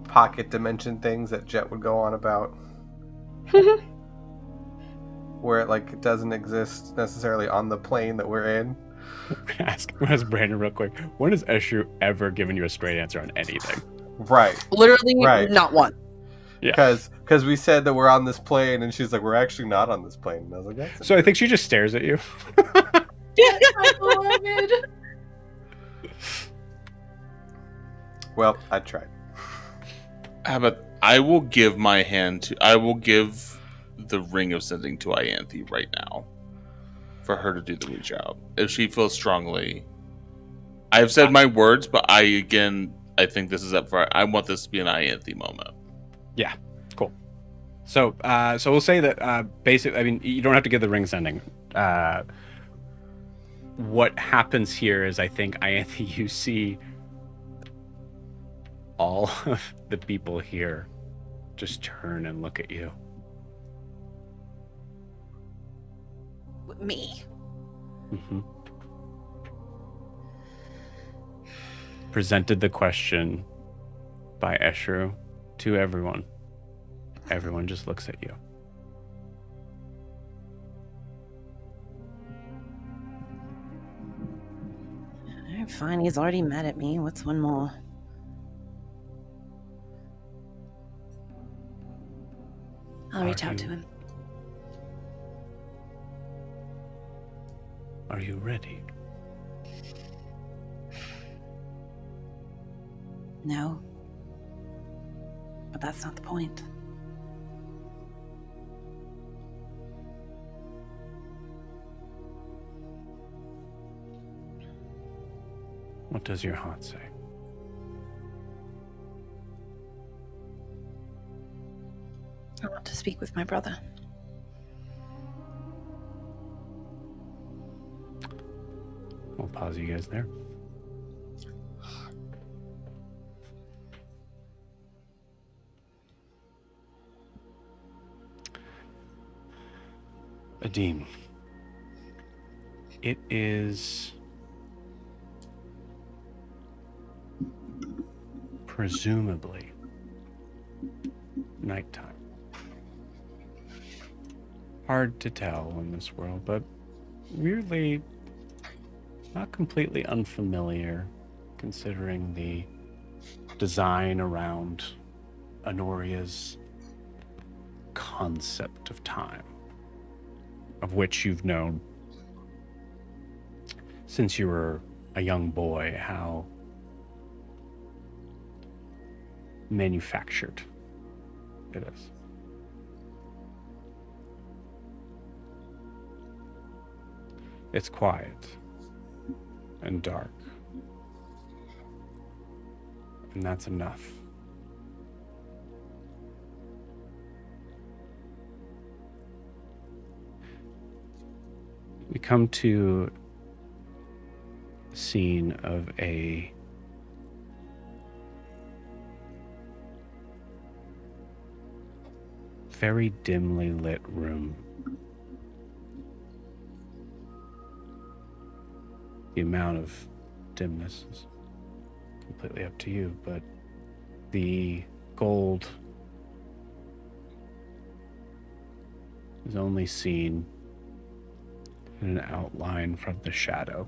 pocket dimension things that Jet would go on about? Where it doesn't exist necessarily on the plane that we're in? Ask Brandon real quick. When has Eshru ever given you a straight answer on anything? Right. Literally, Right. not one. Yeah. Because we said that we're on this plane, and she's like, we're actually not on this plane. And I was like, that's So I think she just stares at you. Well, I tried. How about I will give the ring of sending to Ianthe right now for her to do the reach out. If she feels strongly. I've said my words, but I think this is up for, I want this to be an Ianthe moment. Yeah, cool. So we'll say that basically, I mean, you don't have to give the ring sending. What happens here is, I think, Ianthe, you see all of the people here just turn and look at you. Me? Mm-hmm. Presented the question by Eshru to everyone. Everyone just looks at you. Alright, fine, he's already mad at me. What's one more? I'll reach out to him. Are you ready? No. But that's not the point. What does your heart say? I want to speak with my brother. We'll pause you guys there. Adim, it is presumably nighttime. Hard to tell in this world, but weirdly not completely unfamiliar considering the design around Honoria's concept of time, of which you've known since you were a young boy, how manufactured it is. It's quiet and dark, and that's enough. We come to a scene of a very dimly lit room. The amount of dimness is completely up to you, but the gold is only seen in an outline from the shadow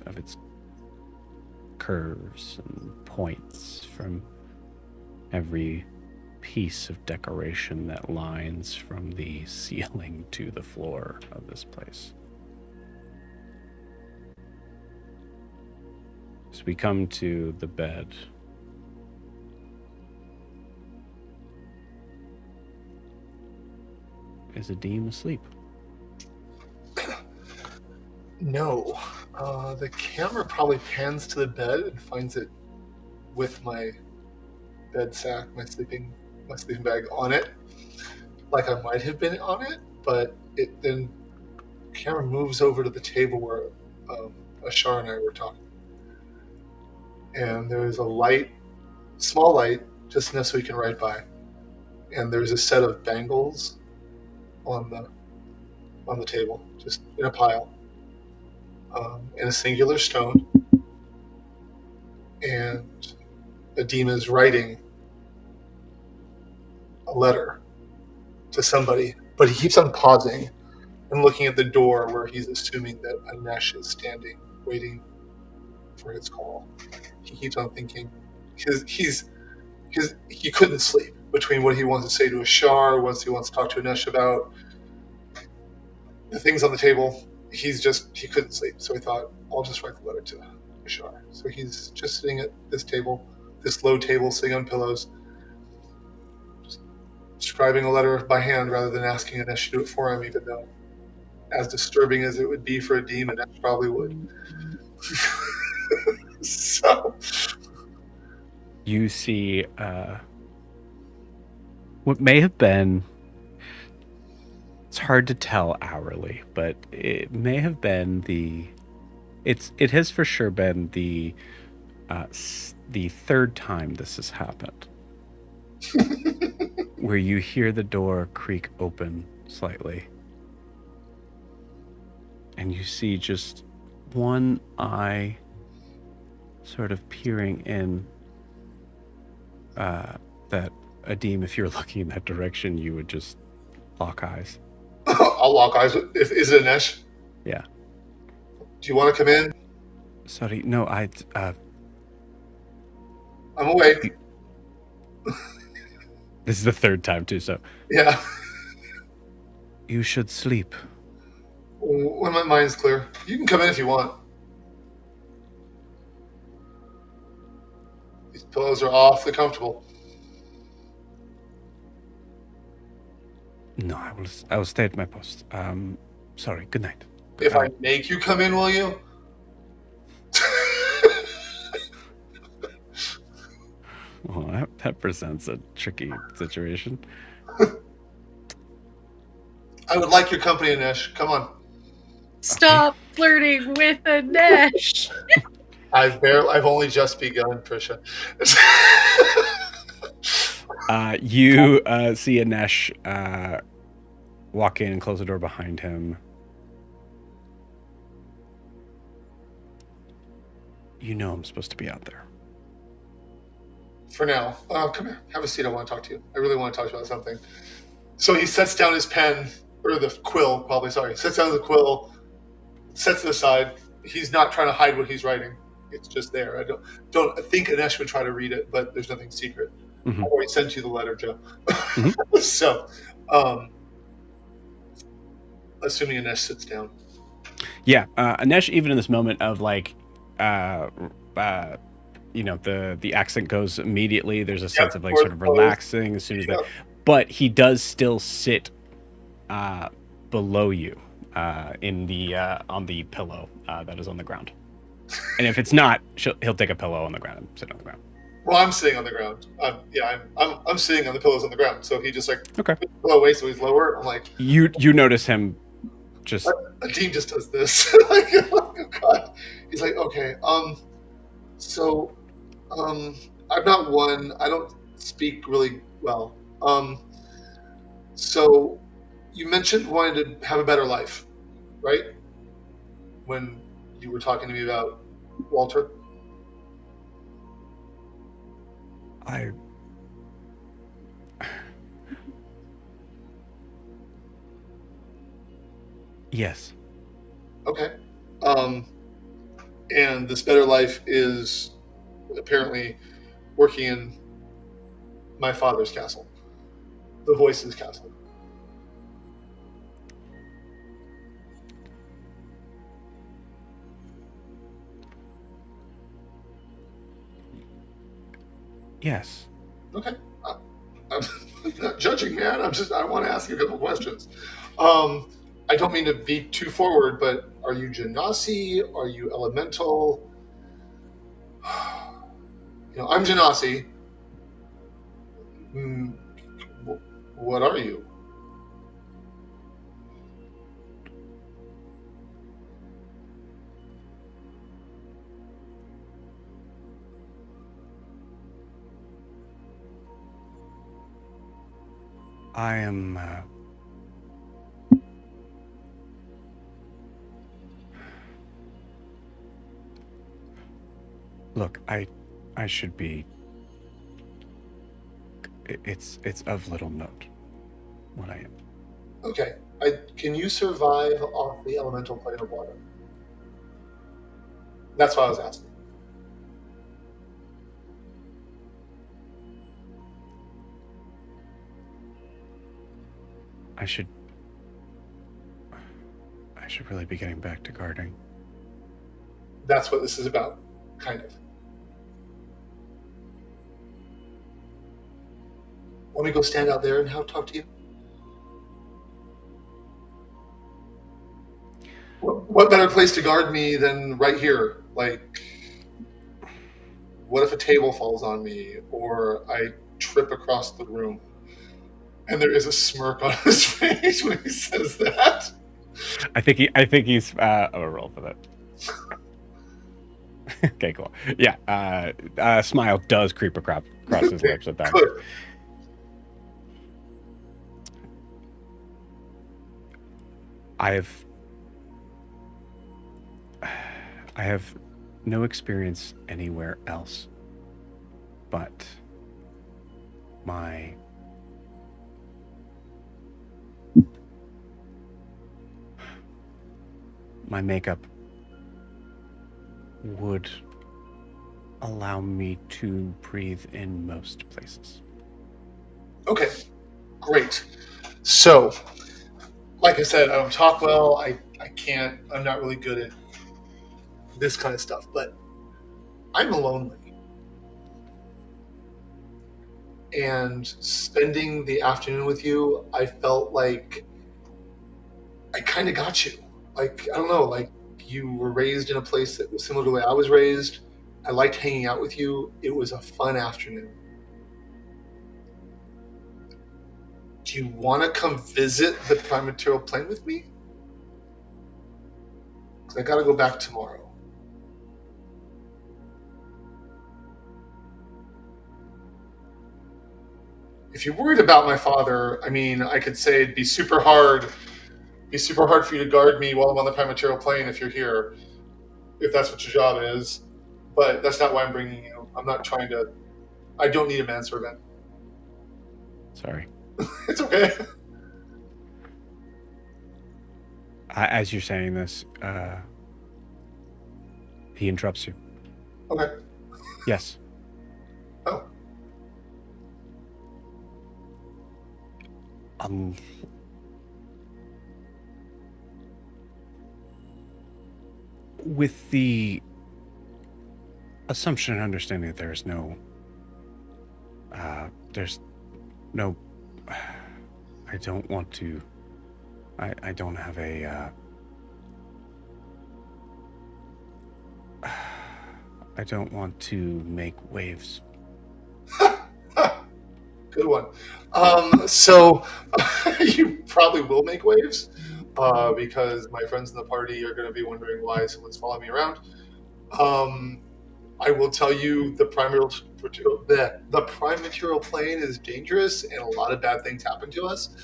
of its curves and points from every piece of decoration that lines from the ceiling to the floor of this place. As we come to the bed, is Adim asleep? No. The camera probably pans to the bed and finds it with my bed sack, my sleeping bag on it, like I might have been on it, but it then camera moves over to the table where Ashar and I were talking. And there's a light, small light, just enough so we can write by. And there's a set of bangles on the table, just in a pile, in a singular stone. And Adim is writing a letter to somebody, but he keeps on pausing and looking at the door where he's assuming that Anesh is standing, waiting for his call. He keeps on thinking, because he couldn't sleep between what he wants to say to Ashar, what he wants to talk to Anesh about, the things on the table. He couldn't sleep, so he thought, I'll just write the letter to Ashar. So he's just sitting at this table, this low table, sitting on pillows, just scribing a letter by hand rather than asking Anesh to do it for him, even though, as disturbing as it would be for Adim, Anesh probably would. So you see what may have been, it's hard to tell hourly, but it may have been it has for sure been the third time this has happened. Where you hear the door creak open slightly and you see just one eye sort of peering in, that Adim, if you're looking in that direction, you would just lock eyes. I'll lock eyes. Is it Anesh? Yeah. Do you want to come in? Sorry, no, I'm awake. This is the third time too, so. Yeah. You should sleep. When my mind's clear. You can come in if you want. These pillows are awfully comfortable. No, I will stay at my post. Sorry, good night. If I make you come in, will you? Well, that presents a tricky situation. I would like your company, Anesh. Come on. Stop flirting with Anesh. I've only just begun, Prisha. You see Anesh walk in and close the door behind him. You know I'm supposed to be out there. For now. Come here. Have a seat. I want to talk to you. I really want to talk to you about something. So he sets down his pen, or the quill, probably, sorry. Sets down the quill, sets it aside. He's not trying to hide what he's writing. It's just there. I think Anesh would try to read it, but there's nothing secret. Mm-hmm. I've already sent you the letter, Joe. Mm-hmm. So, assuming Anesh sits down. Yeah, Anesh, even in this moment of like, the accent goes immediately. There's a sense of like sort of relaxing as soon as that. But he does still sit below you in the on the pillow that is on the ground. And if it's not, he'll take a pillow on the ground and sit on the ground. Well, I'm sitting on the ground. I'm sitting on the pillows on the ground. So he just like okay, pillow away, so he's lower. I'm like, you notice him just. A team just does this. Like, oh God. He's like, okay, so, I'm not one. I don't speak really well. So you mentioned wanting to have a better life, right? When you were talking to me about Walter. Yes. Okay. And this better life is apparently working in my father's castle, the Voices Castle. Yes. Okay. I'm not judging, man. I want to ask you a couple questions. I don't mean to be too forward, but are you Genasi? Are you Elemental? I'm Genasi. What are you? I am. Look, I should be. It's of little note what I am. Okay. Can you survive off the elemental plane of water? That's what I was asking. I should really be getting back to guarding. That's what this is about, kind of. Want me to go stand out there and talk to you? What better place to guard me than right here? Like, what if a table falls on me or I trip across the room? And there is a smirk on his face when he says that. I think he's a roll for that. Okay, cool. Yeah, smile does creep across his lips at that. Good. I have no experience anywhere else, but my makeup would allow me to breathe in most places. Okay, great. So, like I said, I don't talk well. I can't. I'm not really good at this kind of stuff, but I'm lonely. And spending the afternoon with you, I felt like I kind of got you. Like, I don't know, like you were raised in a place that was similar to the way I was raised. I liked hanging out with you. It was a fun afternoon. Do you want to come visit the prime material plane with me? Because I got to go back tomorrow. if you're worried about my father, I mean, I could say it'd be super hard. Be super hard for you to guard me while I'm on the prime material plane if you're here, if that's what your job is. But that's not why I'm bringing you. I'm not trying to. I don't need a manservant. Sorry. It's okay. As you're saying this, he interrupts you. Okay. Yes. Oh. With the assumption and understanding that there's no, I don't want to, I don't have a, I don't want to make waves. Good one. So you probably will make waves because my friends in the party are going to be wondering why someone's following me around. I will tell you the prime material plane is dangerous and a lot of bad things happen to us.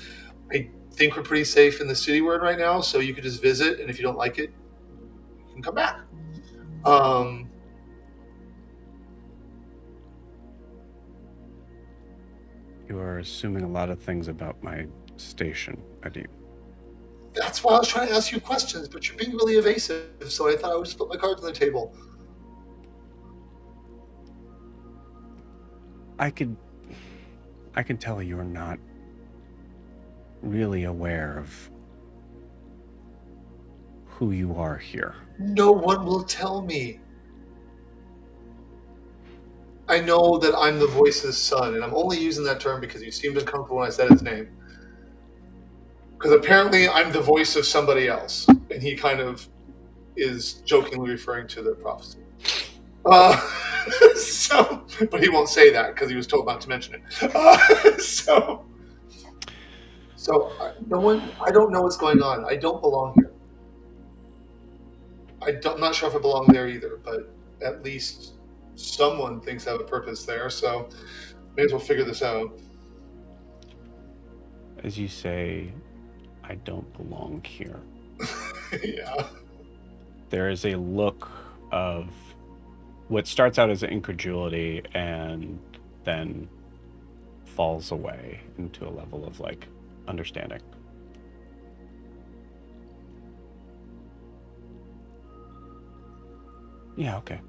I think we're pretty safe in the city we're in right now, so you could just visit, and if you don't like it, you can come back. You are assuming a lot of things about my station, Adim. That's why I was trying to ask you questions, but you're being really evasive, so I thought I would just put my cards on the table. I can tell you're not really aware of who you are here. No one will tell me. I know that I'm the voice's son, and I'm only using that term because you seemed uncomfortable when I said his name. Because apparently I'm the voice of somebody else, and he kind of is jokingly referring to the prophecy. But he won't say that because he was told not to mention it. I don't know what's going on. I don't belong here. I'm not sure if I belong there either, but at least someone thinks I have a purpose there, so may as well figure this out. As you say, I don't belong here. Yeah. There is a look of what starts out as incredulity and then falls away into a level of like understanding. Yeah, okay.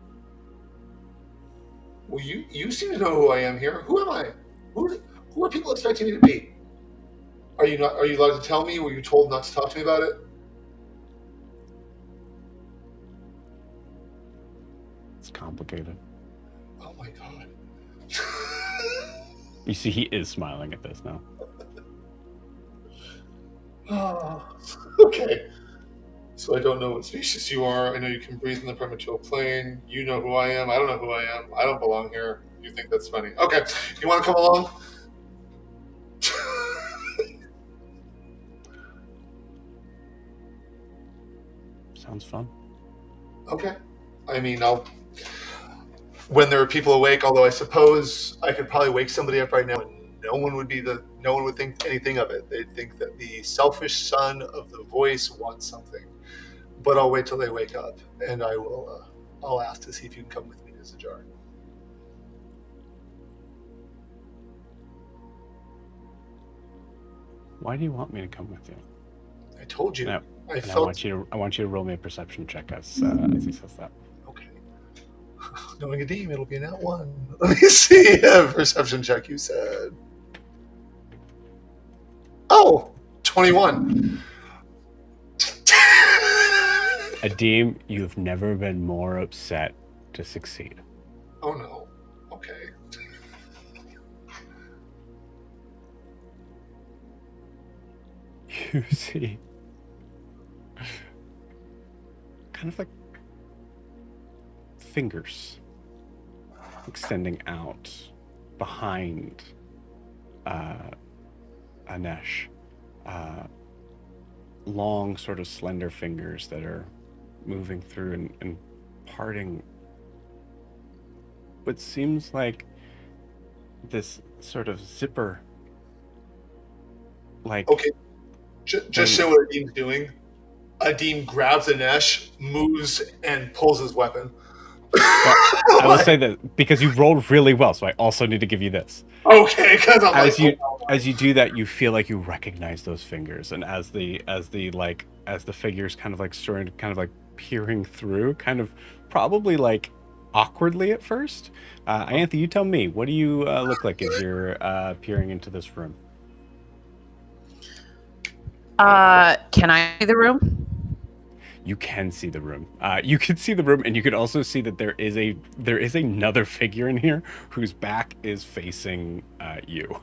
Well, you seem to know who I am here. Who am I? Who are people expecting me to be? Are you allowed to tell me? Were you told not to talk to me about it? It's complicated. Oh my god. You see, he is smiling at this now. Oh, okay. So I don't know what species you are. I know you can breathe in the premature plane. You know who I am. I don't know who I am. I don't belong here. You think that's funny. Okay. You want to come along? Sounds fun. Okay. I mean, when there are people awake, although I suppose I could probably wake somebody up right now and no one would think anything of it. They'd think that the selfish son of the voice wants something. But I'll wait till they wake up, and I'll ask to see if you can come with me to Zajar. Why do you want me to come with you? I told you. No, I want you to roll me a perception check as he says that. Okay. Knowing a demon, it'll be an @1. Let me see. Perception check, you said. Oh, 21. Adim, you've never been more upset to succeed. Oh no. Okay. You see, kind of like fingers extending out behind Anesh. Long, sort of slender fingers that are moving through and parting what seems like this sort of zipper like Okay, just show what Adim's doing. Adim grabs Anesh, moves, and pulls his weapon. I will say that because you rolled really well, so I also need to give you this. Okay, because I'm As you do that, you feel like you recognize those fingers, and as the figures kind of like starting, kind of like peering through, kind of probably like awkwardly at first. Ianthe, you tell me, what do you look like as you're peering into this room? Can I see the room? You can see the room. You can see the room, and you can also see that there is another figure in here whose back is facing you.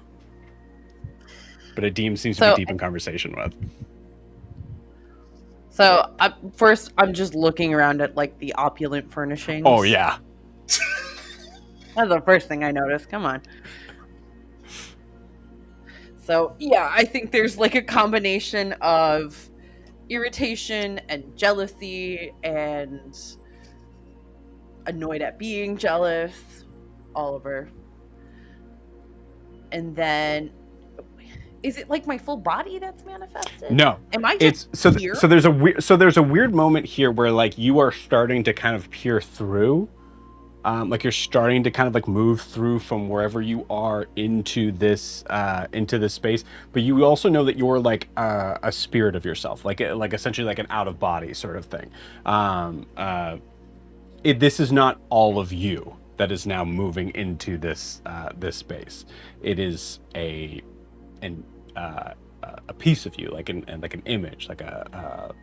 But Adim seems to be deep in conversation with. So first, I'm just looking around at like the opulent furnishings. Oh yeah, that's the first thing I noticed. Come on. So yeah, I think there's like a combination of irritation and jealousy and annoyed at being jealous, Oliver. And then, is it like my full body that's manifested? No, am I just here? So there's a weird moment here where like you are starting to kind of peer through, like you're starting to kind of like move through from wherever you are into this space, but you also know that you're like a spirit of yourself, like essentially like an out of body sort of thing. This is not all of you that is now moving into this space. It is a piece of you, like an image, like a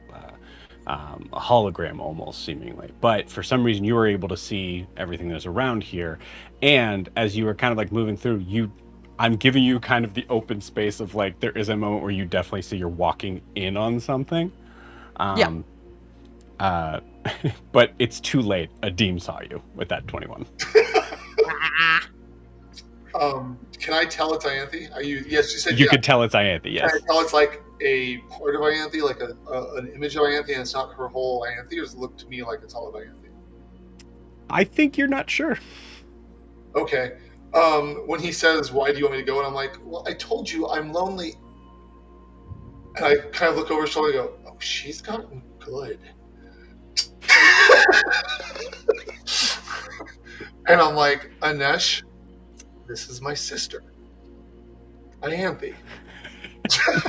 hologram almost, seemingly. But for some reason, you were able to see everything that's around here, and as you were kind of like moving through, I'm giving you kind of the open space of like there is a moment where you definitely see you're walking in on something. But it's too late. Adim saw you with that 21. Can I tell it's Ianthe? Yes, you said you could tell it's Ianthe. Yes. Can I tell it's like a part of Ianthe, like an image of Ianthe, and it's not her whole Ianthe, or does it look to me like it's all of Ianthe? I think you're not sure. Okay. When he says, "Why do you want me to go?" and I'm like, "Well, I told you I'm lonely." And I kind of look over her shoulder and go, "Oh, she's gotten good." And I'm like, "Anesh, this is my sister, Ianthe."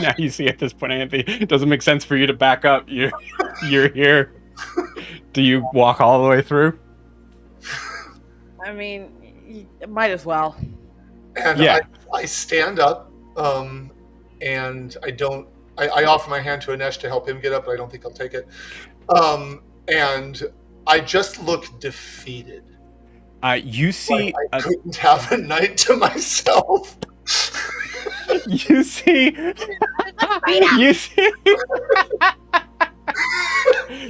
Now you see at this point, Ianthe, it doesn't make sense for you to back up. You're here. Do you walk all the way through? I mean, might as well. And yeah. I stand up, and I offer my hand to Anesh to help him get up, but I don't think he'll take it. And I just look defeated. You see, like I couldn't have a night to myself. You see.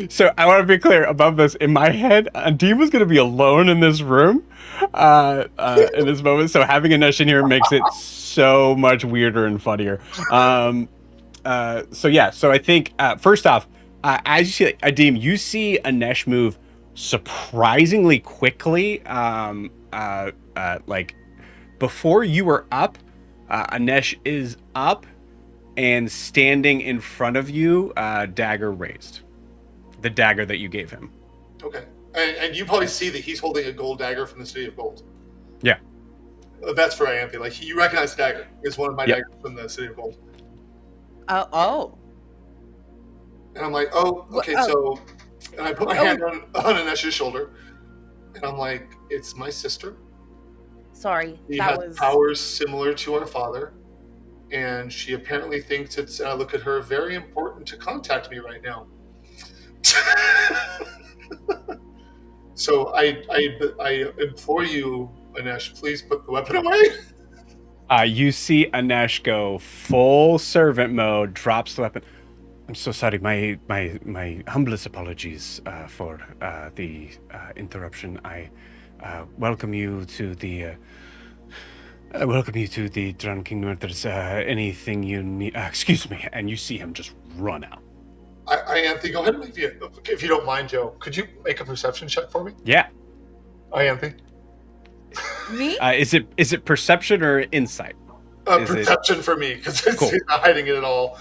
So I want to be clear above this. In my head, Adim was going to be alone in this room in this moment. So having Anesh in here makes it so much weirder and funnier. So I think first off, as you see, Adim, you see Anesh move surprisingly quickly. Like before you were up, Anesh is up and standing in front of you, dagger raised. The dagger that you gave him. Okay. And you probably see that he's holding a gold dagger from the City of Gold. Yeah. That's for Ianthe. Like, you recognize the dagger. It's one of my daggers from the City of Gold. Oh. And I'm like, oh, okay, so... And I put my hand on Anesh's shoulder. And I'm like, it's my sister. Sorry. She has powers similar to our father. And she apparently thinks it's, and I look at her, very important to contact me right now. So I implore you, Anesh, please put the weapon away. You see Anesh go full servant mode, drops the weapon. I'm so sorry. My humblest apologies for the interruption. I welcome you to the Drowned Kingdom. If there's anything you need, excuse me. And you see him just run out. Ianthe, go ahead and make if you don't mind, Joe. Could you make a perception check for me? Yeah. Ianthe. Me? Is it perception or insight? Is it perception for me, because Cool. he's not hiding it at all.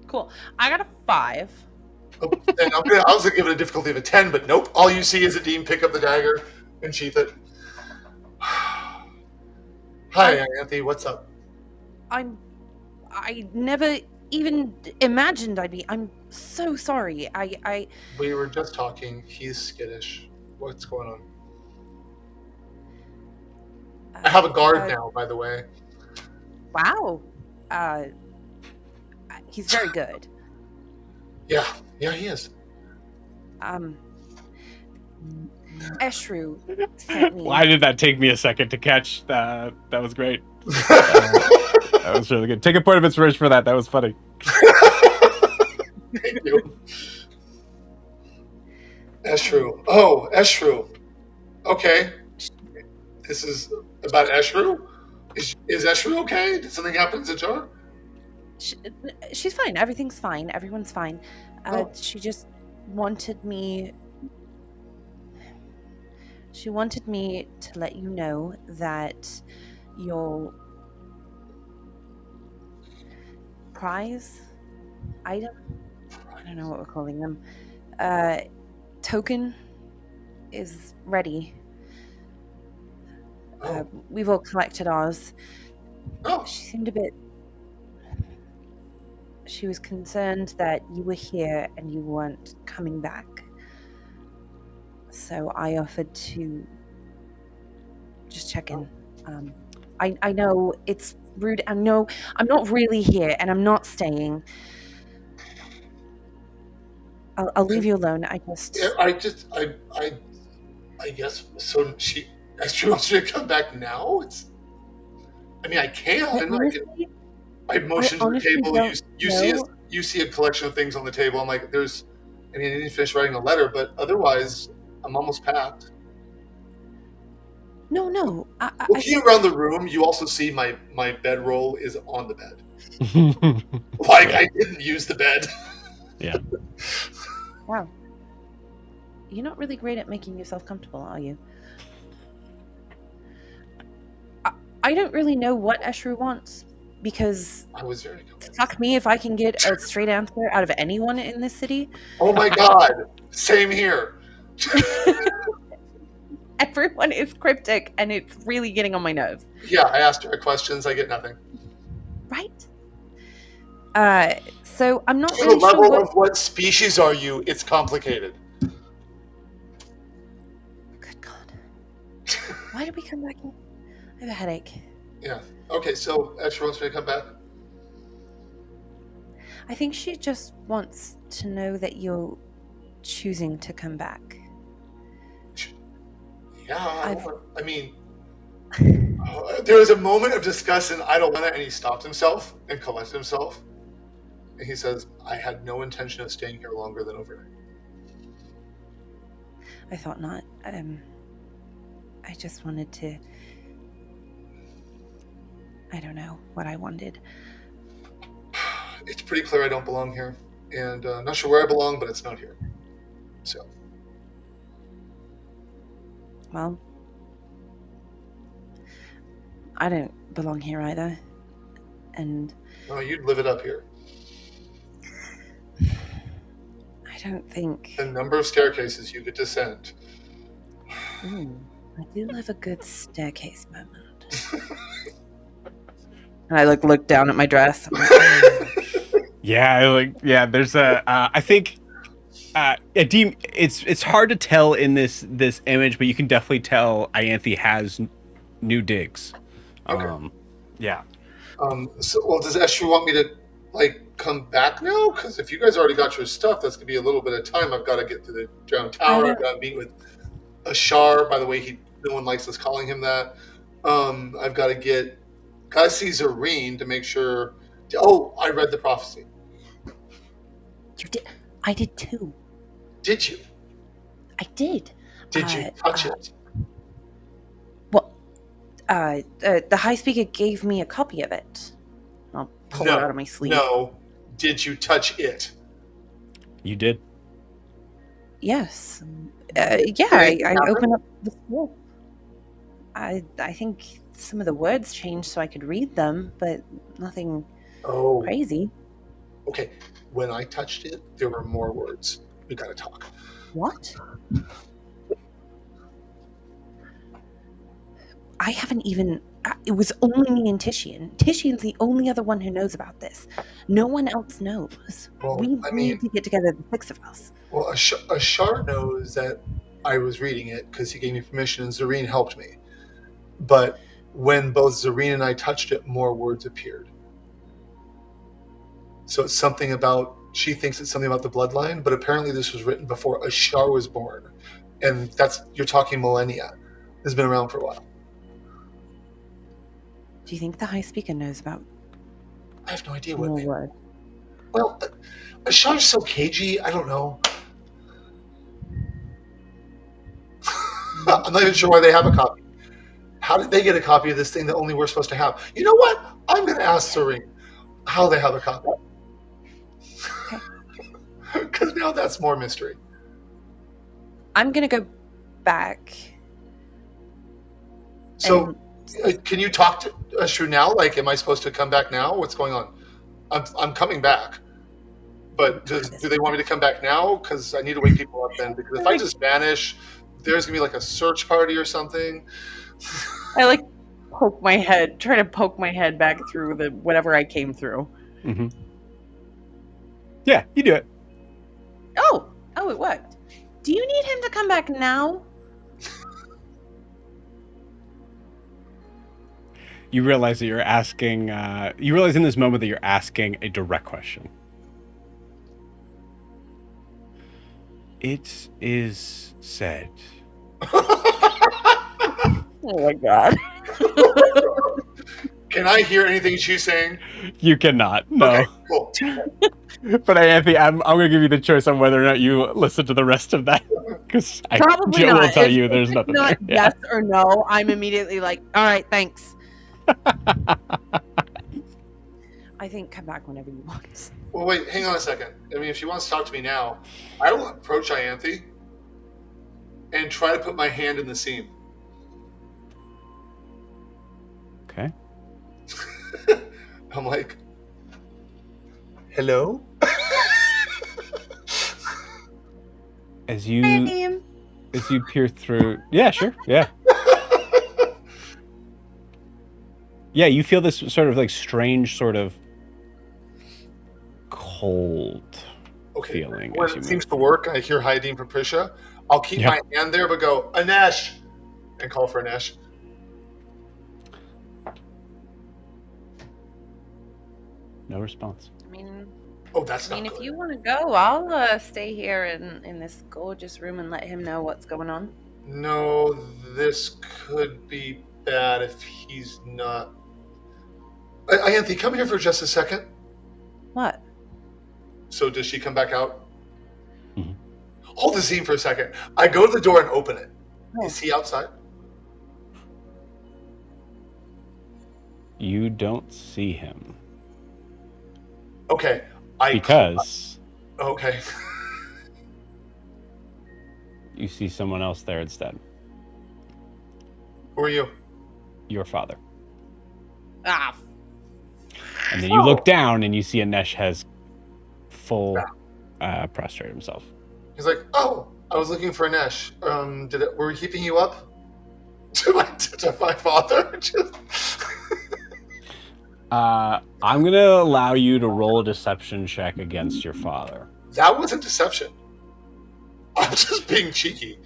Cool. I got a 5. Oh, and I was gonna give it a difficulty of a 10, but nope. All you see is Adim pick up the dagger and sheath it. Hi, Ianthe, what's up? I never even imagined I'd be. I'm so sorry. We were just talking. He's skittish. What's going on? I have a guard now, by the way. Wow. He's very good. Yeah, he is. Eshru sent me. Why did that take me a second to catch? That was great. That was really good. Take a point of inspiration for that. That was funny. Thank you. Eshru. Oh, Eshru. Okay. This is about Eshru? Is Eshru okay? Did something happen to Jar? She's fine. Everything's fine. Everyone's fine. Oh. She just wanted me. She wanted me to let you know that your prize item, I don't know what we're calling them, token is ready. Oh. We've all collected ours. Oh. She seemed a bit... She was concerned that you were here and you weren't coming back. So I offered to just check in. I know it's rude. I know I'm not really here and I'm not staying. I'll leave you alone. I guess so. She wants you to come back now. I can. Honestly, I motion to the table. don't You see a collection of things on the table. I'm like, I didn't finish writing a letter, but otherwise, I'm almost packed. No. Looking around the room, you also see my bedroll is on the bed. Like, I didn't use the bed. Yeah. Wow. You're not really great at making yourself comfortable, are you? I don't really know what Eshru wants, because I was very confused. fuck me if I can get a straight answer out of anyone in this city. Oh my god. Same here. Everyone is cryptic, and it's really getting on my nerves. Yeah, I asked her questions. I get nothing. Right? So I'm not To really the level sure of what species are you, it's complicated. Good God. Why did we come back in? I have a headache. Yeah. Okay, so Eshru wants me to come back? I think she just wants to know that you're choosing to come back. Yeah, there was a moment of disgust and I don't want it, and he stopped himself and collected himself. And he says, I had no intention of staying here longer than overnight. I thought not. I just wanted to... I don't know what I wanted. It's pretty clear I don't belong here. And not sure where I belong, but it's not here. So. Well, I don't belong here either. And... No, you'd live it up here. I don't think... The number of staircases you could descend. Ooh, I do love a good staircase moment. And I look down at my dress. There's I think Adim, it's hard to tell in this image, but you can definitely tell Ianthe has new digs. Okay. Yeah. Does Eshru want me to come back now? Because if you guys already got your stuff, that's gonna be a little bit of time. I've got to get to the drowned tower. I've got to meet with Ashar. By the way, no one likes us calling him that. I've got to see Zareen to make sure. Oh, I read the prophecy. You did? I did too. Did you? I did. Did you touch it? Well, the High Speaker gave me a copy of it. I'll pull it out of my sleeve. No. Did you touch it? You did. Yes. Yeah, I opened up the scroll. I think some of the words changed so I could read them, but nothing Oh, crazy. okay. When I touched it, there were more words. We gotta talk. What? I haven't even... It was only me and Titian. Titian's the only other one who knows about this. No one else knows. Well, We I mean, need to get together, the 6 of us. well, Ashar knows that I was reading it because he gave me permission, and Zareen helped me. But when both Zareen and I touched it, more words appeared. So it's something about, she thinks it's something about the bloodline, but apparently this was written before Ashar was born. And you're talking millennia. It's been around for a while. Do you think the High Speaker knows about I have no idea more what. words? Well, Ashar's so cagey. I don't know. I'm not even sure why they have a copy. How did they get a copy of this thing that only we're supposed to have? You know what? I'm going to ask Serene how they have a copy. Because now that's more mystery. I'm going to go back. So, can you talk to Eshru now? Like, am I supposed to come back now? What's going on? I'm coming back. But do they want me to come back now? Because I need to wake people up then. Because if I just vanish, there's going to be like a search party or something. I poke my head, try to poke my head back through the whatever I came through. Mm-hmm. Yeah, you do it. Oh, it worked. Do you need him to come back now? You realize that you're asking, you realize in this moment that you're asking a direct question. It is said. Oh my god. Can I hear anything she's saying? You cannot, no. Okay, cool. But Ianthe, I'm going to give you the choice on whether or not you listen to the rest of that. Because Probably Jill not. will tell If you there's it's nothing not there. yes or no, I'm immediately like, all right, thanks. I think come back whenever you want. Well, wait, hang on a second. I mean, if she wants to talk to me now, I will approach Ianthe and try to put my hand in the seam. Okay. I'm like, hello? As you peer through... Yeah, sure, yeah. Yeah, you feel this sort of strange sort of cold feeling. When it seems to work, I hear Hayadim from Prisha. I'll keep my hand there, but go, Anesh! And call for Anesh. No response. I mean, That's not if good. you want to go, I'll stay here in this gorgeous room and let him know what's going on. No, this could be bad if he's not. Ianthe, come here for just a second. What? So does she come back out? Mm-hmm. Hold the scene for a second. I go to the door and open it. Oh. Is he outside? You don't see him. Okay. Because... Okay. You see someone else there instead. Who are you? Your father. Ah. And then you look down and you see Anesh has full prostrate himself. He's like, oh, I was looking for Anesh. Were we keeping you up? To my father? I'm going to allow you to roll a deception check against your father. That wasn't deception. I'm just being cheeky.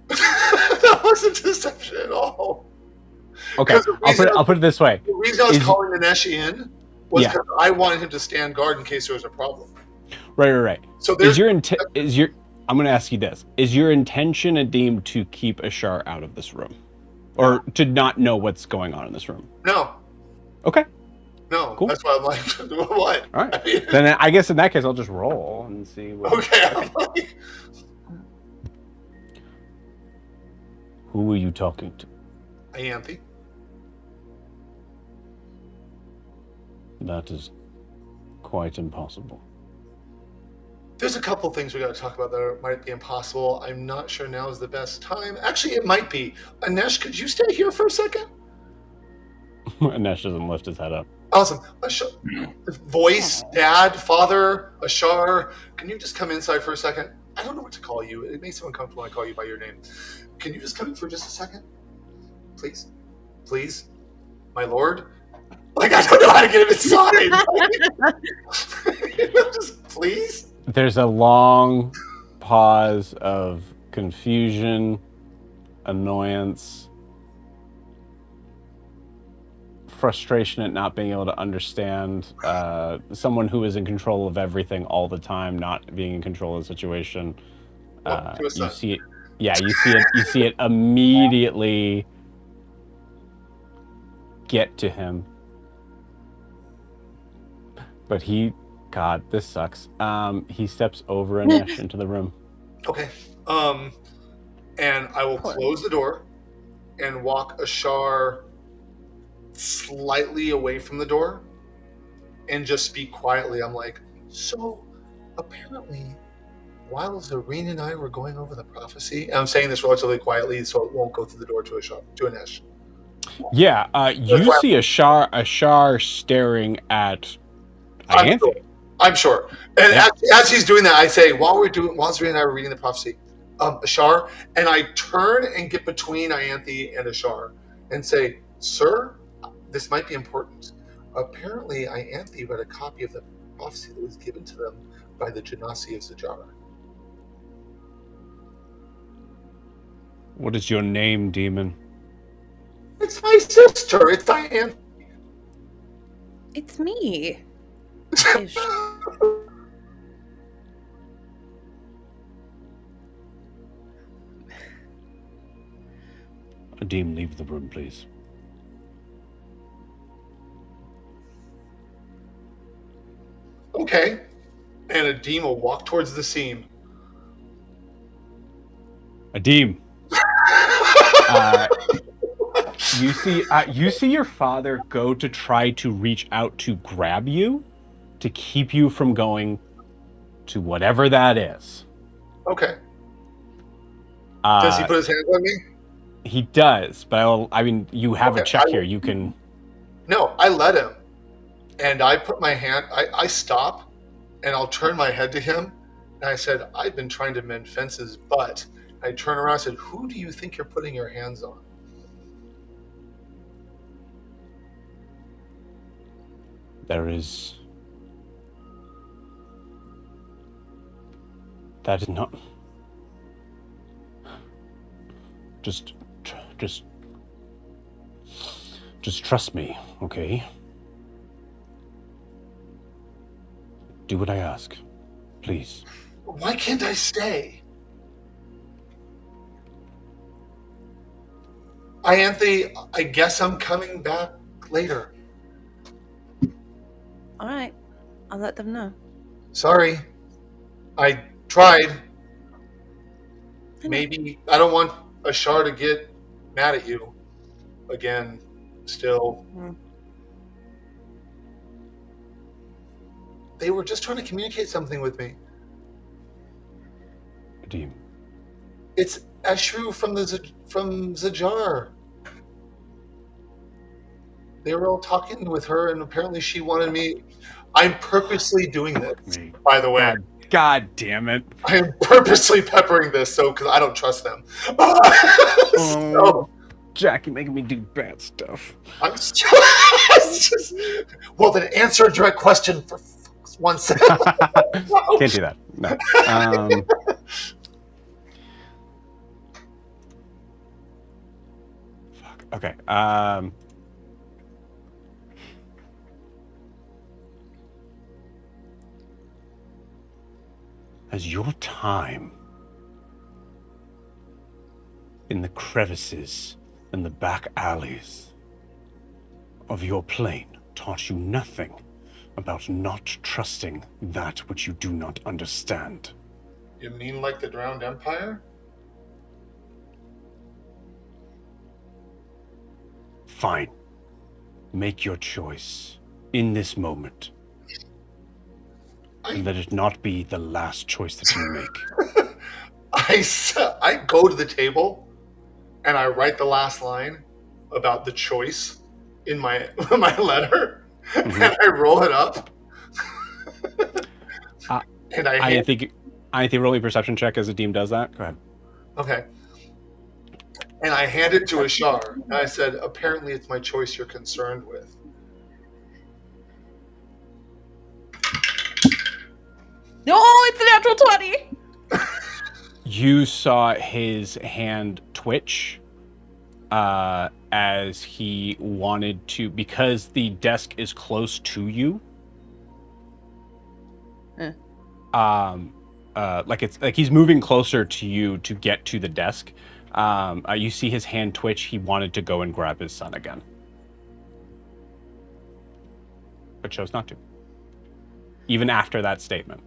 That wasn't deception at all. Okay, I'll put it this way. The reason I was calling Anesh in was because I wanted him to stand guard in case there was a problem. Right. So I'm going to ask you this. Is your intention, Adim, to keep Ashar out of this room? Or to not know what's going on in this room? No. Okay. No. Cool. That's why I'm like, what? All right. Then I guess in that case, I'll just roll and see what... Okay. Who were you talking to? Ianthe. That is quite impossible. There's a couple things we got to talk about that might be impossible. I'm not sure now is the best time. Actually, it might be. Anesh, could you stay here for a second? Anesh doesn't lift his head up. Awesome. Voice, dad, father, Ashar, can you just come inside for a second? I don't know what to call you. It makes me uncomfortable when I call you by your name. Can you just come in for just a second? Please? Please? My lord? Like, I don't know how to get him inside. Just please? There's a long pause of confusion, annoyance, frustration at not being able to understand someone who is in control of everything all the time, not being in control of the situation. You see it. Yeah, you see it immediately get to him. But God, this sucks. He steps over Anesh into the room. Okay. And I will close the door and walk Ashar slightly away from the door and just speak quietly. I'm like, so apparently while Zareen and I were going over the prophecy, and I'm saying this relatively quietly so it won't go through the door to Anesh. Yeah, you see Ashar staring at Ianthe. I'm sure. And as he's doing that, I say, while Zareen and I were reading the prophecy, Ashar, and I turn and get between Ianthe and Ashar and say, sir, this might be important. Apparently, Ianthe read a copy of the prophecy that was given to them by the Genasi of Zajar. What is your name, demon? It's my sister. It's Ianthe. It's me. Adim, leave the room, please. Okay. And Adim will walk towards the seam. Adim. You see your father go to try to reach out to grab you, to keep you from going to whatever that is. Okay. Does he put his hands on me? He does, but you have a check here. You can. No, I let him, and I put my hand. I stop, and I'll turn my head to him, and I said, "I've been trying to mend fences, but." I turn around and said, "Who do you think you're putting your hands on?" That is not. Just trust me, okay? Do what I ask, please. Why can't I stay? Ianthe, I guess I'm coming back later. All right. I'll let them know. Sorry. I tried. Maybe I don't want Ashar to get mad at you again. Still. They were just trying to communicate something with me. Adim. It's Eshru from Zajar. They were all talking with her, and apparently she wanted me. I'm purposely doing this, by the way. God damn it! I am purposely peppering this because I don't trust them. Jackie making me do bad stuff. Well, then answer a direct question for one second. Can't do that. No. Fuck. Okay. Has your time in the crevices and the back alleys of your plane taught you nothing about not trusting that which you do not understand? You mean like the Drowned Empire? Fine. Make your choice in this moment. And let it not be the last choice that you make. I go to the table and I write the last line about the choice in my my letter, Mhm. and I roll it up. And I think roll a perception check as Adim does that. Go ahead. okay. And I hand it to Ashar, and I said, apparently it's my choice you're concerned with. No, it's a natural 20. You saw his hand twitch as he wanted to, because the desk is close to you. Like it's like he's moving closer to you to get to the desk. You see his hand twitch. He wanted to go and grab his son again, but chose not to. Even after that statement.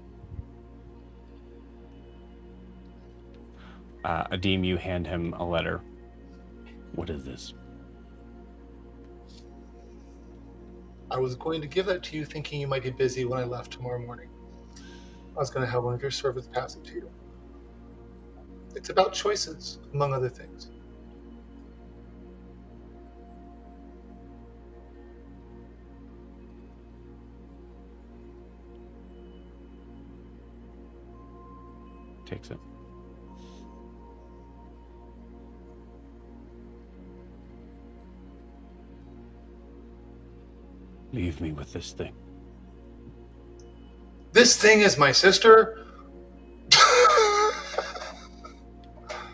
Adim, you hand him a letter. What is this? I was going to give that to you thinking you might be busy when I left tomorrow morning. I was going to have one of your servants pass it to you. It's about choices, among other things. Takes it. Leave me with this thing. This thing is my sister?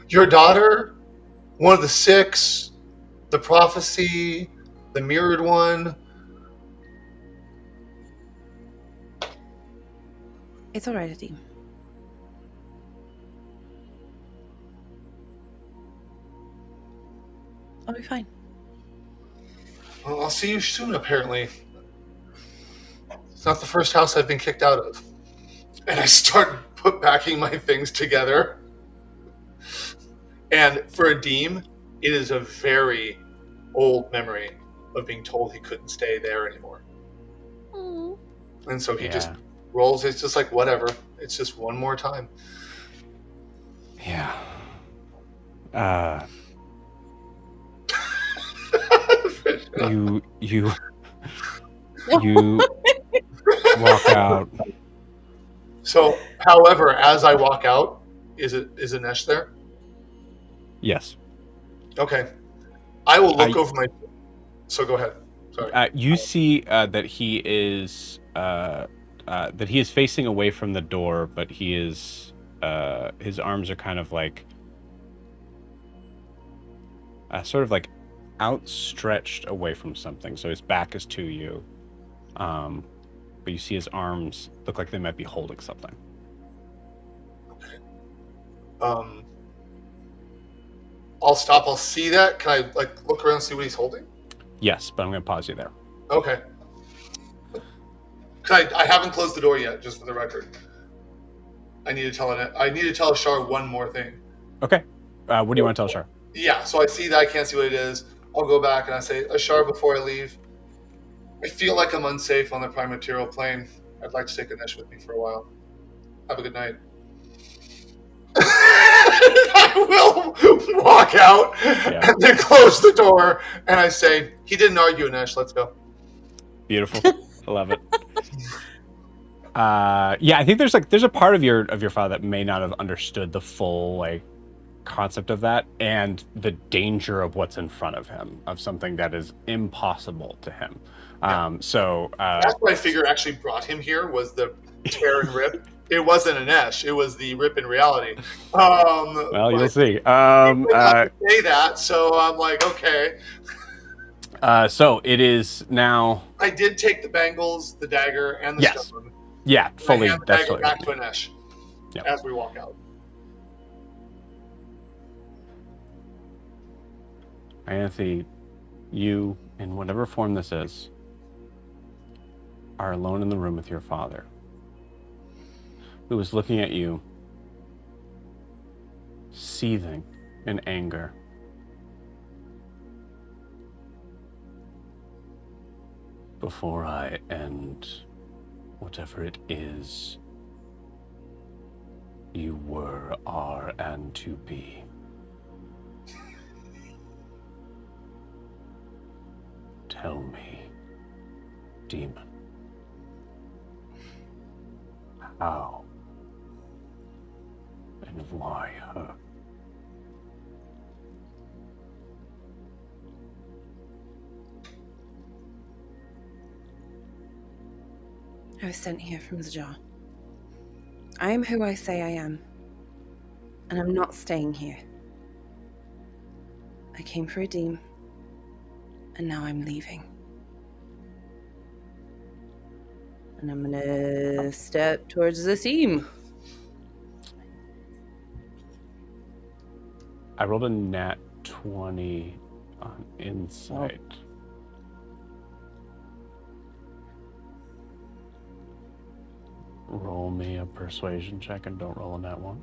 Your daughter? One of the 6? The prophecy? The mirrored one? It's all right, Adim. I'll be fine. Well, I'll see you soon, apparently. It's not the first house I've been kicked out of. And I start packing my things together. And for Adim, it is a very old memory of being told he couldn't stay there anymore. Aww. And so he just rolls. It's just like, whatever. It's just one more time. Yeah. You walk out. So, however, as I walk out, is Anesh there? Yes. Okay. I will look over my... So go ahead. Sorry. You see that he is facing away from the door, but he is his arms are kind of like sort of like outstretched away from something. So his back is to you, but you see his arms look like they might be holding something. Okay. I'll stop. I'll see that. Can I look around and see what he's holding? Yes, but I'm going to pause you there. Okay. I haven't closed the door yet, just for the record. I need to tell Ashar one more thing. Okay. What do you want to tell Ashar? Yeah, so I see that. I can't see what it is. I'll go back and I say, Ashar, before I leave, I feel like I'm unsafe on the prime material plane. I'd like to take Anesh with me for a while. Have a good night. I will walk out and then close the door, and I say, he didn't argue, Anesh. Let's go. Beautiful. I love it. I think there's a part of your father that may not have understood the full concept of that and the danger of what's in front of him, of something that is impossible to him. That's what I figure actually brought him here, was the tear and rip. It wasn't Anesh. It was the rip in reality. Well, you'll see. Say that, so I'm like, okay. So it is now. I did take the bangles, the dagger, and the stone. Yeah, fully. I hand the dagger back to Anesh as we walk out. Ianthe, you, in whatever form this is, are alone in the room with your father, who is looking at you, seething in anger. Before I end Whatever it is, you were, are, and to be. Tell me, demon, how and why her? I was sent here from the jar. I am who I say I am, and I'm not staying here. I came for a deem, and now I'm leaving. And I'm gonna step towards the seam. I rolled a nat 20 on insight. Roll me a persuasion check and don't roll a nat 1.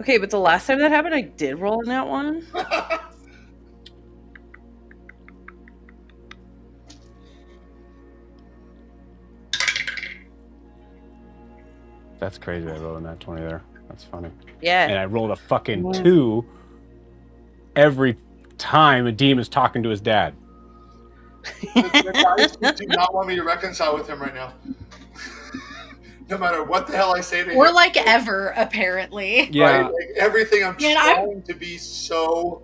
Okay, but the last time that happened, I did roll in that one. That's crazy. I rolled a nat 20 there. That's funny. Yeah. And I rolled a fucking 2 every time a demon is talking to his dad. The guys do not want me to reconcile with him right now. No matter what the hell I say to him. Or like ever, apparently. Yeah. Right? Like everything, I'm Yeah, trying to be so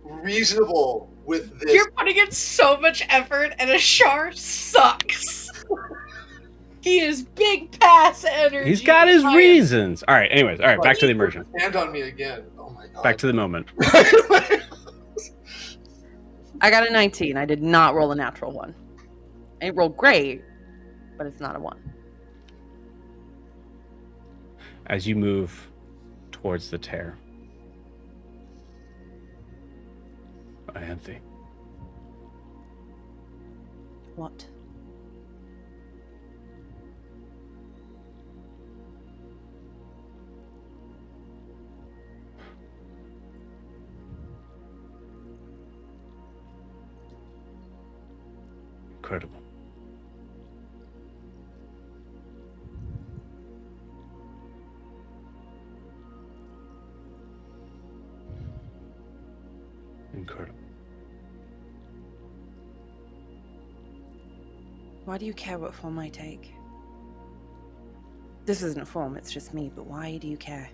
reasonable with this. You're putting in so much effort, and Ashar sucks. He is big pass energy. He's got his reasons. All right, anyways. All right, back to the immersion. Stand on me again. Oh my god. Back to the moment. I got a 19. I did not roll a natural one. It rolled great, but it's not a 1. As you move towards the tear. Ianthe. What? Incredible. Incredible. Why do you care what form I take? This isn't a form, it's just me, but why do you care?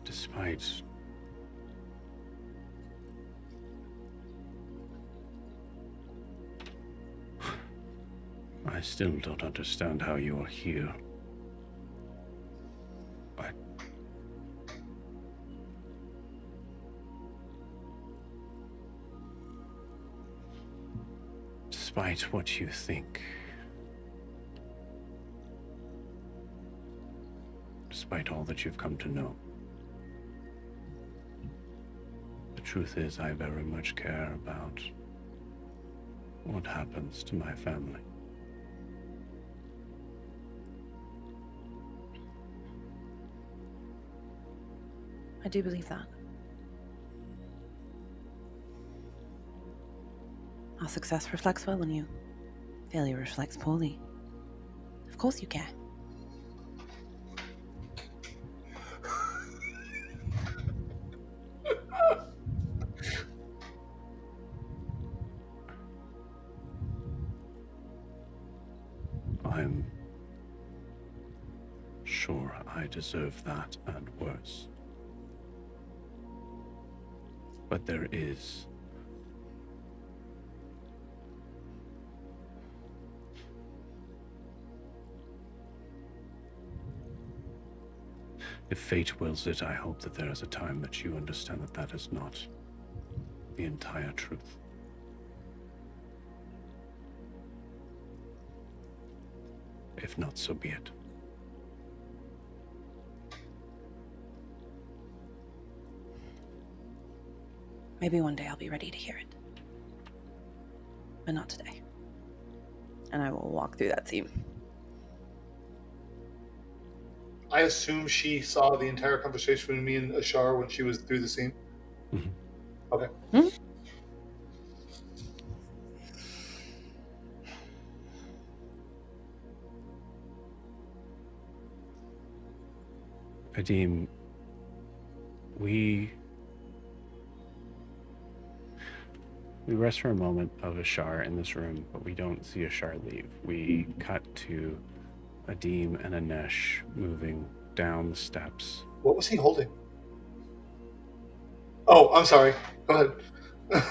Despite I still don't understand how you are here. But despite what you think, despite all that you've come to know, the truth is I very much care about what happens to my family. I do believe that. Our success reflects well on you. Failure reflects poorly. Of course you care. I'm sure I deserve that and worse. But there is if fate wills it, I hope that there is a time that you understand that that is not the entire truth. If not, so be it. Maybe one day I'll be ready to hear it. But not today. And I will walk through that seam. I assume she saw the entire conversation between me and Ashar when she was through the scene. Mhm. Okay. Adim, we rest for a moment of Ashar in this room, but we don't see Ashar leave. We cut to Adim and Anesh moving down the steps. What was he holding? Oh, I'm sorry. Go ahead.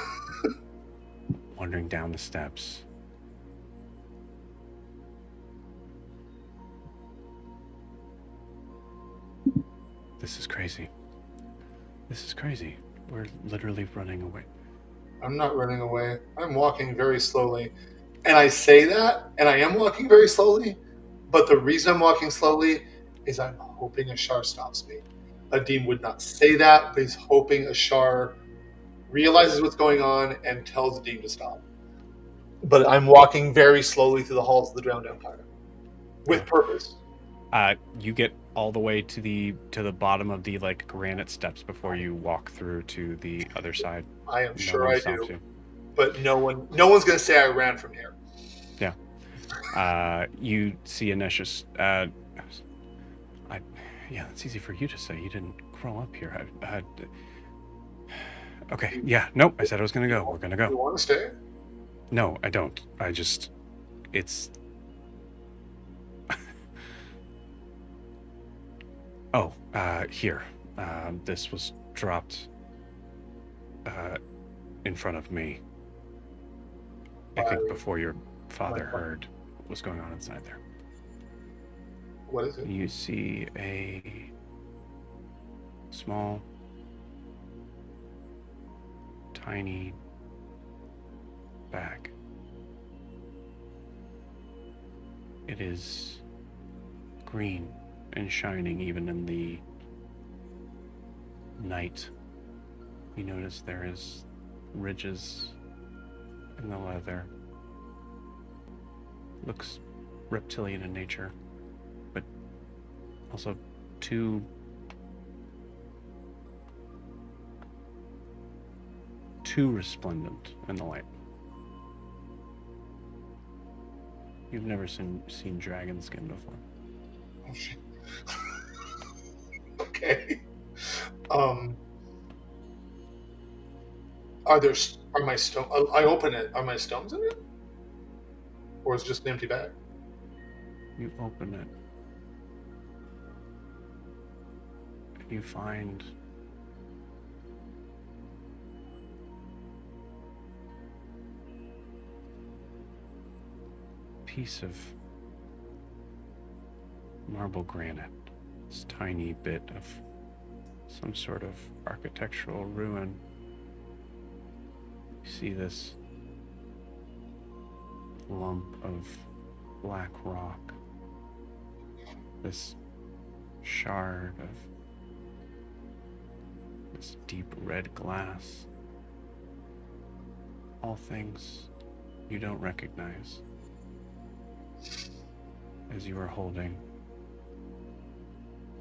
Wandering down the steps. This is crazy. This is crazy. We're literally running away. I'm not running away. I'm walking very slowly. And I say that, and I am walking very slowly, but the reason I'm walking slowly is I'm hoping Ashar stops me. Adim would not say that, but he's hoping Ashar realizes what's going on and tells Adim to stop. But I'm walking very slowly through the halls of the Drowned Empire. With purpose. You get all the way to the bottom of the like granite steps before you walk through to the other side. I am No sure one I stops do. you. But no one's gonna say I ran from here. Yeah. You see Anesh's yeah, it's easy for you to say. You didn't grow up here. Okay, yeah, nope, I said I was gonna go. We're gonna You go. want to stay? No, I don't. It's... Oh, here. This was dropped in front of me. I think before your father heard what was going on inside there. What is it? You see a small, tiny bag. It is green and shining even in the night. You notice there is ridges in the leather. Looks reptilian in nature, but also too resplendent in the light. You've never seen dragon skin before. Oh shit. Okay. Are my stone? I open it. Are my stones in it, or is it just an empty bag? You open it, and you find a piece of marble granite. This tiny bit of some sort of architectural ruin. You see this lump of black rock, this shard of this deep red glass. All things you don't recognize as you are holding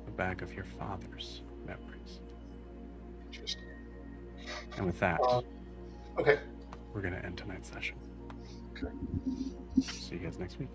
the bag of your father's memories. Interesting. And with that, Okay. we're going to end tonight's session. Okay. See you guys next week.